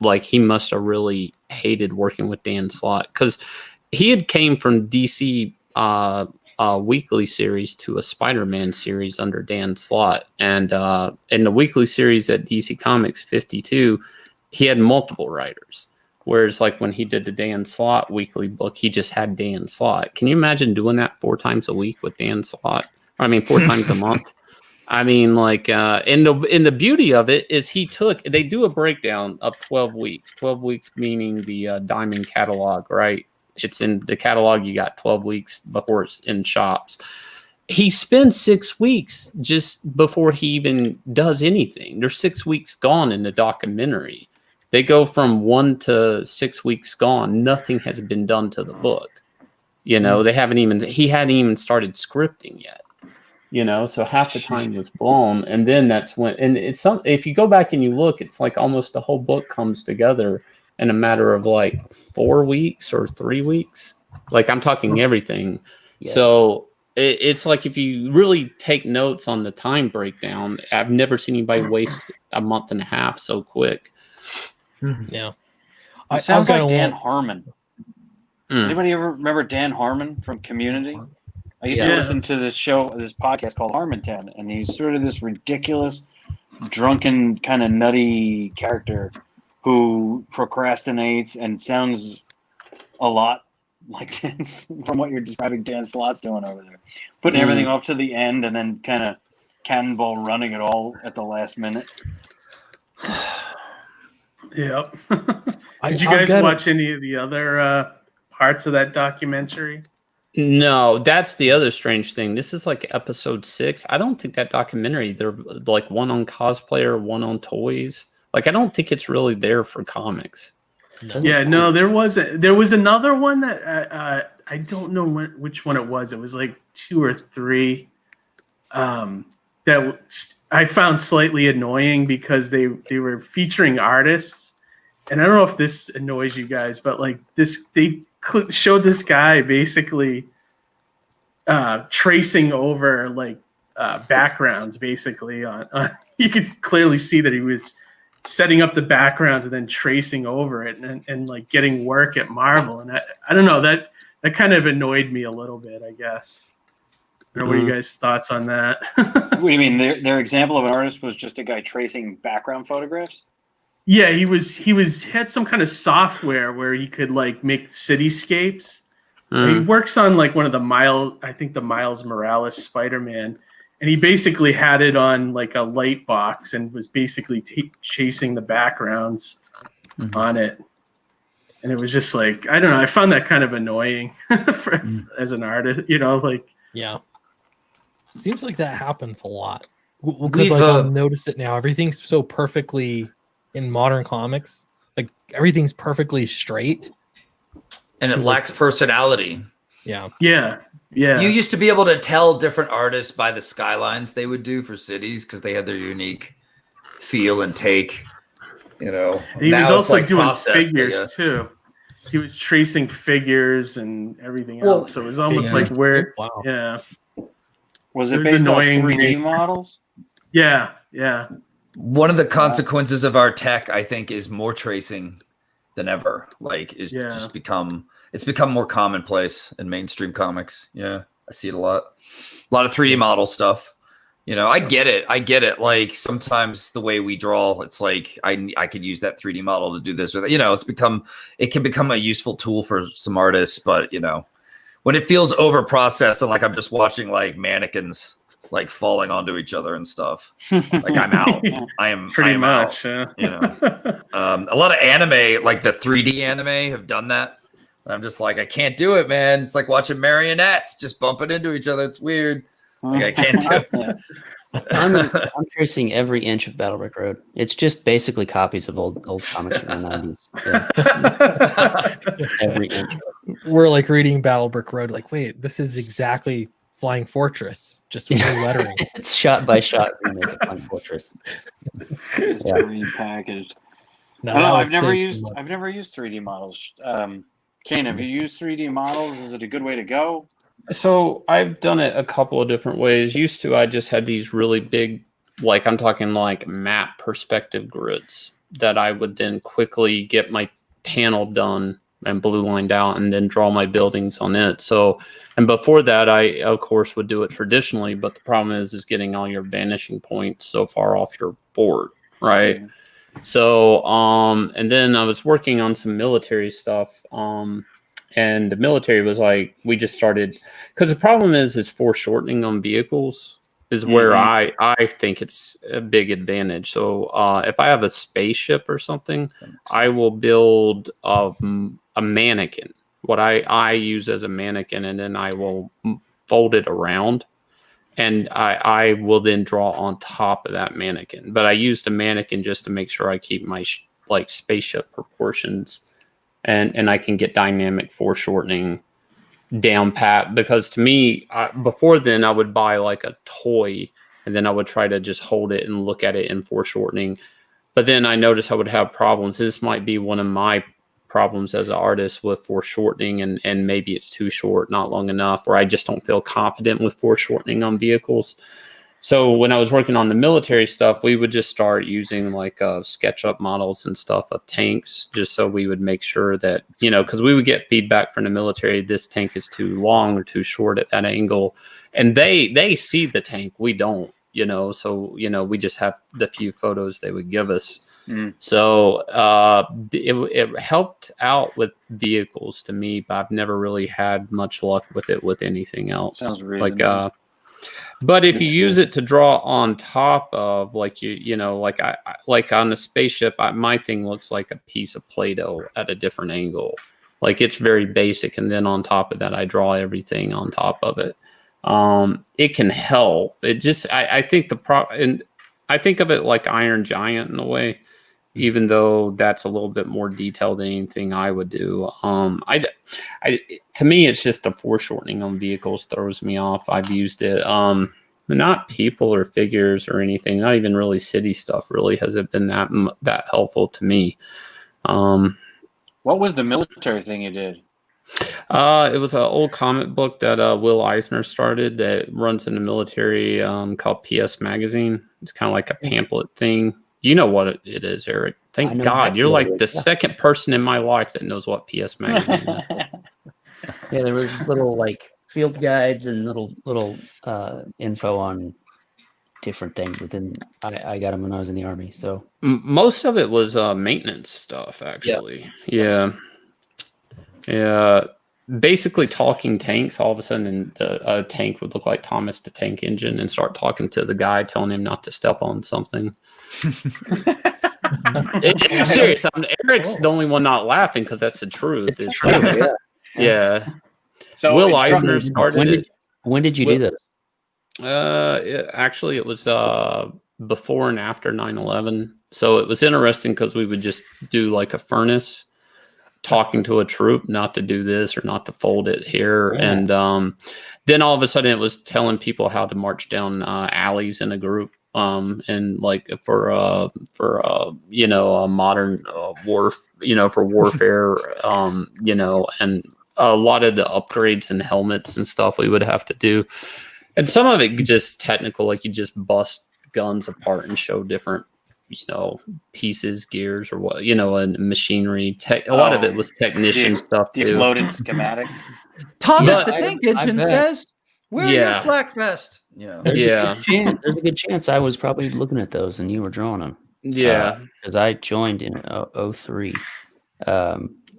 Speaker 6: like, he must have really hated working with Dan Slott because he had came from DC weekly series to a Spider-Man series under Dan Slott. And in the weekly series at DC Comics 52, he had multiple writers. Whereas like when he did the Dan Slott weekly book, he just had Dan Slott. Can you imagine doing that 4 times a week with Dan Slott? I mean, 4 times a month. I mean, like, and the beauty of it is they do a breakdown of 12 weeks. 12 weeks meaning the Diamond catalog, right? It's in the catalog. You got 12 weeks before it's in shops. He spends 6 weeks just before he even does anything. There's 6 weeks gone in the documentary. They go from 1 to 6 weeks gone. Nothing has been done to the book. You know, he hadn't even started scripting yet. You know, so half the time was blown, and then that's when. And if you go back and you look, it's like almost the whole book comes together in a matter of like 4 weeks or 3 weeks. Like I'm talking everything. Yes. So it's like if you really take notes on the time breakdown, I've never seen anybody waste a month and a half so quick.
Speaker 1: Yeah,
Speaker 4: it sounds like Dan Harmon. Anybody ever remember Dan Harmon from Community? I used to listen to this podcast called Harmontown, and he's sort of this ridiculous, drunken, kind of nutty character who procrastinates and sounds a lot like Dan, from what you're describing Dan Slott's doing over there. Putting everything off to the end and then kind of cannonball running it all at the last minute.
Speaker 5: Yep. Did you guys watch any of the other parts of that documentary?
Speaker 6: No, that's the other strange thing. This is like episode 6. I don't think that documentary, they're like one on cosplayer, one on toys. Like, I don't think it's really there for comics.
Speaker 1: No.
Speaker 5: Yeah, no, there was another one that I don't know which one it was. It was like 2 or 3 that I found slightly annoying because they were featuring artists, and I don't know if this annoys you guys, but like they showed this guy basically tracing over like backgrounds basically on you could clearly see that he was setting up the backgrounds and then tracing over it and like getting work at Marvel. And I don't know, that kind of annoyed me a little bit, I guess. I don't know what you guys' thoughts on that.
Speaker 4: What do you mean? Their example of an artist was just a guy tracing background photographs?
Speaker 5: Yeah, he had some kind of software where he could like make cityscapes. He works on like one of the Miles Morales Spider-Man, and he basically had it on like a light box and was basically chasing the backgrounds on it. And it was just like, I don't know, I found that kind of annoying as an artist, like.
Speaker 1: Yeah. Seems like that happens a lot. Because like, I'll notice it now. Everything's so perfectly in modern comics. Like everything's perfectly straight.
Speaker 7: And it lacks personality.
Speaker 1: Yeah.
Speaker 5: Yeah. Yeah.
Speaker 7: You used to be able to tell different artists by the skylines they would do for cities because they had their unique feel and take. And
Speaker 5: he was also like doing figures
Speaker 7: processed,
Speaker 5: too. He was tracing figures and everything else. So it was almost like where,
Speaker 1: wow.
Speaker 5: Yeah.
Speaker 4: Was it based on 3D models?
Speaker 5: Yeah, yeah.
Speaker 7: One of the consequences of our tech, I think, is more tracing than ever. Like, it's become more commonplace in mainstream comics. Yeah, I see it a lot. A lot of 3D model stuff. I get it. Like sometimes the way we draw, it's like I could use that 3D model to do this with it. It can become a useful tool for some artists, but when it feels over processed and like I'm just watching like mannequins like falling onto each other and stuff, like I'm out. I am
Speaker 5: pretty much.
Speaker 7: Out, a lot of anime, like the 3D anime, have done that. And I'm just like, I can't do it, man. It's like watching marionettes just bumping into each other. It's weird. Like I can't do it.
Speaker 3: I'm tracing every inch of Battlebrick Road. It's just basically copies of old comics from the 90s. Yeah. Every inch.
Speaker 1: We're like reading Battlebrick Road, like, wait, this is exactly Flying Fortress, just with new lettering.
Speaker 3: It's shot by shot remake of Flying Fortress.
Speaker 4: It's repackaged.
Speaker 1: No,
Speaker 4: I've never used 3D models. Kane, have you used 3D models? Is it a good way to go?
Speaker 6: So I've done it a couple of different ways. Used to, I just had these really big, like I'm talking like map perspective grids that I would then quickly get my panel done and blue lined out and then draw my buildings on it. So, and before that, I of course would do it traditionally, but the problem is getting all your vanishing points so far off your board, right? Mm-hmm. So, and then I was working on some military stuff. And the military was like, we just started, because the problem is foreshortening on vehicles is where I think it's a big advantage. So if I have a spaceship or something, I will build a mannequin, what I use as a mannequin, and then I will fold it around, and I will then draw on top of that mannequin. But I used a mannequin just to make sure I keep my like spaceship proportions. And I can get dynamic foreshortening down pat, because to me, before then I would buy like a toy and then I would try to just hold it and look at it in foreshortening. But then I noticed I would have problems. This might be one of my problems as an artist with foreshortening, and maybe it's too short, not long enough, or I just don't feel confident with foreshortening on vehicles. So when I was working on the military stuff, we would just start using like SketchUp models and stuff of tanks, just so we would make sure that, because we would get feedback from the military, this tank is too long or too short at that angle. And they see the tank, we don't, so, we just have the few photos they would give us. So it helped out with vehicles to me, but I've never really had much luck with it with anything else.
Speaker 4: Sounds reasonable.
Speaker 6: But if you use it to draw on top of, like like on the spaceship, my thing looks like a piece of Play-Doh at a different angle. Like it's very basic, and then on top of that, I draw everything on top of it. It can help. It just I think and I think of it like Iron Giant in a way, even though that's a little bit more detailed than anything I would do. To me, it's just the foreshortening on vehicles throws me off. I've used it. Not people or figures or anything. Not even really city stuff. Really hasn't been that helpful to me.
Speaker 4: What was the military thing you did?
Speaker 6: It was an old comic book that Will Eisner started that runs in the military called PS Magazine. It's kind of like a pamphlet thing. You know what it is, Eric. Thank God. You're like the second person in my life that knows what PS Magazine is.
Speaker 3: Yeah, there was little like field guides and little info on different things within. I got them when I was in the Army. So
Speaker 6: most of it was maintenance stuff, actually. Yeah. Basically talking tanks. All of a sudden a tank would look like Thomas the Tank Engine and start talking to the guy, telling him not to step on something. I'm serious. Eric's the only one not laughing because that's the truth. It's
Speaker 3: true.
Speaker 6: Yeah.
Speaker 4: So
Speaker 6: Will Eisner started it.
Speaker 3: When did you do this?
Speaker 6: Actually, it was before and after 9/11. So it was interesting because we would just do like a furnace, talking to a troop not to do this or not to fold it here. Yeah. And then all of a sudden it was telling people how to march down alleys in a group. And like for a modern for warfare, and a lot of the upgrades and helmets and stuff we would have to do. And some of it just technical, like you just bust guns apart and show different, pieces, gears, or what, and machinery. A lot of it was technician stuff.
Speaker 4: The exploded schematics.
Speaker 7: Thomas the Tank Engine says, "Wear your flak vest." Yeah,
Speaker 3: there's a good chance I was probably looking at those and you were drawing them.
Speaker 6: Yeah,
Speaker 3: because I joined in 03.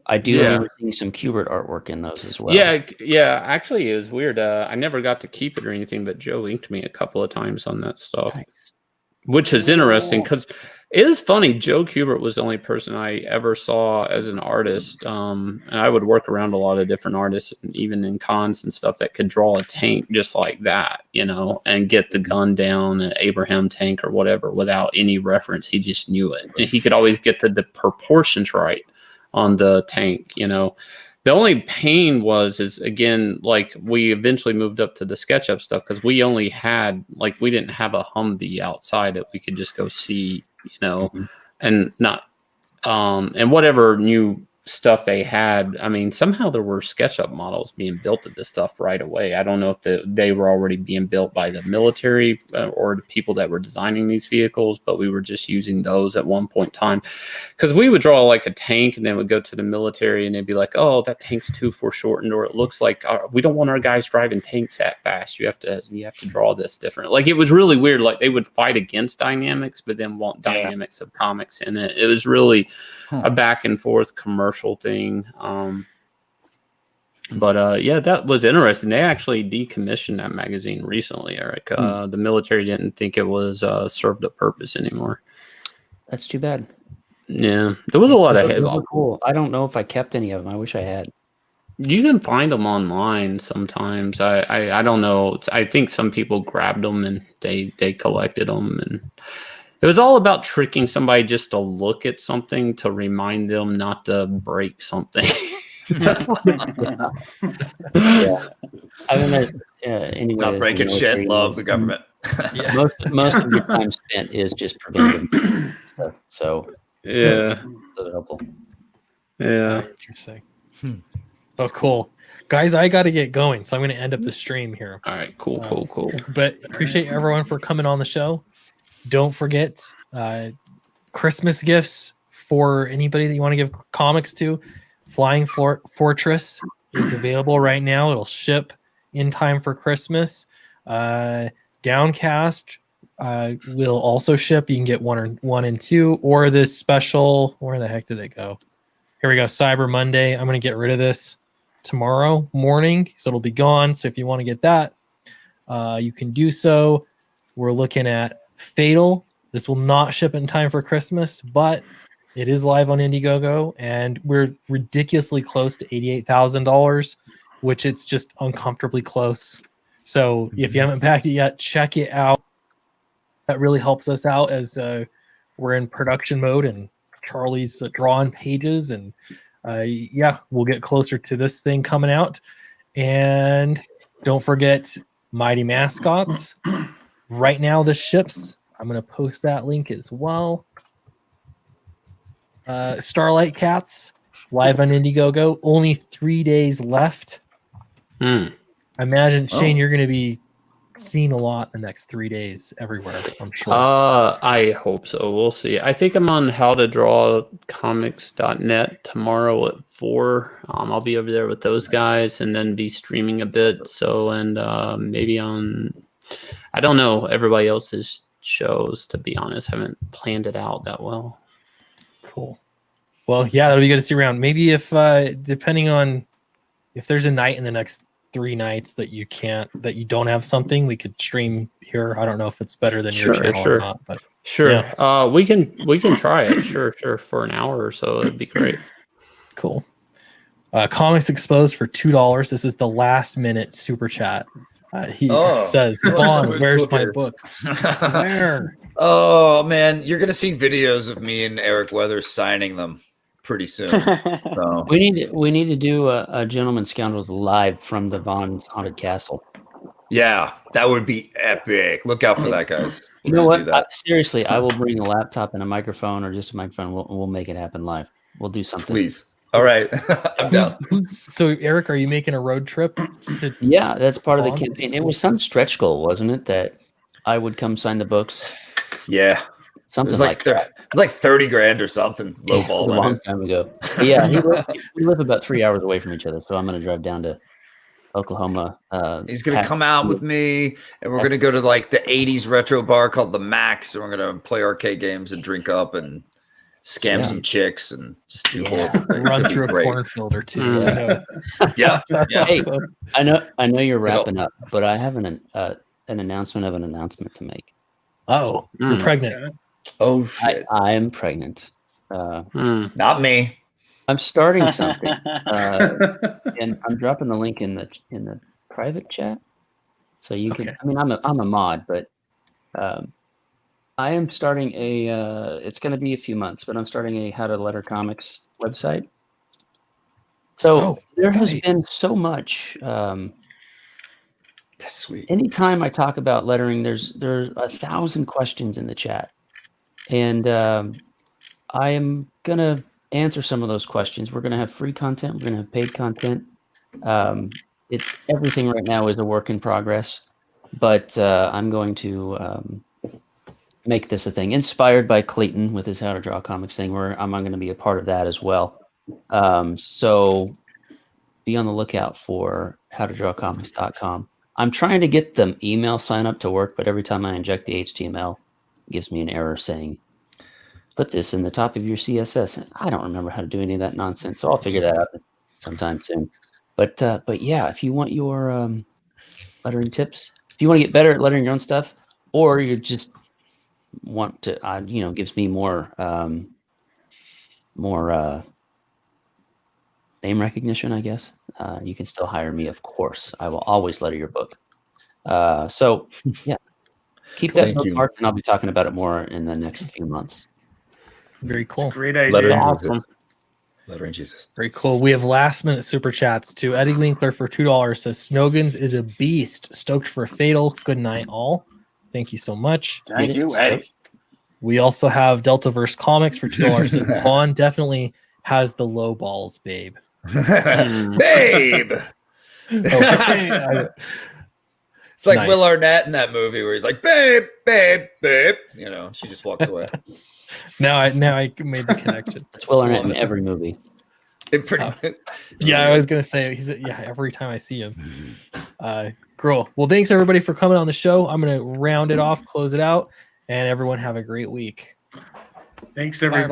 Speaker 3: I do remember seeing some Kubert artwork in those as well.
Speaker 6: Yeah. Actually, it was weird. I never got to keep it or anything, but Joe inked me a couple of times on that stuff. Nice. Which is interesting because it is funny. Joe Kubert was the only person I ever saw as an artist. And I would work around a lot of different artists, even in cons and stuff, that could draw a tank just like that, and get the gun down, an Abraham tank or whatever, without any reference. He just knew it. And he could always get the proportions right on the tank, The only pain is again, like we eventually moved up to the SketchUp stuff because we only had we didn't have a Humvee outside that we could just go see, and not and whatever new stuff they had. I mean, somehow there were SketchUp models being built of this stuff right away. I don't know if they were already being built by the military or the people that were designing these vehicles, but we were just using those at one point in time because we would draw like a tank and then would go to the military and they'd be like, "Oh, that tank's too foreshortened," or "It looks like we don't want our guys driving tanks that fast. You have to draw this different." Like it was really weird. Like they would fight against dynamics, but then want dynamics of comics in it. It was really a back and forth commercial thing. But that was interesting. They actually decommissioned that magazine recently, Eric. The military didn't think it was served a purpose anymore.
Speaker 3: That's too bad.
Speaker 6: Yeah, there was a lot of
Speaker 3: cool. I don't know if I kept any of them. I wish I had.
Speaker 6: You can find them online sometimes. I don't know. I think some people grabbed them and they collected them, and it was all about tricking somebody just to look at something to remind them not to break something. That's what.
Speaker 3: Yeah. I mean, anyway,
Speaker 7: not breaking shit. Love the government.
Speaker 3: Yeah. Most of your time spent is just preventing. So
Speaker 6: yeah,
Speaker 3: that's helpful.
Speaker 6: Yeah,
Speaker 1: interesting. Oh, cool. Guys, I got to get going, so I'm going to end up the stream here.
Speaker 6: All right, cool.
Speaker 1: But appreciate everyone for coming on the show. Don't forget Christmas gifts for anybody that you want to give comics to. Flying Fortress is available right now. It'll ship in time for Christmas. Downcast will also ship. You can get one and two, or this special. Where the heck did it go? Here we go. Cyber Monday. I'm going to get rid of this tomorrow morning, so it'll be gone. So if you want to get that, you can do so. We're looking at Fatal. This will not ship in time for Christmas, but It is live on Indiegogo, and we're ridiculously close to $88,000, which it's just uncomfortably close. So if you haven't backed it yet, check it out. That really helps us out as we're in production mode, and Charlie's drawing pages, and yeah, we'll get closer to this thing coming out. And don't forget Mighty Mascots. Right now, the ships. I'm going to post that link as well. Starlight Cats, live on Indiegogo. Only 3 days left. I imagine, Shane, you're going to be seen a lot the next 3 days everywhere, I'm sure.
Speaker 6: I hope so. We'll see. I think I'm on howtodrawcomics.net tomorrow at 4. I'll be over there with those guys and then be streaming a bit. So, and maybe on, I don't know everybody else's shows, to be honest. Haven't planned it out that well.
Speaker 1: Cool. Well, yeah, that'll be good to see around. Maybe if, depending on if there's a night in the next 3 nights that you don't have something, we could stream here. I don't know if it's better than your channel or not, but
Speaker 6: sure.
Speaker 1: Yeah.
Speaker 6: We can try it. Sure. For an hour or so. It'd be great.
Speaker 1: Cool. Comics Exposed for $2. This is the last minute super chat. He says, Vaughn, where's my book? Where?
Speaker 7: Oh man, you're gonna see videos of me and Eric Weathers signing them pretty soon. So.
Speaker 3: We need to do a Gentleman Scoundrels live from the Vaughn's Haunted Castle.
Speaker 7: Yeah, that would be epic. Look out for that, guys.
Speaker 3: You know what? Seriously, I will bring a laptop and a microphone, or just a microphone. We'll make it happen live. We'll do something.
Speaker 7: Please. All right. I'm down.
Speaker 1: So, Eric, are you making a road trip?
Speaker 3: Yeah, that's part of the campaign. It was some stretch goal, wasn't it? That I would come sign the books.
Speaker 7: Yeah.
Speaker 3: Something
Speaker 7: like that. It was like 30 grand or something. Low ball.
Speaker 3: A long time ago. But yeah, we live about 3 hours away from each other, so I'm going to drive down to Oklahoma.
Speaker 7: He's going to come out with me, and we're going to go to like the 80s retro bar called the Max, and we're going to play arcade games and drink up and scam some chicks and just do horrible things.
Speaker 1: Run through a cornfield or two.
Speaker 7: Yeah.
Speaker 3: Hey, I know you're wrapping up, but I have an announcement of an announcement to make.
Speaker 1: Oh, you're pregnant.
Speaker 7: Oh shit!
Speaker 3: I am pregnant.
Speaker 7: Not me.
Speaker 3: I'm starting something, and I'm dropping the link in the private chat, so you can. I mean, I'm a mod, but I am starting a. It's going to be a few months, but I'm starting a How to Letter Comics website. So there has been so much.
Speaker 7: That's sweet.
Speaker 3: Anytime I talk about lettering, there's 1,000 questions in the chat, and I am gonna answer some of those questions. We're gonna have free content. We're gonna have paid content. It's everything right now is a work in progress, but I'm going to make this a thing. Inspired by Clayton with his How to Draw Comics thing, where I'm going to be a part of that as well. So be on the lookout for howtodrawcomics.com. I'm trying to get the email sign up to work, but every time I inject the HTML, it gives me an error saying, put this in the top of your CSS. And I don't remember how to do any of that nonsense, so I'll figure that out sometime soon. But yeah, if you want your lettering tips, if you want to get better at lettering your own stuff, or you just want to, gives me more name recognition, I guess. You can still hire me, of course. I will always letter your book. So yeah, keep that bookmarked, and I'll be talking about it more in the next few months.
Speaker 1: Very cool.
Speaker 5: Great idea.
Speaker 7: Lettering Jesus.
Speaker 1: Very cool. We have last minute super chats too. Eddie Winkler for $2 says Snogans is a beast. Stoked for a fatal. Good night, all. Thank you so much.
Speaker 4: Thank you, Eddie.
Speaker 1: We also have Deltaverse Comics for $2. Says Vaughn definitely has the low balls, babe.
Speaker 7: Babe. It's like
Speaker 1: Nice.
Speaker 7: Will Arnett in that movie where he's like, babe, babe, babe. She just walks away.
Speaker 1: Now I made the connection.
Speaker 3: It's Will Arnett in every movie.
Speaker 7: It pretty much.
Speaker 1: Yeah, I was gonna say every time I see him. Cool. Well, thanks everybody for coming on the show. I'm gonna round it off, close it out, and everyone have a great week.
Speaker 5: Thanks, everybody.